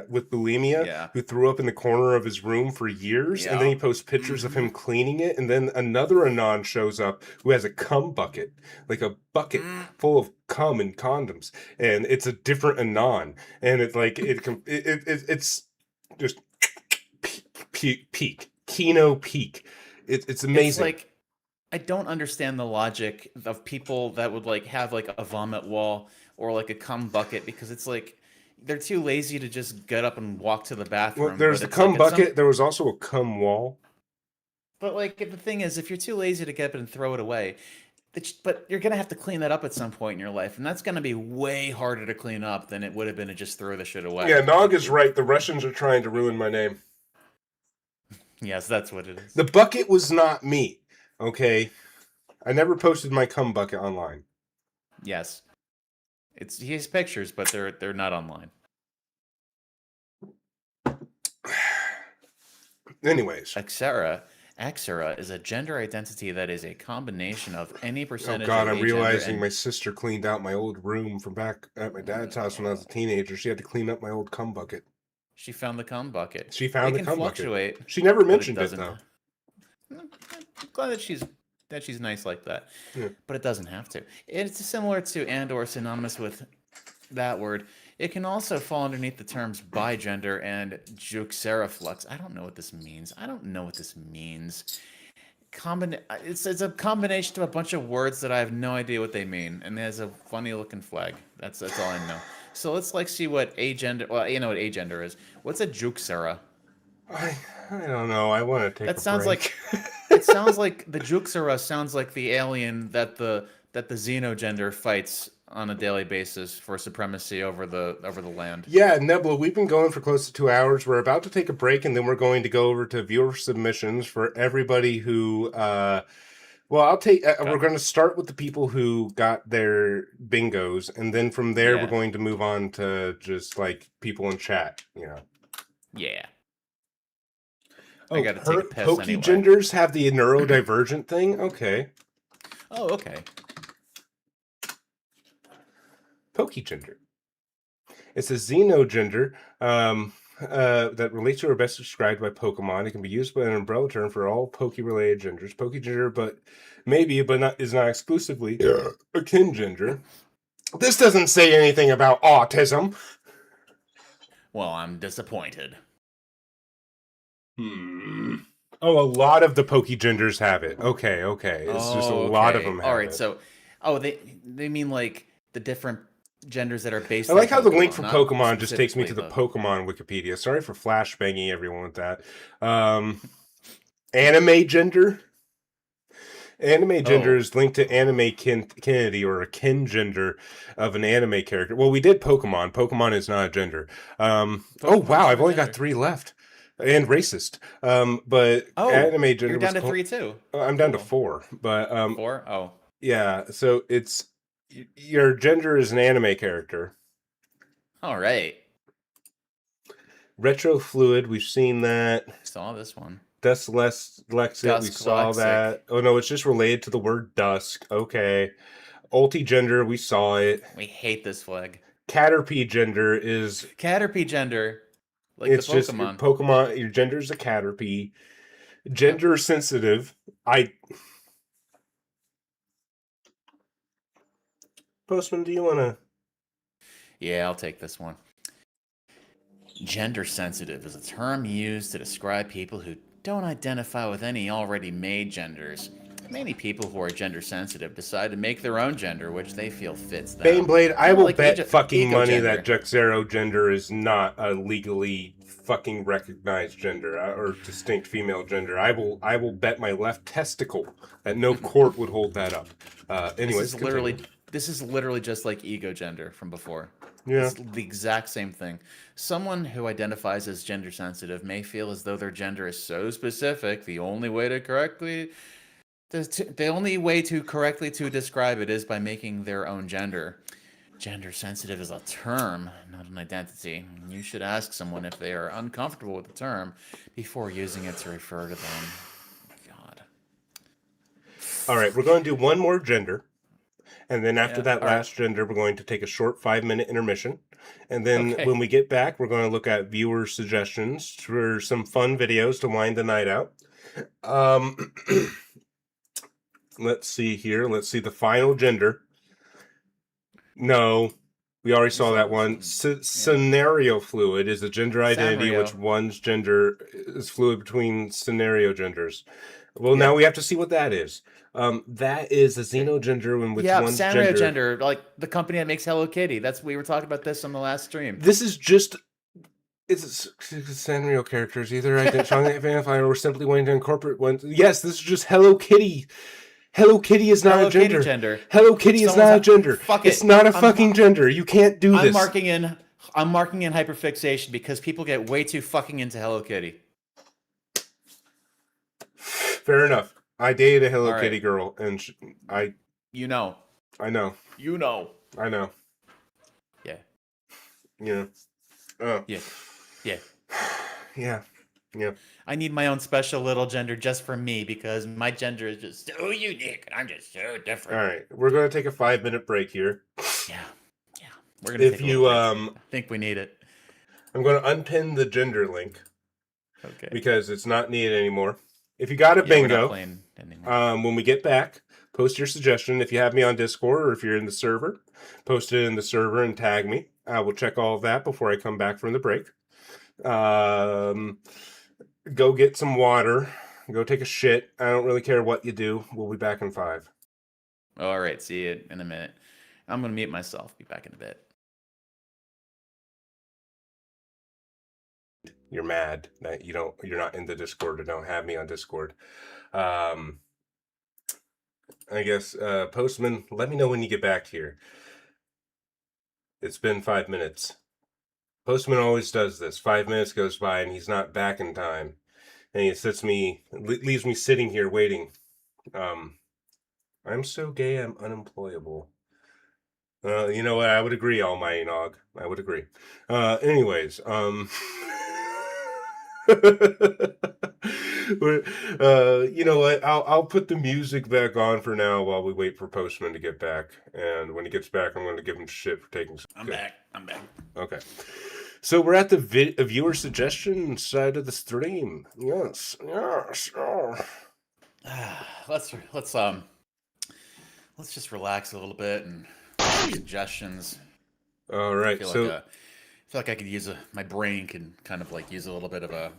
with bulimia, Yeah. who threw up in the corner of his room for years, and then Yeah. he posts pictures of him cleaning it, and then another anon shows up who has a cum bucket, like a bucket full of cum and condoms, and it's a different anon, and it's like it's just peak Kino peak. It's amazing. It's like, I don't understand the logic of people that would like have like a vomit wall or like a cum bucket, because it's like they're too lazy to just get up and walk to the bathroom. Well, there's but the it's cum like, at some- bucket. There was also a cum wall. But like the thing is, if you're too lazy to get up and throw it away, but you're gonna have to clean that up at some point in your life, and that's gonna be way harder to clean up than it would have been to just throw the shit away. Yeah, Nog is right. The Russians are trying to ruin my name. Yes, that's what it is. The bucket was not me. Okay, I never posted my cum bucket online. Yes, he has pictures, but they're not online. Anyways, Axera is a gender identity that is a combination of any oh percentage. god, of I'm agender realizing and- my sister cleaned out my old room from back at my dad's house when I was a teenager. She had to clean up my old cum bucket. She found the cum bucket. She found it the can cum bucket. fluctuate. She never but mentioned it doesn't- though. I'm glad that she's nice like that. Yeah. But it doesn't have to. It's similar to and or synonymous with that word. It can also fall underneath the terms bigender and juxeraflux. I don't know what this means. It's a combination of a bunch of words that I have no idea what they mean, and there's a funny looking flag. That's all I know. So let's see what agender. Well, you know what agender is. What's a juxera? I don't know. I want to take. That a sounds break. it sounds like the Juxera sounds like the alien that the xenogender fights on a daily basis for supremacy over the land. Yeah, Nebula, we've been going for close to 2 hours. We're about to take a break, and then we're going to go over to viewer submissions for everybody who. We're going to start with the people who got their bingos, and then from there Yeah. we're going to move on to just like people in chat. You know. Yeah. Oh, I gotta take a piss Pokey anyway. genders have the neurodivergent thing. Okay. Oh, okay. Pokey gender. It's a xenogender that relates to or best described by Pokemon. It can be used by an umbrella term for all Poke-related genders. Poke gender, but is not exclusively a kin gender. This doesn't say anything about autism. Well, I'm disappointed. Oh, a lot of the Poke genders have it. Okay. It's just a lot of them have All right, it. so they mean like the different genders that are based I on like how the link Pokemon, for not Pokemon just takes me to the specifically Pokemon Wikipedia. Sorry for flashbanging everyone with that. Anime gender. Anime gender is linked to anime kinity, or a kin gender of an anime character. Well, we did Pokemon. Pokemon is not a gender. Oh wow, I've only got 3 left. And racist. But anime gender. You're down to 3 too. I'm down to 4. But 4? Oh. yeah. So it's your gender is an anime character. All right. Retro fluid, we've seen that. Saw this one. Dusk Lexit, we saw Dusk-lexic. that. Oh no, it's just related to the word dusk. Okay. Ultigender, we saw it. We hate this flag. Caterpie gender is Caterpie gender. Like it's the just Pokemon. Pokemon. Your gender is a Caterpie. Gender sensitive. Postman, do you want to? Yeah, I'll take this one. Gender sensitive is a term used to describe people who don't identify with any already made genders. Many people who are gender sensitive decide to make their own gender, which they feel fits them. Baneblade, I will Like bet fucking money ego-gender. that Juxero gender is not a legally fucking recognized gender or distinct female gender. I will bet my left testicle that no court would hold that up. Anyways, This is literally just like ego gender from before. Yeah. It's the exact same thing. Someone who identifies as gender sensitive may feel as though their gender is so specific, the only way to correctly describe it is by making their own gender. Gender sensitive is a term, not an identity. You should ask someone if they are uncomfortable with the term before using it to refer to them. God. All right, we're going to do one more gender. And then after that all last gender, we're going to take a short 5-minute intermission. And then Okay. when we get back, we're going to look at viewer suggestions for some fun videos to wind the night out. Let's see here. Let's see the final gender. No, we already saw that one. Scenario fluid is a gender identity Scenario. which one's gender is fluid between scenario genders. Well, now we have to see what that is. That is a xenogender in which one's Sanrio gender, like the company that makes Hello Kitty. We were talking about this on the last stream. This is just it's Sanrio characters either identify or simply wanting to incorporate one. Yes, this is just Hello Kitty. Hello Kitty is not Hello a gender. Kitty gender. Hello Kitty is not a gender. Fuck it. It's not a fucking gender. You can't do this. I'm marking in hyperfixation because people get way too fucking into Hello Kitty. Fair enough. I dated a Hello All right. Kitty girl, and You know. I know. You know. I know. Yeah. Yeah. Oh. Yeah. Yeah. Yeah. Yeah. I need my own special little gender just for me because my gender is just so unique and I'm just so different. All right. We're going to take a 5-minute break here. Yeah. Yeah. We're gonna If take a you little break. I think we need it. I'm going to unpin the gender link Okay. because it's not needed anymore. If you got a Yeah, we're not bingo, playing anymore. when we get back, post your suggestion. If you have me on Discord or if you're in the server, post it in the server and tag me. I will check all of that before I come back from the break. Go get some water. Go take a shit. I don't really care what you do. We'll be back in 5. All right. See you in a minute. I'm going to mute myself. Be back in a bit. You're mad that you're not in the Discord or don't have me on Discord. I guess Postman, let me know when you get back here. It's been 5 minutes. Postman always does this. 5 minutes goes by and he's not back in time, and he leaves me sitting here waiting. I'm so gay, I'm unemployable. You know what? I would agree, Almighty Nog. I would agree. Anyways, you know what? I'll put the music back on for now while we wait for Postman to get back. And when he gets back, I'm going to give him shit for taking. I'm back. Okay. So we're at the viewer suggestion side of the stream. Yes. Oh. Let's just relax a little bit and suggestions. All right. I feel like I could use my brain can kind of like use a little bit of a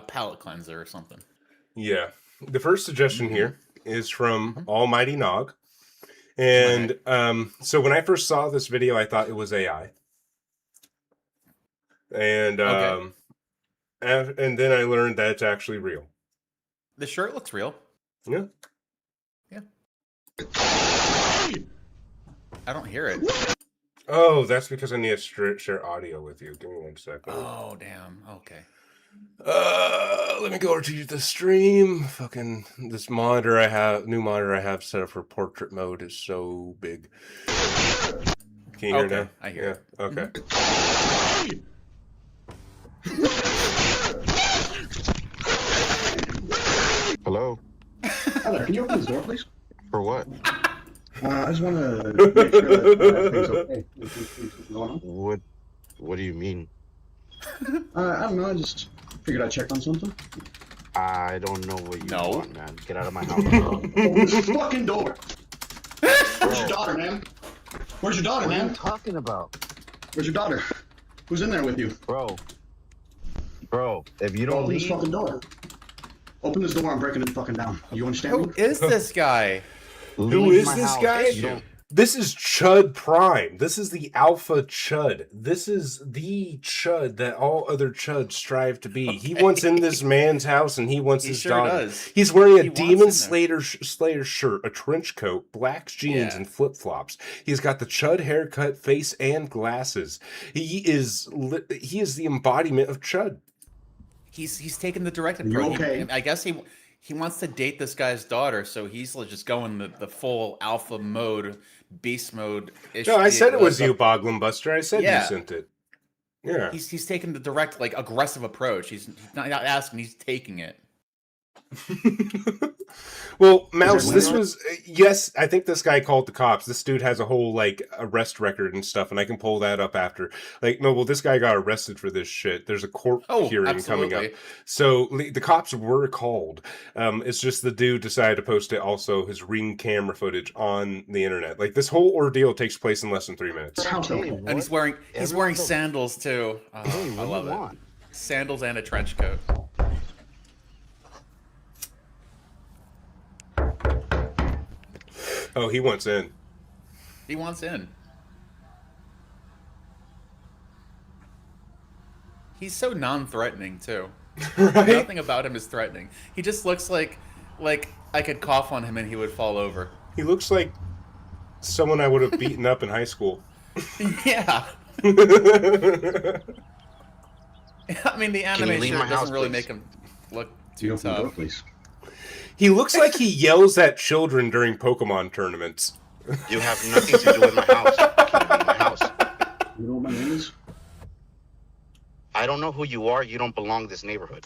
palate cleanser or something. Yeah. The first suggestion here is from Almighty Nog. And so when I first saw this video, I thought it was AI. And and then I learned that it's actually real. The shirt looks real. Yeah. Yeah. I don't hear it. Oh, that's because I need to share audio with you. Give me 1 second. Oh, damn. Okay. Let me go over to the stream. Fucking this monitor new monitor I have set up for portrait mode is so big. Can you hear now? I hear it. Okay. Hello. Hi there. Can you open this door, please? For what? I just want to make sure that everything's okay. What's going on? What do you mean? I don't know. I just figured I'd check on something. I don't know what you No. want, man. Get out of my house. Open this fucking door. Where's your daughter, man? Where's your daughter, What are you man? talking about? Where's your daughter? Who's in there with you? Bro, if you don't Open this leave, fucking door. Open this door. I'm breaking it fucking down. You understand Who me? is this guy? Who Leave is my this house. guy? You don't- This is Chud Prime. This is the Alpha Chud. This is the Chud that all other Chuds strive to be. He wants in this man's house and he wants He his sure daughter. does. He's wearing a He wants Demon in there. Slayer shirt, a trench coat, black jeans, Yeah. and flip flops. He's got the Chud haircut, face, and glasses. He is the embodiment of Chud. He's taking the direct You approach. okay? I guess he wants to date this guy's daughter, so he's just going the full alpha mode, beast mode. No, I said it was you, Boglin Buster. I said Yeah. you sent it. Yeah. He's taking the direct, like, aggressive approach. He's not asking, he's taking it. Well, Mouse, there this window? was yes. I think this guy called the cops. This dude has a whole like arrest record and stuff, and I can pull that up after. Like, no, well, this guy got arrested for this shit. There's a court hearing coming up, so the cops were called. It's just the dude decided to post it. Also, his Ring camera footage on the internet. Like, this whole ordeal takes place in less than 3 minutes. This house okay? And he's wearing sandals too. Oh, Hey, I what love do you it. want? Sandals and a trench coat. Oh, he wants in. He wants in. He's so non-threatening too. Right? Nothing about him is threatening. He just looks like I could cough on him and he would fall over. He looks like someone I would have beaten up in high school. Yeah. I mean, the Can you leave animation my doesn't house, really please? make him look You too open the door, tough. please. He looks like he yells at children during Pokemon tournaments. You have nothing to do with my house. Can you leave my house? You know what my name is? I don't know who you are. You don't belong to this neighborhood.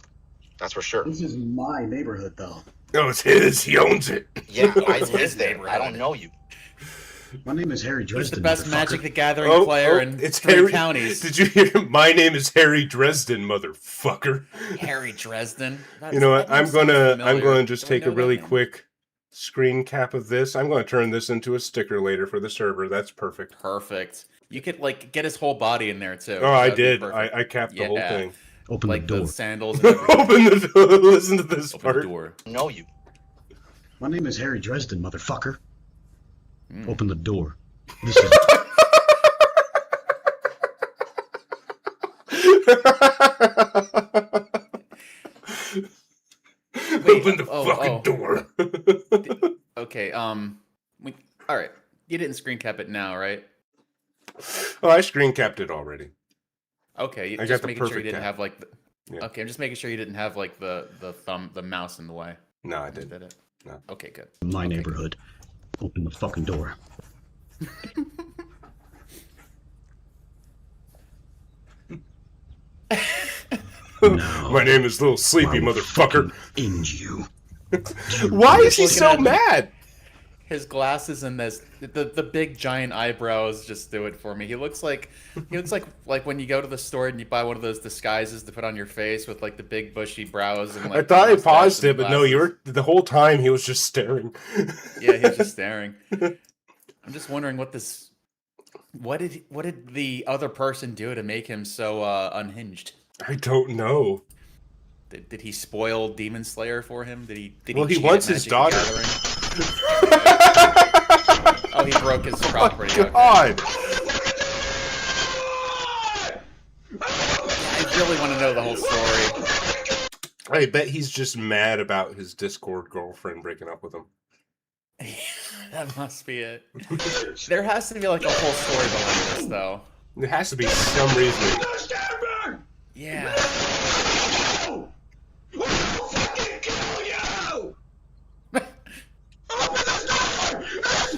That's for sure. This is my neighborhood, though. No, it's his. He owns it. Yeah, I It's his live there. I neighborhood. don't know you. My name is Harry He's Dresden. the best motherfucker. Magic the Gathering player in it's 3 Harry. counties. Did you hear him? My name is Harry Dresden, motherfucker. Harry Dresden. You know what? That name sounds I'm familiar. going to just Do I take a know that really name? quick screen cap of this. I'm going to turn this into a sticker later for the server. That's perfect. Perfect. You could get his whole body in there too. Oh, I That'd be did. perfect. I capped the whole Yeah. thing. Open Like the the door. sandals and everything. Open the door. Listen to this Open the part. door. Know you. My name is Harry Dresden, motherfucker. Mm. Open the door. This is Open the oh, fucking oh. door. Okay. All right. You didn't screen cap it now, right? Oh, I screen capped it already. Okay. I got Just the making sure you perfect didn't cap. have like. Yeah. Okay, I'm just making sure you didn't have like the mouse in the way. No, I Did didn't. it? No. Okay, good. my Okay, neighborhood. Open the fucking door. No. My name is Little Sleepy, I will motherfucker. fucking end you. Why is he Looking so at him. mad? His glasses and the big giant eyebrows just do it for me. He looks like when you go to the store and you buy one of those disguises to put on your face with like the big bushy brows and like I thought the I mustache paused and it, but no, you glasses. were the whole time he was just staring. Yeah, he's just staring. I'm just wondering what did the other person do to make him so unhinged? I don't know. Did he spoil Demon Slayer for him? Did he Well, he cheat wants at his Magic the daughter. Gathering? Oh, he broke his property. Okay. God. I really want to know the whole story. I bet he's just mad about his Discord girlfriend breaking up with him. That must be it. There has to be like a whole story behind this, though. There has to be some reason. Yeah. We'll fucking kill you! Open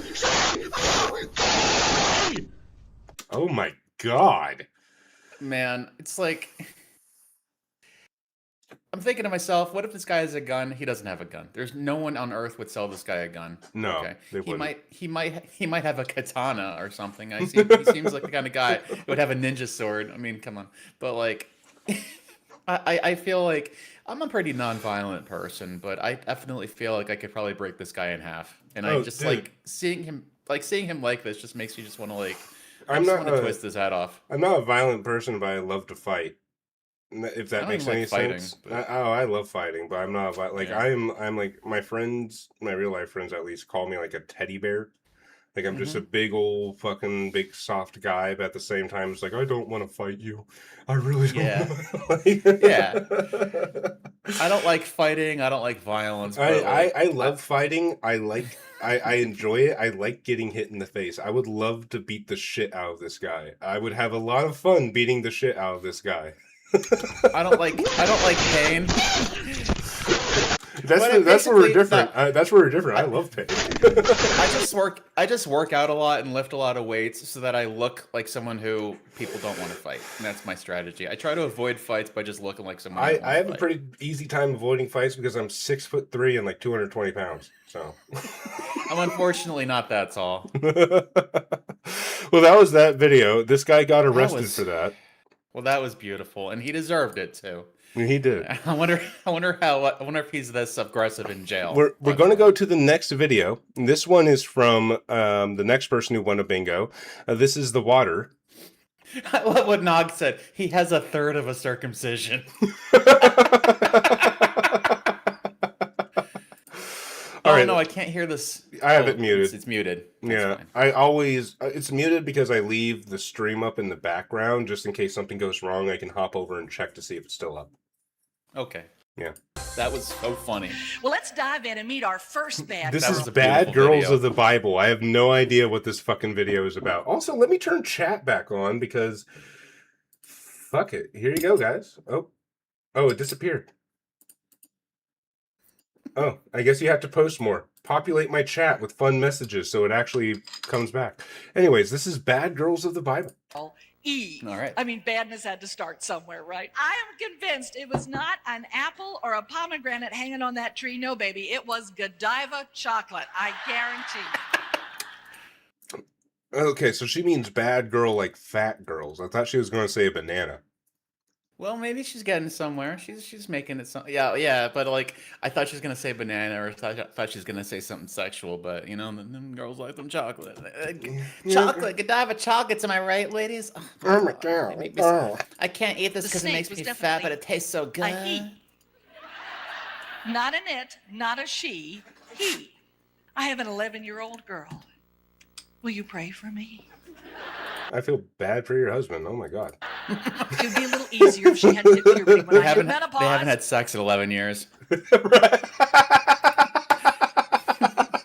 the door! Oh my god. Man, it's like I'm thinking to myself, what if this guy has a gun? He doesn't have a gun. There's no one on earth would sell this guy a gun. No, Okay. they He wouldn't. he might have a katana or something. He seems like the kind of guy who would have a ninja sword. I mean, come on. But like I feel like I'm a pretty non-violent person, but I definitely feel like I could probably break this guy in half. And I Oh, just dude. like seeing him like this just makes you just want to like I'm not want to a, twist his head off. I'm not a violent person, but I love to fight. If I that don't makes even like any fighting, sense. but- I love fighting, but I'm not like Yeah. I'm like my friends, my real life friends at least call me like a teddy bear. Like I'm just a big old fucking big soft guy, but at the same time it's like I don't want to fight you. I really don't. Yeah. Like- Yeah. I don't like fighting. I don't like violence. But I love fighting. I enjoy it. I like getting hit in the face. I would love to beat the shit out of this guy. I would have a lot of fun beating the shit out of this guy. I don't like pain. That's But that's where we're basically, different. That's where we're different. I love pain. I just work out a lot and lift a lot of weights so that I look like someone who people don't want to fight. And that's my strategy. I try to avoid fights by just looking like someone. I have a pretty easy time avoiding fights because I'm 6'3" and like 220 pounds. So I'm unfortunately not that tall. well, that was that video. This guy got arrested was- for that. Well, that was beautiful, and he deserved it too. He did. I wonder if he's this aggressive in jail. We're going to go to the next video. And this one is from the next person who won a bingo. This is the water. I love what Nog said. He has a third of a circumcision. All Oh right. no, I can't hear this. I have Oh, it muted. It's muted. That's Yeah, fine. I always it's muted because I leave the stream up in the background just in case something goes wrong. I can hop over and check to see if it's still up. Okay. Yeah. That was so funny. Well, let's dive in and meet our first bad This That is was a Bad beautiful Girls video. of the Bible. I have no idea what this fucking video is about. Also, let me turn chat back on because fuck it. Here you go, guys. Oh, it disappeared. Oh, I guess you have to post more. Populate my chat with fun messages so it actually comes back. Anyways, this is Bad Girls of the Bible. Eve. All right. I mean, badness had to start somewhere, right? I am convinced it was not an apple or a pomegranate hanging on that tree. No, baby. It was Godiva chocolate. I guarantee. Okay, so she means bad girl like fat girls. I thought she was going to say a banana. Well, maybe she's getting somewhere. She's making it. Yeah. But like, I thought she was gonna say banana, or thought she was gonna say something sexual. But you know, them girls like them chocolate. Chocolate, Godiva chocolates. Am I right, ladies? Oh my They god. make me I can't eat this The because it snake makes was me fat, definitely but it tastes so good. a he. Not an it, not a she. He. I have an 11-year-old girl. Will you pray for me? I feel bad for your husband. Oh my god. It would be a little easier if she had hit puberty when They I hit haven't menopause. had sex in 11 years.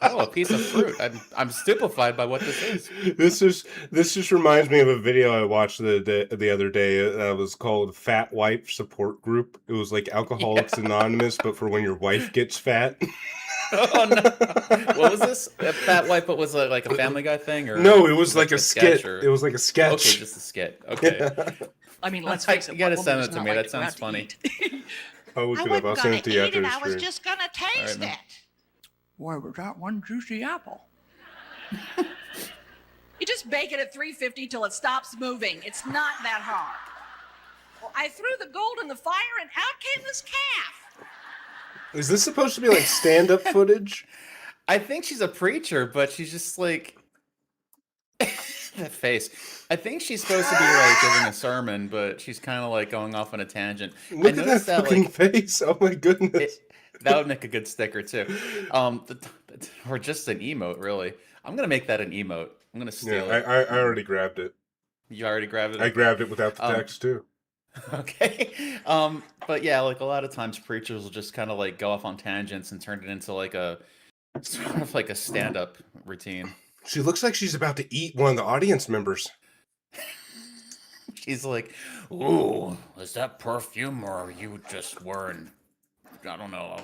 Oh, a piece of fruit. I'm stupefied by what this is. This just reminds me of a video I watched the other day that was called Fat Wife Support Group. It was like Alcoholics Anonymous, but for when your wife gets fat. Oh no! What was this? A fat wife, but was it like a Family Guy thing, or No, it was like a skit. sketch, or- It was like a sketch. Okay, just a skit. Okay. I mean, let's I- face it. you gotta what send woman it does to not me, like that to go sounds out to funny. eat? I'll look I it up. I'll wasn't send gonna it to you eat after it. the I was stream. just gonna taste man. it. Where was that one juicy apple? You just bake it at 350 till it stops moving. It's not that hard. Well, I threw the gold in the fire and out came this calf. Is this supposed to be like stand-up footage? I think she's a preacher, but she's just like that face. I think she's supposed to be like giving a sermon, but she's kind of like going off on a tangent. Look I at that noticed that fucking like face. Oh my goodness. that would make a good sticker too. Or just an emote, really. I'm gonna make that an emote. I'm gonna steal Yeah, it. I already grabbed it. You already grabbed it. I grabbed it without the Um, text too. Okay. But yeah, like a lot of times preachers will just kind of like go off on tangents and turn it into like a sort of like a stand-up routine. She looks like she's about to eat one of the audience members. She's like, "Ooh, is that perfume or are you just wearing?" I don't know.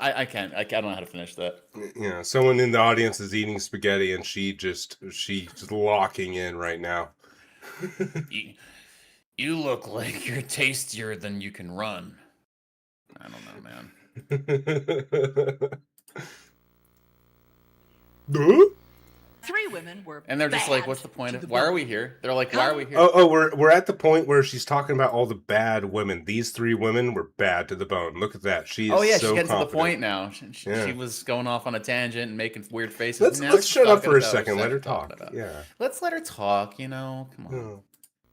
I don't know how to finish that. Yeah, someone in the audience is eating spaghetti and she's just locking in right now. You look like you're tastier than you can run. I don't know, man. Huh? 3 women were And they're just like, bad "What's the point to of? the Why are bone. we here?" They're like, "Why are we here?" We're at the point where she's talking about all the bad women. These 3 women were bad to the bone. Look at that. She is Oh yeah, so she's getting to the confident. point now. She Yeah. was going off on a tangent and making weird faces. Let's Now let's she's shut up talking for a about second. Let her herself, talk. talking about- Yeah. Let's let her talk. You know, come on. Oh.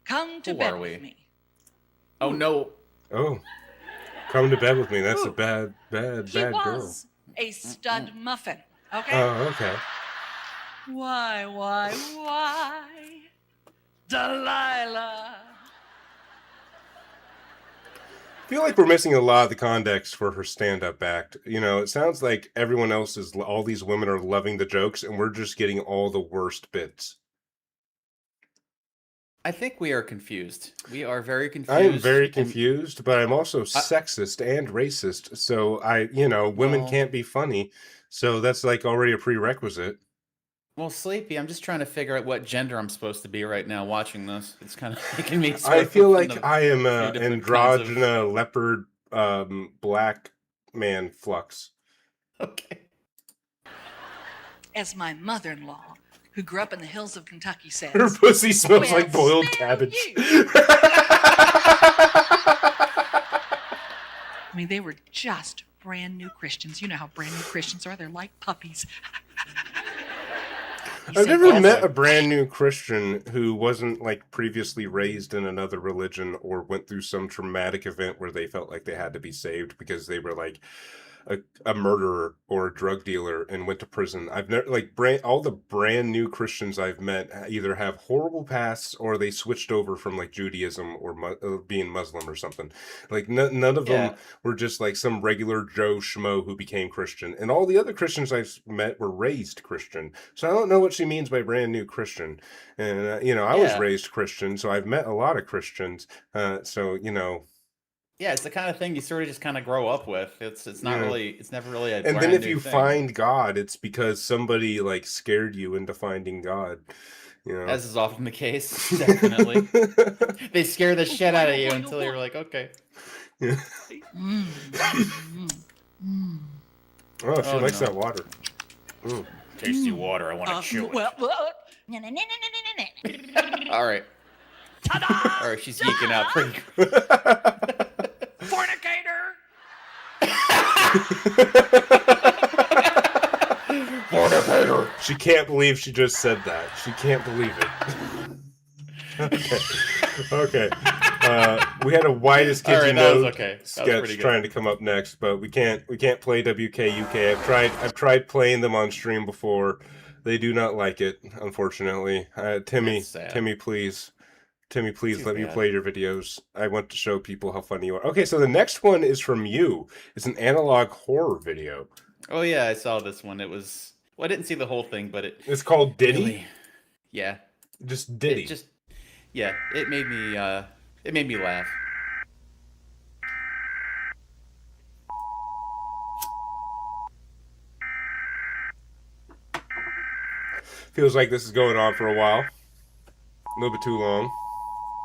Come to Who bed are we? with me. Oh no, Oh, come to bed with me. That's a Ooh. bad He girl. was a stud muffin. Okay. Oh, okay. Why, Delilah? I feel like we're missing a lot of the context for her stand-up act. You know, it sounds like everyone else is, all these women are loving the jokes, and we're just getting all the worst bits. I think we are confused. We are very confused. I am very and- confused, but I'm also sexist and racist. So women Well- can't be funny. So that's like already a prerequisite. Well, Sleepy, I'm just trying to figure out what gender I'm supposed to be right now watching this. It's kind of making me. I feel like into I am few an different kinds of- androgynous leopard, black man flux. Okay. As my mother-in-law, who grew up in the hills of Kentucky, says. Her pussy smells Well, like boiled smell cabbage. you. I mean, they were just brand new Christians. You know how brand new Christians are. They're like puppies. He I've said, never "Yes, met a brand new Christian who wasn't like previously raised in another religion or went through some traumatic event where they felt like they had to be saved because they were like a murderer or a drug dealer and went to prison. I've never all the brand new Christians I've met either have horrible pasts or they switched over from like Judaism or being Muslim or something. Like none of them were just like some regular Joe Schmo who became Christian. And all the other Christians I've met were raised Christian. So I don't know what she means by brand new Christian. And I was raised Christian, so I've met a lot of Christians. Yeah, it's the kind of thing you sort of just kind of grow up with. It's not really. It's never really a. And then brand if new you thing. find God, it's because somebody like scared you into finding God. As is often the case, definitely. They scare the shit out of you until you're like, okay. Yeah. Oh, she likes that water. Mm. Tasty water. I want to chew it. Well, All right. ta-da! All right. She's geeking out pretty. Fornicator! Fornicator. She can't believe she just said that. She can't believe it. Okay. We had a widest kids All right, you that was know okay. That was sketch pretty good. trying to come up next, but we can't play WKUK. I've tried playing them on stream before. They do not like it, unfortunately. Timmy, That's sad. Timmy, please Too let me bad. play your videos. I want to show people how funny you are. Okay, so the next one is from you. It's an analog horror video. Oh yeah, I saw this one. It was. Well, I didn't see the whole thing, but it. It's called Diddy. Really, yeah. Just Diddy. It just. Yeah, it made me. It made me laugh. Feels like this is going on for a while. A little bit too long.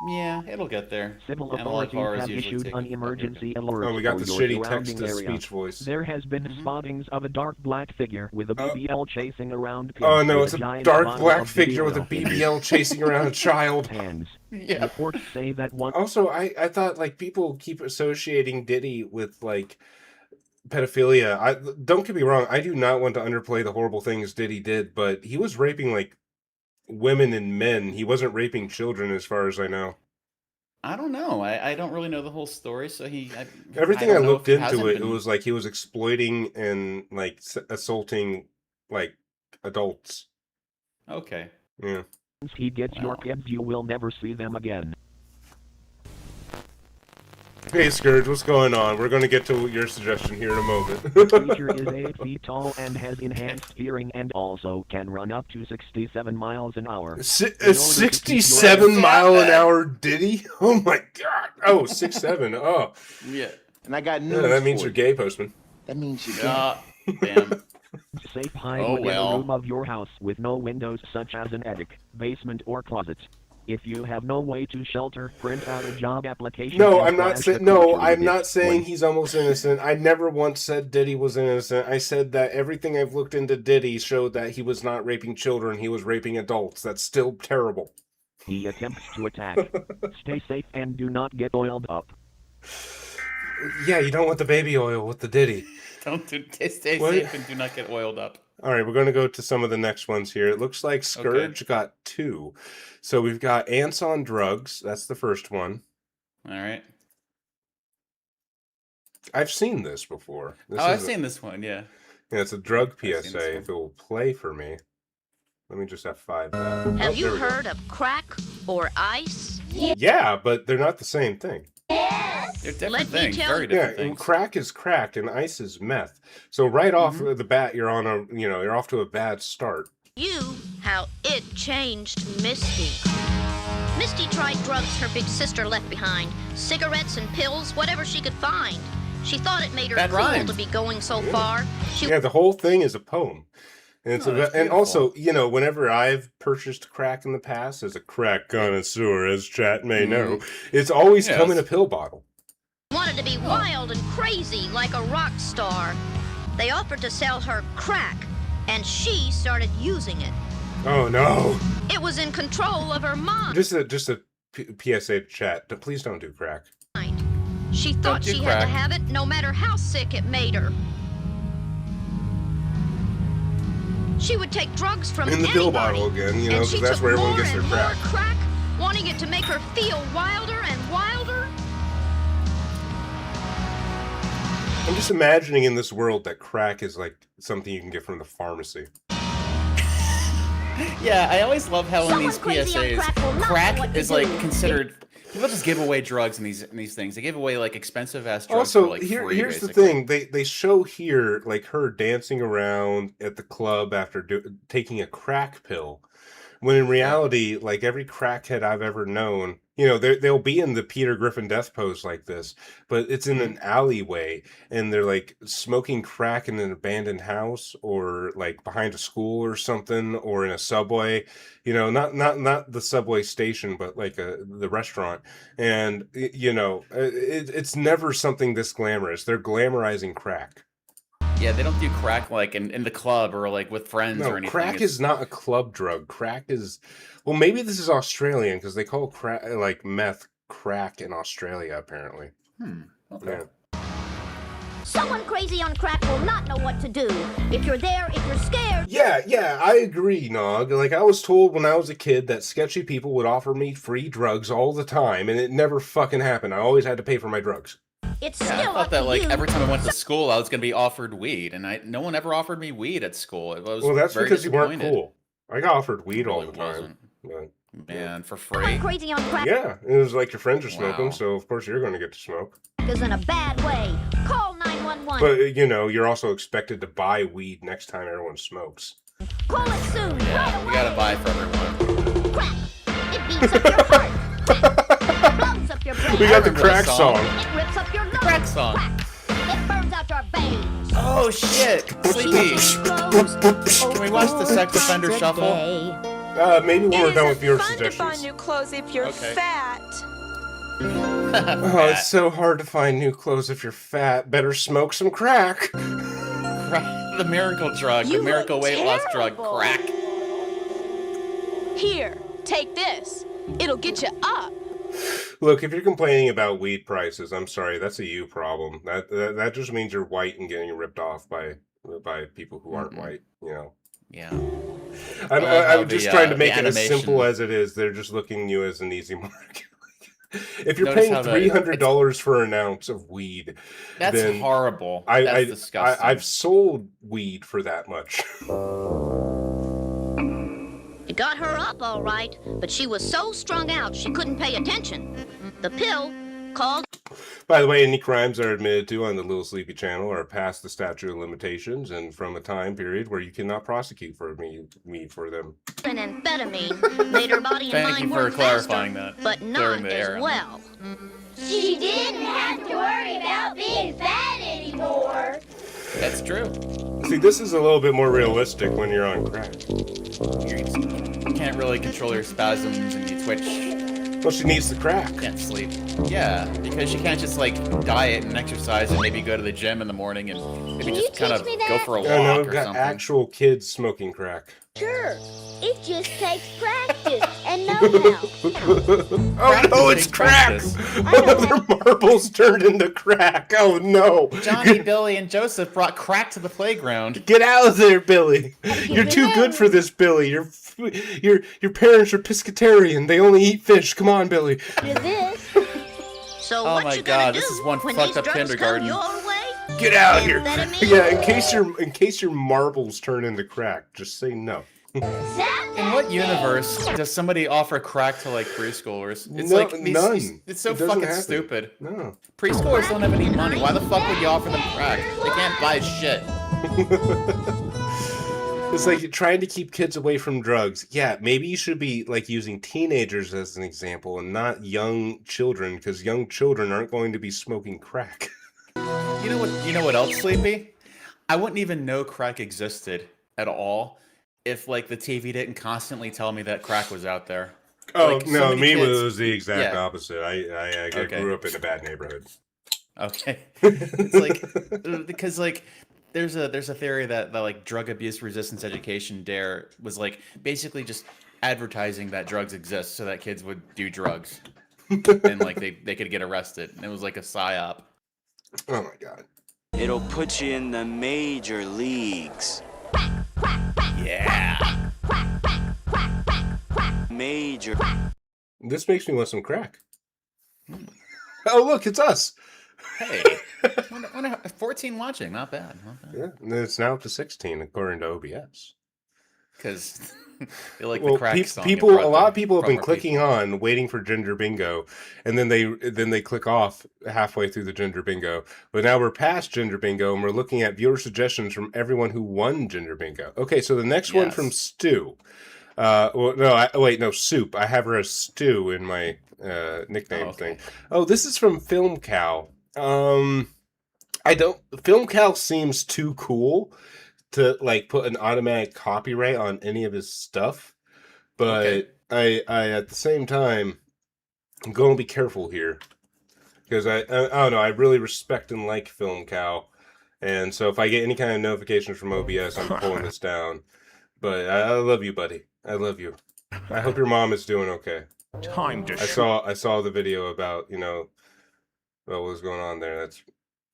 Yeah, it'll get there. Civil Analog authorities horrors have usually issued take an a couple emergency of- alert Oh, we got for the your shitty surrounding area. text-to-speech voice. There has been spottings of a dark black figure with a BBL chasing around. Oh kids no, with it's a giant dark bottle black of figure with a BBL in his BBL chasing around a child. hands. Yeah. Reports say that one Also, I thought like people keep associating Diddy with like pedophilia. Don't get me wrong, I do not want to underplay the horrible things Diddy did, but he was raping like women and men. He wasn't raping children as far as I know. I don't know. I don't really know the whole story, so Everything I don't know looked if he into hasn't it been- was like he was exploiting and like assaulting like adults. Okay. Yeah. once he gets your Wow. kids, you will never see them again. Hey Scourge, what's going on? We're going to get to your suggestion here in a moment. The creature is 8 feet tall and has enhanced hearing and also can run up to 67 miles an hour. A order to keep your 67 kids- mile an hour Diddy? Oh my god. Oh, 6'7". Oh. Yeah. And I got Yeah, news that means for you're you. gay, Postman. That means you're gay. Damn. Safe hide Oh, within well. a room of your house with no windows such as an attic, basement, or closet. If you have no way to shelter, print out a job application. No, and I'm not flash saying. the No, creature I'm with not it. saying When he's almost innocent. I never once said Diddy was innocent. I said that everything I've looked into Diddy showed that he was not raping children. He was raping adults. That's still terrible. he attempts to attack. Stay safe and do not get oiled up. Yeah, you don't want the baby oil with the Diddy. Don't stay What? safe and do not get oiled up. All right, we're going to go to some of the next ones here. It looks like Scourge got 2. So we've got Ants on Drugs. That's the first one. All right. I've seen this before. This I've is seen this one. Yeah. it's a drug I've seen this PSA. one. If it will play for me, let me just F5 that. Oh, Have you there we go. heard of crack or ice? Yeah, but they're not the same thing. They're different Let me things. tell Very you- different Yeah, and things. crack is crack, and ice is meth. So right off the bat, you're on a you're off to a bad start. You, how it changed Misty. Misty tried drugs her big sister left behind. Cigarettes and pills, whatever she could find. She thought it made her That cool rhymes. to be going so far. She Yeah, the whole thing is a poem. And it's Oh, that's and also, whenever I've purchased crack in the past, as a crack connoisseur, as chat may know, it's always come in a Yes. pill bottle. wanted to be wild and crazy like a rock star. They offered to sell her crack, and she started using it. Oh no! It was in control of her mind. Just a PSA to chat. Please don't do crack. She thought do she had to crack. have it no matter how sick it made her. She would take drugs from In the pill anybody, bottle again, and because she that's took where everyone more gets their and crack. more crack, wanting it to make her feel wilder and wilder. I'm just imagining in this world that crack is like something you can get from the pharmacy. Yeah, I always love how in Someone these crazy on PSAs, crack will not know crack what to is like do. considered. People just give away drugs in these things. They give away like expensive ass drugs Also, for like free. here's the basically. thing: they show here like her dancing around at the club after taking a crack pill, when in reality, like every crackhead I've ever known, they'll be in the Peter Griffin death pose like this, but it's in an alleyway, and they're like smoking crack in an abandoned house, or like behind a school or something, or in a subway. Not the subway station, but like the restaurant. And it's never something this glamorous. They're glamorizing crack. Yeah, they don't do crack like in the club or like with friends or No, anything. crack It's- is not a club drug. Crack is, well, maybe this is Australian because they call crack like meth crack in Australia apparently. okay. Yeah. Someone crazy on crack will not know what to do. If you're there, if you're scared, Yeah, I agree, Nog. Like, I was told when I was a kid that sketchy people would offer me free drugs all the time, and it never fucking happened. I always had to pay for my drugs. it's Yeah, I still thought up that to like you. every time I went to school, I was gonna be offered weed, and no one ever offered me weed at school. I was Well, that's very because you weren't disappointed. cool. I got offered weed It all really the time. wasn't. But, Man, for Someone free. crazy on crack yeah, it was like your friends are smoking, Wow. so of course you're going to get to smoke. is in a bad way. Call 911. But, you're also expected to buy weed next time everyone smokes. Call it soon. Yeah, right we away. gotta buy for everyone. Crack. It beats up your heart. Crack. Blows up your brain. We got the remember crack this song. song. It rips up your lungs. Crack song. Crack. It burns out your veins. Oh shit, Sleepy. Can we watch the sex offender shuffle? Maybe when we're done with viewer fun to buy suggestions. new clothes if you're Okay. fat. Oh, it's so hard to find new clothes if you're fat. Better smoke some crack. The miracle drug, You the miracle look weight loss drug, terrible. crack. Here, take this. It'll get you up. Look, if you're complaining about weed prices, I'm sorry, that's a you problem. That just means you're white and getting ripped off by people who aren't white. Yeah. I'm just trying to the make it as animation. simple as it is. They're just looking at you as an easy mark. If you're Notice paying how the- $300 for an ounce of weed, That's then horrible. That's disgusting. I've sold weed for that much. It got her up all right, but she was so strung out she couldn't pay attention. The pill, called By the way, any crimes that are admitted to on the Little Sleepy channel are past the statute of limitations and from a time period where you cannot prosecute me for them. an amphetamine, made her body and Thank mind you for work clarifying faster, that. but Clearing not the as air on well. She didn't have to worry about being fat anymore. That's true. See, this is a little bit more realistic when you're on crack. You can't really control your spasms and you twitch. Well, she needs the crack. Can't sleep. Yeah, because you can't just like diet and exercise and maybe go to the gym in the morning and maybe Can just you kind of teach me go that? for a I know, walk or got something. actual kids smoking crack. Sure. It just takes practice and know-how. Oh no, it's crack! Practice. Their marbles turned into crack. Oh no! Johnny, Billy, and Joseph brought crack to the playground. Get out of there, Billy! You're me too that. good for this, Billy. Your parents are pescatarian. They only eat fish. Come on, Billy. Do this. So Oh what my you gonna God, do this is one when fucked these up drugs kindergarten. come your way? Get out of here. Amphetamine? Yeah, in case your marbles turn into crack, just say no. In what universe does somebody offer crack to like preschoolers? It's No, like none. it's so It doesn't fucking happen. stupid. No. Preschoolers don't have any money. Why the fuck would you offer them crack? They can't buy shit. It's like you're trying to keep kids away from drugs. Yeah, maybe you should be like using teenagers as an example and not young children, because young children aren't going to be smoking crack. You know what else, Sleepy? I wouldn't even know crack existed at all if like the TV didn't constantly tell me that crack was out there. Oh Like, so no, many me kids- was the exact yeah. opposite. I Okay. grew up in a bad neighborhood. Okay. It's like because like there's a theory that like drug abuse resistance education DARE was like basically just advertising that drugs exist so that kids would do drugs and like they could get arrested. And it was like a psyop. Oh my god. It'll put you in the major leagues. Yeah. Major. This makes me want some crack. Oh look, it's us. Hey. Wonder 14 watching, not bad. Not bad. Yeah, and it's now up to 16 according to OBS. Because they like Well, the crack song. It a brought lot the- of people have brought been more clicking on, waiting for Gender Bingo, and then they click off halfway through the Gender Bingo. But now we're past Gender Bingo, and we're looking at viewer suggestions from everyone who won Gender Bingo. Okay, so the next one from Yes. Stu. No, Soup. I have her as Stu in my nickname thing. Oh, this is from Film Cow. Film Cow seems too cool to like put an automatic copyright on any of his stuff, but I at the same time I'm going to be careful here because I don't know, I really respect and like Film Cow, and so if I get any kind of notifications from OBS, I'm pulling this down. But I love you, buddy. I love you. I hope your mom is doing okay. Time to I saw the video about what was going on there.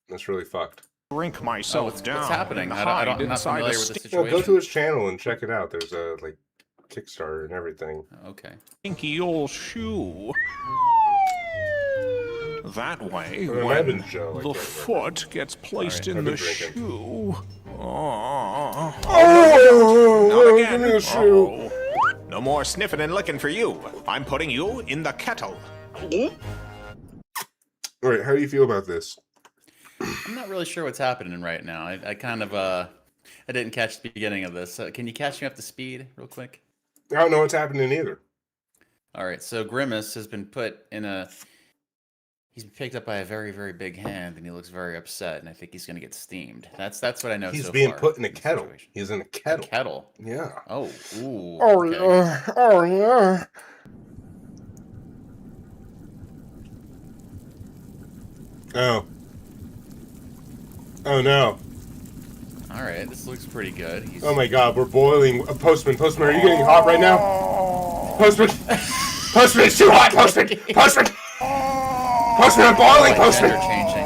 That's really fucked. Shrink myself what's down. happening? and I don't- hide I'm not inside familiar a with the sti- Well, go to his channel and check it out. There's a like Kickstarter and everything. Okay. Stinky old shoe. That way, Well, it might have when been Joe, I the can't foot gets placed Sorry, in I've the been drinking. shoe. Oh, Oh, not give me again. a shoe. Uh-oh. No more sniffing and licking for you. I'm putting you in the kettle. All right, how do you feel about this? I'm not really sure what's happening right now. I kind of I didn't catch the beginning of this. Can you catch me up to speed real quick? I don't know what's happening either. All right. So Grimace has been put in a. He's been picked up by a very, very big hand, and he looks very upset. And I think he's going to get steamed. That's what I know. He's so being far put in a this kettle. situation. He's in a kettle. Kettle. Yeah. Oh. Ooh. Oh okay. yeah. Oh yeah. Oh. Oh no. All right. This looks pretty good. He's... Oh my God, we're boiling. Postman, are you getting hot right now? Postman, it's too hot. Postman, I'm boiling. Postman, Gender changing.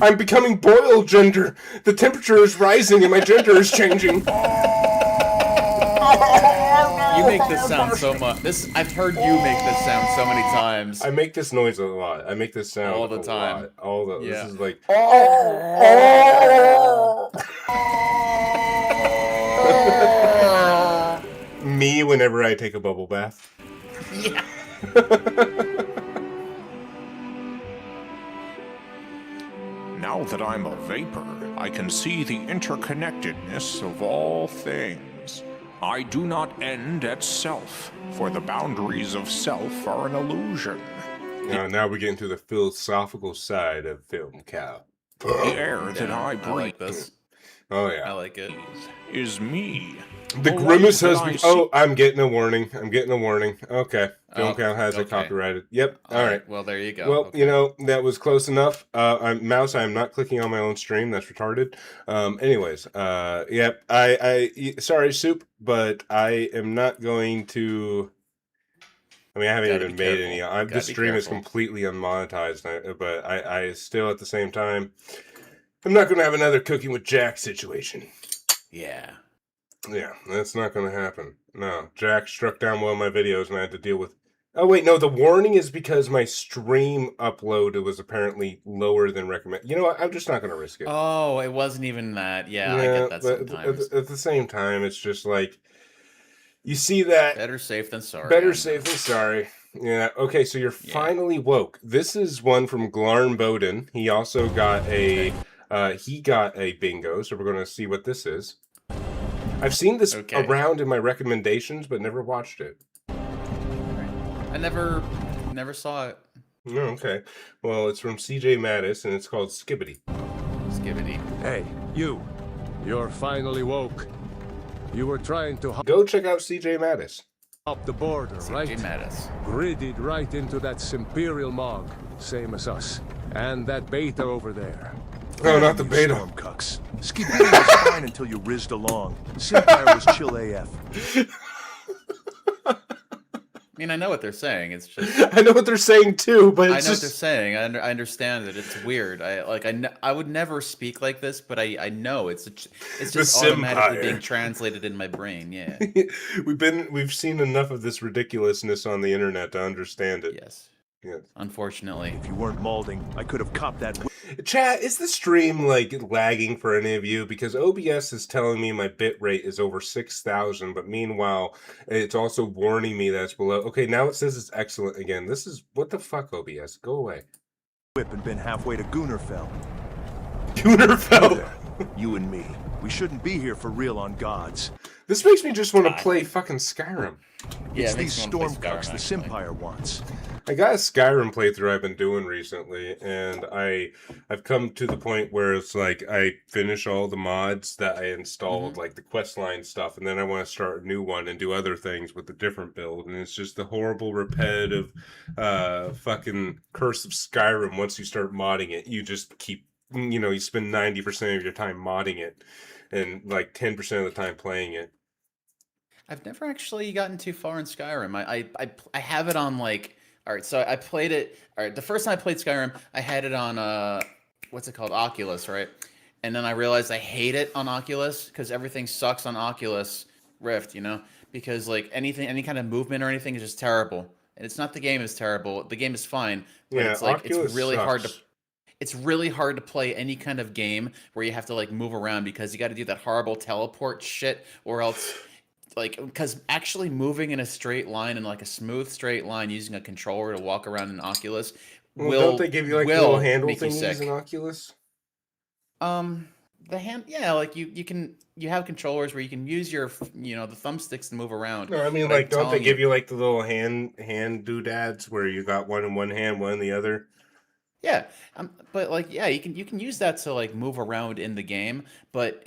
I'm becoming boiled. Gender. The temperature is rising and my gender is changing. You make this sound so much. I've heard you make this sound so many times. I make this noise a lot. I make this sound All the a time. lot. Yeah. This is like. Me whenever I take a bubble bath. Yeah. Now that I'm a vapor, I can see the interconnectedness of all things. I do not end at self, for the boundaries of self are an illusion. Now we get into the philosophical side of Film Cow. The air that Yeah, I breathe I like this. Oh I yeah. like it. is me. The light grimace that has I been. see- Oh, I'm getting a warning. Okay. Film Oh, Cow has it okay. copyrighted. Yep. All right. Well, there you go. Well, Okay. you know, that was close enough. Mouse, I'm not clicking on my own stream. That's retarded. Anyways, yep. Sorry, Soup, but I am not going to. I mean, I haven't Gotta even be made careful. any. Gotta This be stream is careful. completely unmonetized, but I still, at the same time, I'm not going to have another Cooking with Jack situation. Yeah. Yeah, that's not going to happen. No, Jack struck down one of my videos, and I had to deal with Oh wait, no, the warning is because my stream upload was apparently lower than recommended. You know what? I'm just not gonna risk it. Oh, it wasn't even that. Yeah, I Yeah, get that but sometimes. at the same time, it's just like you see that Better safe than sorry. better safe than sorry. Yeah. Okay, so you're finally woke. This is one from Glarn Bowden. He also got a bingo, so we're gonna see what this is. I've seen this around in my recommendations, but never watched it. I never saw it. No, okay. Well, it's from CJ Mattis, and it's called Skibbity. Skibbity. Hey, you're finally woke. You were trying to go check out CJ Mattis. Up the border, right? CJ Mattis. Gridded right into that Imperial Mog, same as us. And that beta over there. No, not the beta. Storm cucks. Skibbity was fine until you rizzed along. Simpire was chill AF. I mean, I know what they're saying. It's just I know what they're saying too, but I it's know just what they're saying. I understand it. It's weird. I would never speak like this, but I know it's just automatically being translated in my brain. Yeah. we've seen enough of this ridiculousness on the internet to understand it. Yes. Yes. Unfortunately. If you weren't malding, I could have copped that. Chat, is the stream like lagging for any of you? Because OBS is telling me my bit rate is over 6,000, but meanwhile, it's also warning me that it's below. Okay, now it says it's excellent again. This is what the fuck, OBS? Go away. Whip and been halfway to Goonerfell. Goonerfell. You and me. We shouldn't be here for real on gods. This makes me just want to play fucking Skyrim. Yeah, It's these storm cucks the Simpire wants. I got a Skyrim playthrough I've been doing recently, and I've come to the point where it's like I finish all the mods that I installed, like the questline stuff, and then I want to start a new one and do other things with a different build, and it's just the horrible, repetitive, fucking curse of Skyrim. Once you start modding it, you just keep, you spend 90% of your time modding it, and like 10% of the time playing it. I've never actually gotten too far in Skyrim. I have it on like. All right, so I played it. All right, the first time I played Skyrim, I had it on what's it called, Oculus, right? And then I realized I hate it on Oculus because everything sucks on Oculus Rift, because like any kind of movement or anything is just terrible. And it's not the game is terrible. The game is fine, but it's like Oculus it's really hard to. sucks. It's really hard to play any kind of game where you have to like move around because you got to do that horrible teleport shit, or else. Like, because actually moving in a straight line, in like a smooth straight line, using a controller to walk around in Oculus, Don't they give you like little handle thingies in Oculus? The hand, yeah, like you have controllers where you can use your the thumbsticks to move around. No, I mean, But like, don't they telling give you like the little hand doodads where you got one in one hand, one in the other? Yeah, but like, yeah, you can use that to like move around in the game, but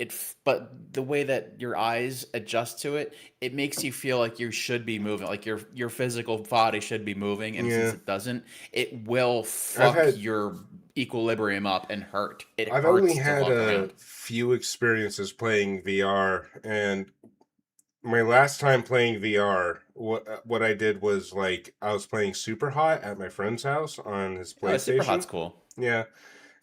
the way that your eyes adjust to it, it makes you feel like you should be moving, like your physical body should be moving, and since it doesn't, it will fuck your equilibrium up and hurt. I've only had a few experiences playing VR, and my last time playing VR, what I did was like I was playing Super Hot at my friend's house on his PlayStation. Super Hot's cool. Yeah,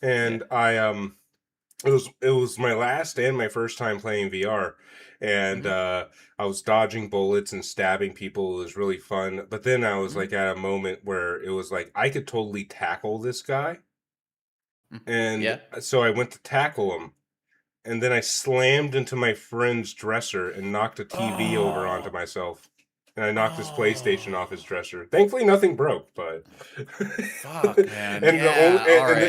and it was my last and my first time playing VR, and I was dodging bullets and stabbing people. It was really fun. But then I was like at a moment where it was like I could totally tackle this guy, and so I went to tackle him. And then I slammed into my friend's dresser and knocked a TV over onto myself. And I knocked his PlayStation off his dresser. Thankfully, nothing broke, but... Fuck, man. And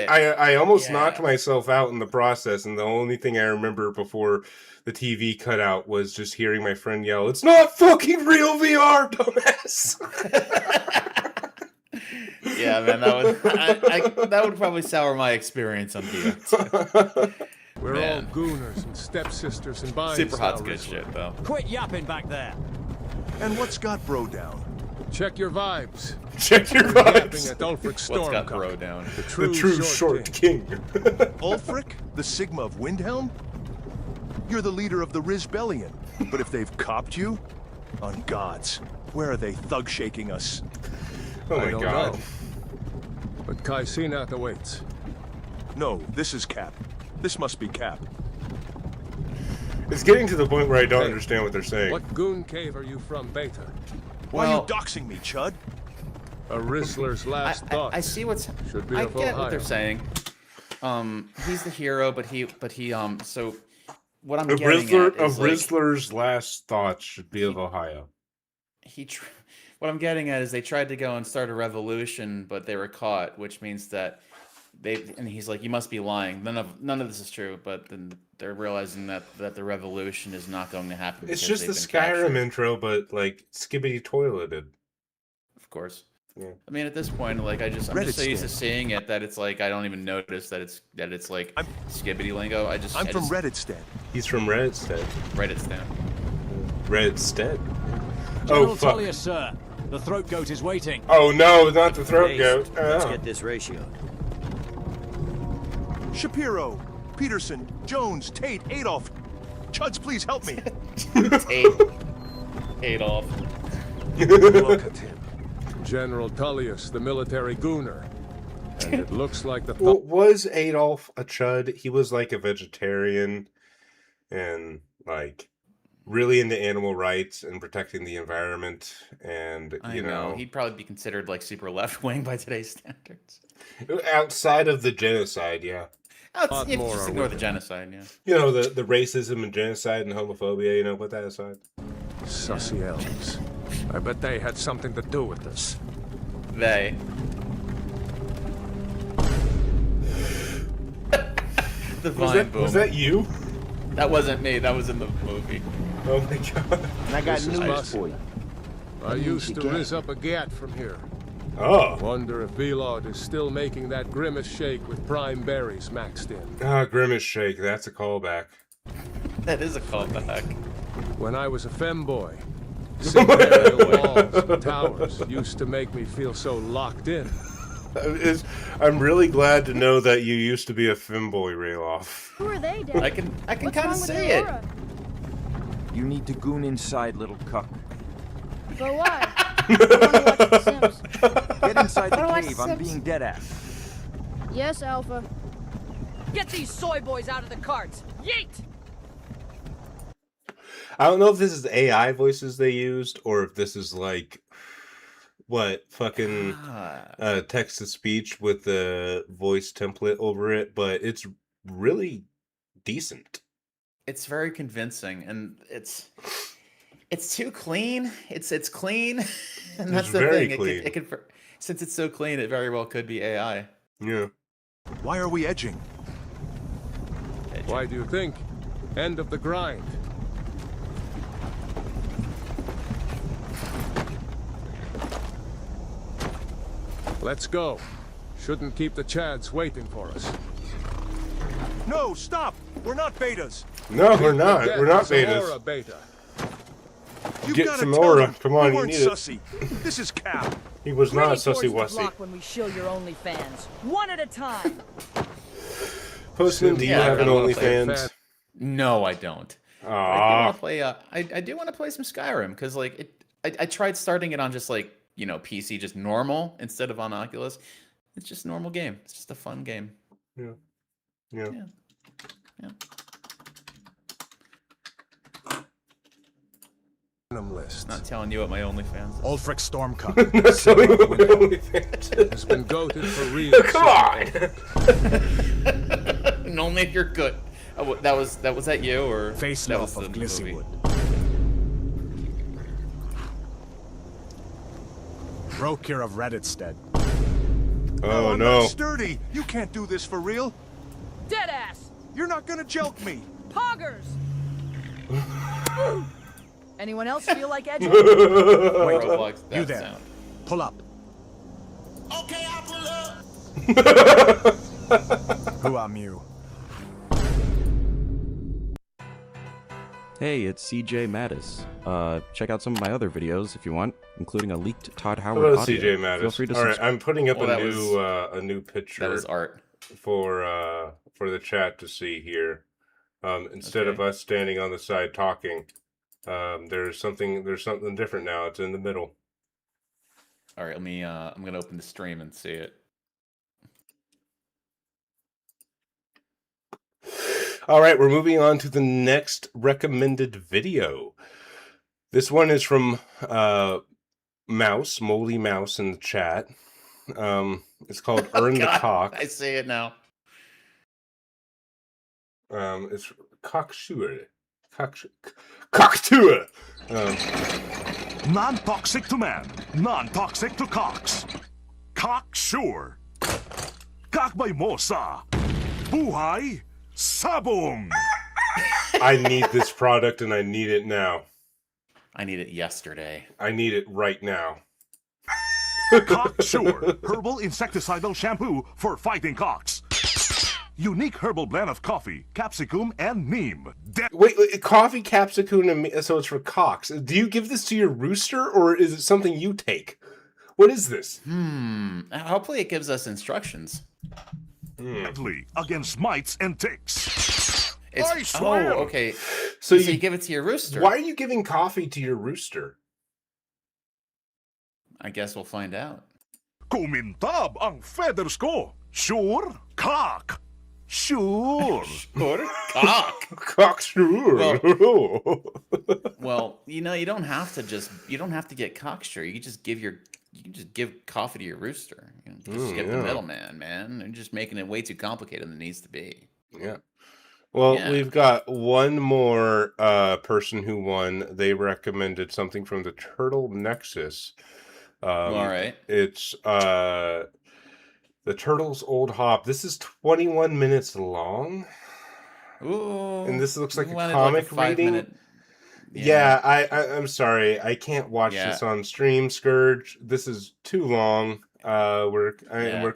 I almost knocked myself out in the process, and the only thing I remember before the TV cut out was just hearing my friend yell, "It's not fucking real VR, dumbass!" Yeah, man, that would probably sour my experience on VR. We're all gooners and stepsisters and binds. Super Hot's good shit, though. Quit yapping back there. And what's got bro down? Check your vibes. Check your You're yapping vibes. at Ulfric What's got Stormcuck, bro down? the The true short king. Ulfric? The Sigma of Windhelm? You're the leader of the Rizbellion. But if they've copped you, on gods, where are they thug shaking us? Oh I my don't god. know. But Caecina awaits. No, this is Cap. This must be Cap. It's getting to the point where I don't understand what they're saying. What goon cave are you from, Beta? Why are you doxing me, Chud? A Rizzler's last thought. I see what's. Should be I of get what Ohio. they're saying. He's the hero, but he. So what I'm A getting Rizzler, at is like, Rizzler's last thoughts should be of Ohio. what I'm getting at is they tried to go and start a revolution, but they were caught, which means that and he's like, you must be lying. None of this is true, but then they're realizing that the revolution is not going to happen. It's because just the they've been Skyrim captured. intro, but like skibbity toileted. Of course. Yeah. I mean, at this point, like I'm just so used to seeing it that it's like I don't even notice that it's like skibbity lingo. I'm from Redditstead. He's from Redditstead. Redditstead. Redditstead. General Oh fuck! Tullius, sir. The throat goat is waiting. Oh no, not the throat Haste. goat. Let's Oh. get this ratio. Shapiro, Peterson, Jones, Tate, Adolf. Chuds, please help me. Adolf. Look at him. General Tullius, the military gooner. And it looks like the Well, was Adolf a chud? He was like a vegetarian and like really into animal rights and protecting the environment. And I you know, he'd probably be considered like super left wing by today's standards. outside of the genocide, yeah. If you just ignore the genocide, yeah. You know, the racism and genocide and homophobia, you know, put that aside. Sussy elves. I bet they had something to do with this. They. The vine boom. Was that you? That wasn't me. That was in the movie. Oh my god. And I got This is news us. for you. I used to riz up a gat from here. Oh. Wonder if Velod is still making that Grimace shake with prime berries maxed in. Ah, Grimace Shake. That's a callback. That is a callback. When I was a femboy, sitting there in the walls and towers used to make me feel so locked in. I'm really glad to know that you used to be a femboy, Rayloff. Who are they, Dad? I can What's kind wrong of with see it. Aurora? You need to goon inside, little cuck. But why? I want to watch The Sims. Get inside I wanna the watch cave. The I'm Sims. being dead ass. Yes, Alpha. Get these soy boys out of the carts. Yeet! I don't know if this is AI voices they used or if this is like what fucking text to speech with the voice template over it, but it's really decent. It's very convincing, and it's too clean. It's clean, and that's It's the very thing. clean. It could, since it's so clean, it very well could be AI. Yeah. Why are we edging? Why do you think? End of the grind. Let's go. Shouldn't keep the Chads waiting for us. No, stop! We're not betas. No, we're not. We're not Zamora betas. beta. You Get gotta some tell aura. them Come on, we you weren't need it. sussy. This is Cap. He was not a Ready sussy towards the wussy. block when we shill your OnlyFans. One at a time. Postman, do you Yeah, I have an kinda wanna play OnlyFans? No, I don't. But I do Aw. want to play. I do want to play some Skyrim because like I tried starting it on just like PC, just normal instead of on Oculus. It's just a normal game. It's just a fun game. Yeah. Yeah. Yeah. List. Not telling you what my OnlyFans is. Ulfric Stormcock. Not telling you what my OnlyFans Has been goated for real. Come on. And only if you're good. Oh, that was that you or Face that off was of the movie? Glissywood. Brokir of Redditstead. Oh I'm no. not sturdy. You can't do this for real. Dead ass. You're not gonna joke me. Poggers. Anyone else feel like edging? Wait, Roblox, you that there. sound. Pull up. Okay, I'll pull up. Who am you? Hey, it's CJ Mattis. Check out some of my other videos if you want, including a leaked Todd Howard Hello, audio. CJ Mattis. Feel free to All right, subscribe. I'm putting up Well, that a new picture. That was art. for the chat to see here. Instead of us standing on the side talking, there's something different now. It's in the middle. All right, let me. I'm gonna open the stream and see it. All right, we're moving on to the next recommended video. This one is from Mouse, Moley Mouse in the chat. It's called Earn the God, Cock. I see it now. It's cocksure. Cocktour. Non-toxic to man, non-toxic to cocks. Cocksure. Kakbay mo sa buhay sabong. I need this product and I need it now. I need it yesterday. I need it right now. Cocksure, herbal insecticidal shampoo for fighting cocks. Unique herbal blend of coffee, capsicum, and neem. Wait, coffee, capsicum, and so it's for cocks. Do you give this to your rooster, or is it something you take? What is this? Hopefully it gives us instructions. Deadly against mites and ticks. I It's, swear. okay. So you give it to your rooster. Why are you giving coffee to your rooster? I guess we'll find out. Kumintab ang feathers ko. Sure, cock. Sure. Sure, cock. Cock, sure. Well, you know, you don't have to get cocksure. You can just give coffee to your rooster. You know, just skip the middleman, man. They're just making it way too complicated than it needs to be. Yeah. Well, Yeah. we've got one more person who won. They recommended something from the Turtle Nexus. All right. It's the Turtles Old Hop. This is 21 minutes long. Ooh. And this looks like you a wanted comic 5 reading. minute- Yeah, I'm sorry. I can't watch this on stream, Scourge. This is too long. We're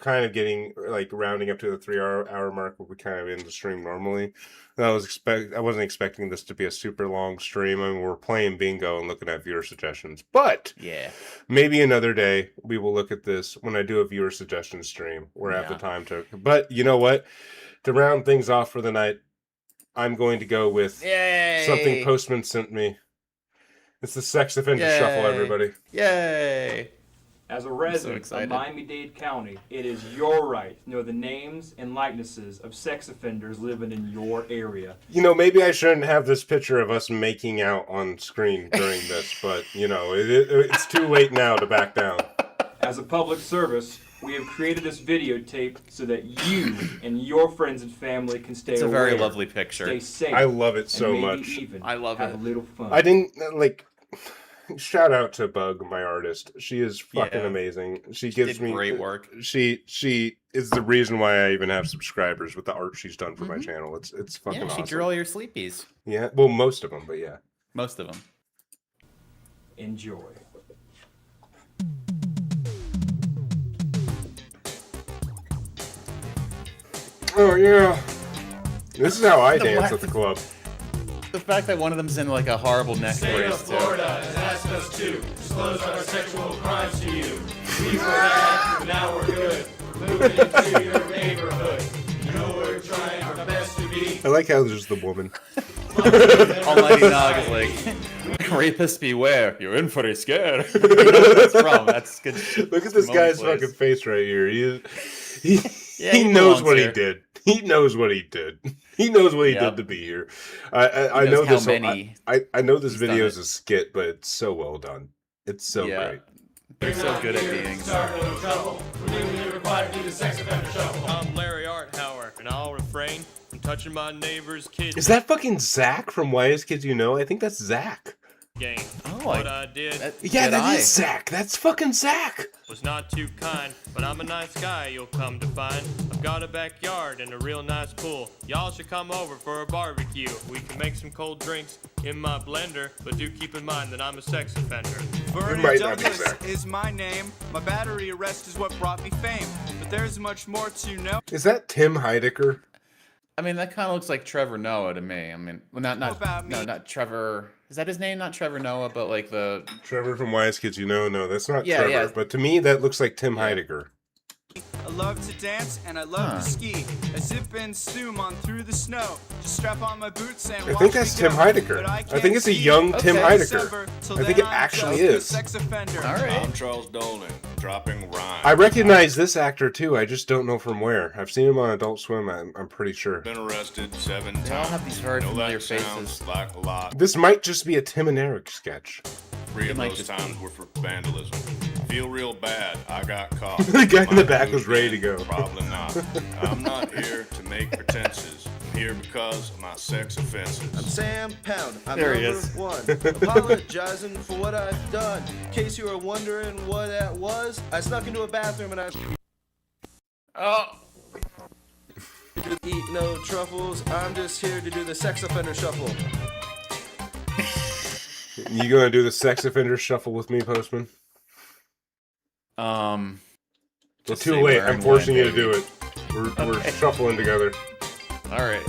kind of getting like rounding up to the 3 hour mark where we kind of end the stream normally. And I wasn't expecting this to be a super long stream. I mean, we're playing bingo and looking at viewer suggestions. But Yeah. maybe another day we will look at this when I do a viewer suggestion stream. We're at the time to. But you know what? To round things off for the night, I'm going to go with something Yay. Postman sent me. It's the Sex Offender Shuffle, Yay. everybody. Yay. As a resident of excited. Miami-Dade County, it is your right to know the names and likenesses of sex offenders living in your area. You know, maybe I shouldn't have this picture of us making out on screen during this, but, you know, it's too late now to back down. As a public service, we have created this videotape so that you and your friends and family can stay It's a aware, very lovely picture. stay safe. I love it and so maybe much. even I love have it. a little fun. I didn't, like... Shout out to Bug, my artist. She is fucking Yeah. amazing. She gives did me great work. She is the reason why I even have subscribers with the art she's done for my channel. It's fucking Yeah, she awesome. drew all your sleepies. Yeah, well, most of them, but yeah. Most of them. Enjoy. Oh yeah. This is how I The dance lack at the of- club. The fact that one of them's in like a horrible neck brace too. has asked us to disclose our sexual crimes to you. We were bad, now we're good. Moving into your neighborhood. You know we're trying our best to be. I like how there's the woman. Almighty Nog is like, rapist beware, you're in for a scare. You know what that's from. That's good. Look at this Simone guy's plays. fucking face right here. He Yeah, he he knows belongs what here. he did. He knows what he did. He knows what he Yep. did to be here. I He know knows how this. many I know this he's video done is a skit, but it's so well done. It's so Yeah. great. They're so good at being. Start no trouble. We're legally required to do the sex offender shuffle. I'm Larry Arthauer, and I'll refrain from touching my neighbor's kids. Is that fucking Zach from Why Is Kids You Know? I think that's Zach. Game. Oh, What I did Yeah, that is Zach. That's fucking Zach. was not too kind, but I'm a nice guy, you'll come to find. I've got a backyard and a real nice pool. Y'all should come over for a barbecue. We can make some cold drinks in my blender, but do keep in mind that I'm a sex offender. It might not be Douglas Zach. is my name. My battery arrest is what brought me fame. But there's much more to know. Is that Tim Heidecker? I mean, that kind of looks like Trevor Noah to me. I mean, well, not about me? no, not Trevor. Is that his name? Not Trevor Noah, but like the. Trevor from Why Is Kids You Know? No, that's not Yeah, Trevor. yeah. But to me, that looks like Tim Heidecker. I love to dance and I love Huh. to ski. I zip and zoom on through the snow. Just strap on my boots and I watch think that's me go. Tim Heidecker. But I can't think it's a see young Tim till Heidecker. December. Till I think then it I'm actually just a is. sex offender. All right. I'm Charles Dolan, dropping rhymes. I recognize this actor too. I just don't know from where. I've seen him on Adult Swim. I'm pretty sure. Been arrested 7 times. They all have these very know familiar that sounds faces. like a lot. This might just be a Tim and Eric sketch. 3 It of might those just times be- were for vandalism. I feel real bad. I got caught. The guy in the Might back do was it ready to again, go. Probably not. I'm not here to make pretenses. I'm here because of my sex offenses. I'm Sam Pound. I'm There he number is. 1. Apologizing for what I've done. In case you were wondering what that was, I snuck into a bathroom and I Oh. eat no truffles. I'm just here to do the sex offender shuffle. You gonna do the sex offender shuffle with me, Postman? Just It's say too late. where I'm and forcing when, you to do baby. it. We're shuffling together. All right.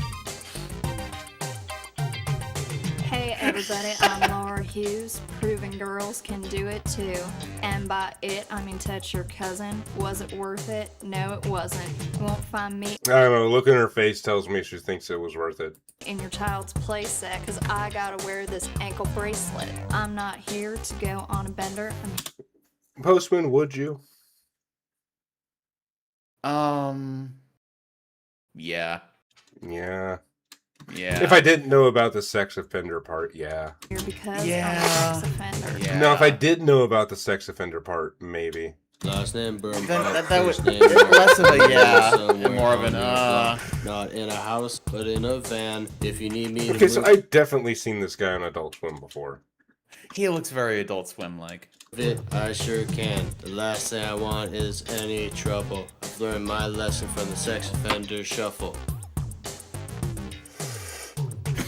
Hey everybody, I'm Laura Hughes, proving girls can do it too. And by it, I mean touch your cousin. Was it worth it? No, it wasn't. You won't find me I don't know. Look in her face tells me she thinks it was worth it. in your child's playset, cause I gotta wear this ankle bracelet. I'm not here to go on a bender. Postman, would you? Yeah. Yeah. Yeah. If I didn't know about the sex offender part, yeah. I'm here because Yeah. I'm a sex offender. Yeah. No, if I did know about the sex offender part, maybe. Last name Burn. That was less of a yeah and more of an Not in a house, but in a van. If you need me Okay, so I've definitely seen this guy on Adult Swim before. He looks very Adult Swim like. I sure can. The last thing I want is any trouble. I've learned my lesson from the sex offender shuffle.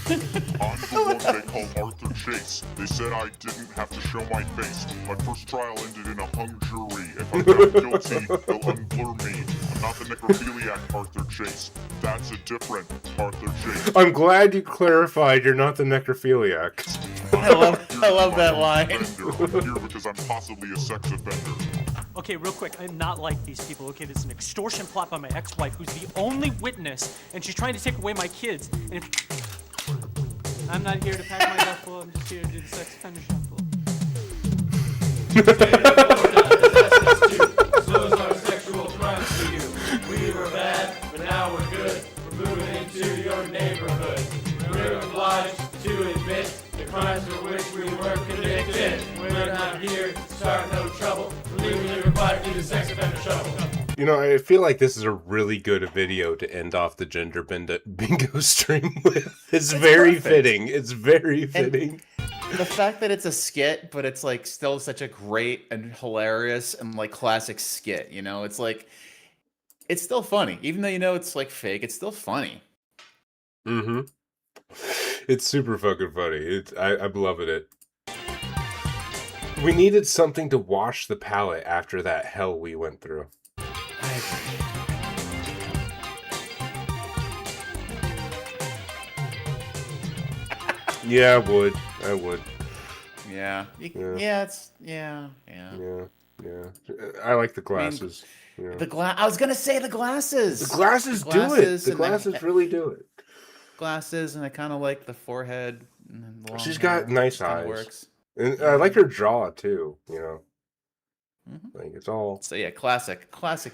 I'm the one they called Arthur Chase. They said I didn't have to show my face. My first trial ended in a hung jury. If I'm found guilty, they'll unblur me. I'm not the necrophiliac Arthur Chase. That's a different Arthur Chase. I'm glad you clarified you're not the necrophiliac. I love that line. I'm here because I'm possibly a sex offender. Okay, real quick, I'm not like these people. Okay, this is an extortion plot by my ex-wife, who's the only witness, and she's trying to take away my kids. And if I'm not here to pack my duffel, I'm just here to do the sex offender shuffle. Those are sexual crimes to you. We were bad, but now we're good. We're moving into your neighborhood. We're obliged to admit the crimes for which we were convicted. We're not here to start no trouble. We're legally required to do the sex offender shuffle. You know, I feel like this is a really good video to end off the gender bingo stream with. It's very perfect. fitting. It's very fitting. The fact that it's a skit, but it's like still such a great and hilarious and like classic skit, you know? It's like it's still funny. Even though you know it's like fake, it's still funny. Mm-hmm. It's super fucking funny. I'm loving it. We needed something to wash the palate after that hell we went through. Yeah, I would. I would. Yeah. Yeah. Yeah, it's yeah. Yeah. I like the glasses. Yeah. I was gonna say the glasses. The glasses do it. Glasses The and glasses really do it. Glasses, and I kind of like the forehead. And then the long She's hair. got nice Kinda eyes. Works. And I like her jaw too. You know, like it's all. So yeah, classic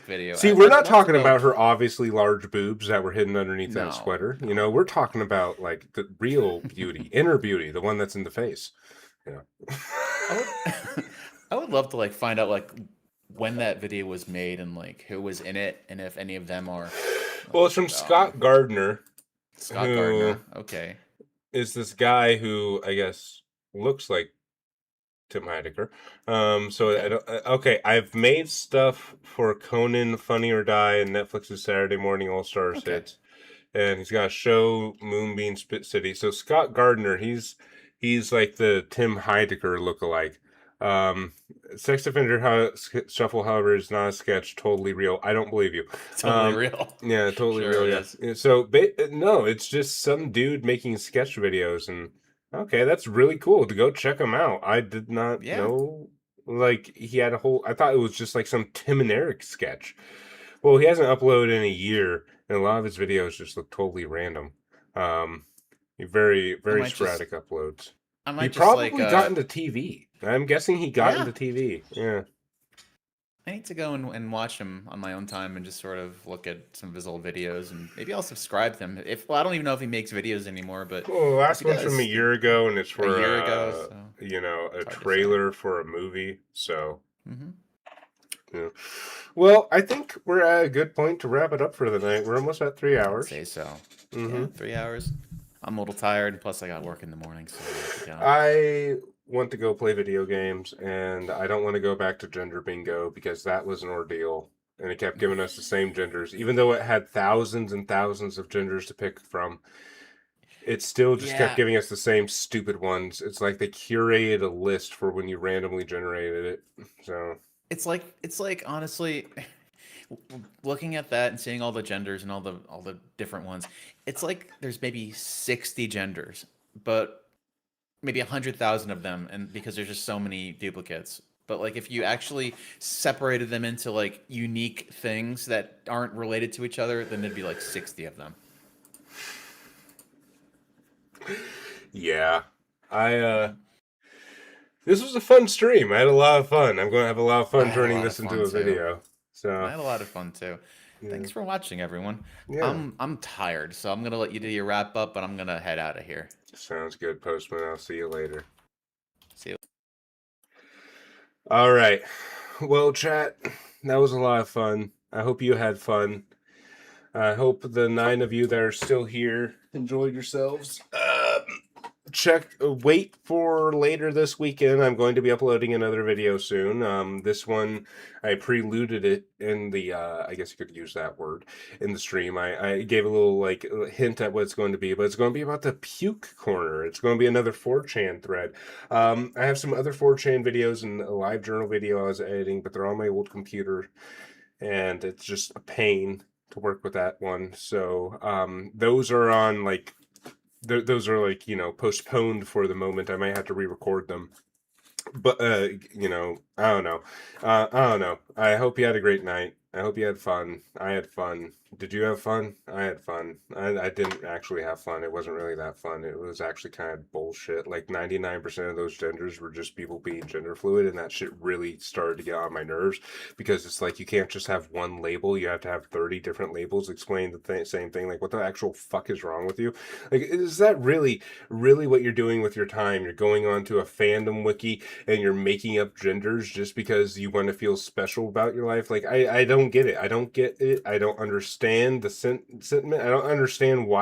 video. See, we're not talking about her obviously large boobs that were hidden underneath No. that sweater. You know, we're talking about like the real beauty, inner beauty, the one that's in the face. You know. I would love to like find out like when that video was made and like who was in it and if any of them are. Well, it's from Scott Gardner. Scott who Gardner. Okay. Is this guy who I guess looks like Tim Heidecker. Okay, I've made stuff for Conan, Funny or Die, and Netflix's Saturday Morning All Stars hits, and he's got a show Moonbeam Spit City. So Scott Gardner, he's like the Tim Heidecker lookalike. Sex Offender Shuffle, however, is not a sketch. Totally real. I don't believe you. Totally real. Yeah, totally Sure real. it Yeah. So no, it's just some dude making sketch videos, and okay, that's really cool to go check him out. I did not know like he had a whole. I thought it was just like some Tim and Eric sketch. Well, he hasn't uploaded in a year, and a lot of his videos just look totally random. Very sporadic uploads. He probably got into TV. I'm guessing he got into TV. Yeah. I need to go and watch him on my own time and just sort of look at some of his old videos and maybe I'll subscribe to him. Well, I don't even know if he makes videos anymore, but Well, the last if he one's from a does, year ago, and it's for a year ago, so a hard to say. trailer for a movie. So, Mhm. yeah. Well, I think we're at a good point to wrap it up for the night. We're almost at 3 hours. I'd say so. Mhm. Yeah, 3 hours. I'm a little tired. Plus, I got work in the morning, so I have to go. I want to go play video games, and I don't want to go back to gender bingo because that was an ordeal, and it kept giving us the same genders, even though it had thousands and thousands of genders to pick from. It still just kept Yeah. giving us the same stupid ones. It's like they curated a list for when you randomly generated it. So It's like honestly, looking at that and seeing all the genders and all the different ones, it's like there's maybe 60 genders, but maybe 100,000 of them, and because there's just so many duplicates. But like if you actually separated them into like unique things that aren't related to each other, then there'd be like 60 of them. yeah, this was a fun stream. I had a lot of fun. I'm going to have a lot of I fun had a turning lot this of into fun, a too. video. I So had a lot of fun too. Thanks for watching, everyone. Yeah. I'm tired, so I'm gonna let you do your wrap up, but I'm gonna head out of here. Sounds good, Postman. I'll see you later. See you. All right. Well, chat, that was a lot of fun. I hope you had fun. I hope the 9 of you that are still here enjoyed yourselves. Wait for later this weekend. I'm going to be uploading another video soon. This one, I preluded it in the, I guess you could use that word, in the stream. I gave a little, like, hint at what it's going to be, but it's going to be about the puke corner. It's going to be another 4chan thread. I have some other 4chan videos and a live journal video I was editing, but they're on my old computer, and it's just a pain to work with that one. So, those are on, like, those are like, postponed for the moment. I might have to re-record them, but I don't know. I don't know. I hope you had a great night. I hope you had fun. I had fun. Did you have fun? I had fun. I didn't actually have fun. It wasn't really that fun. It was actually kind of bullshit. Like 99% of those genders were just people being gender fluid, and that shit really started to get on my nerves because it's like you can't just have one label. You have to have 30 different labels explaining the same thing. Like, what the actual fuck is wrong with you? Like, is that really what you're doing with your time? You're going onto a fandom wiki and you're making up genders just because you want to feel special about your life? Like, I don't get it. I don't get it. I don't understand the sentiment. I don't understand why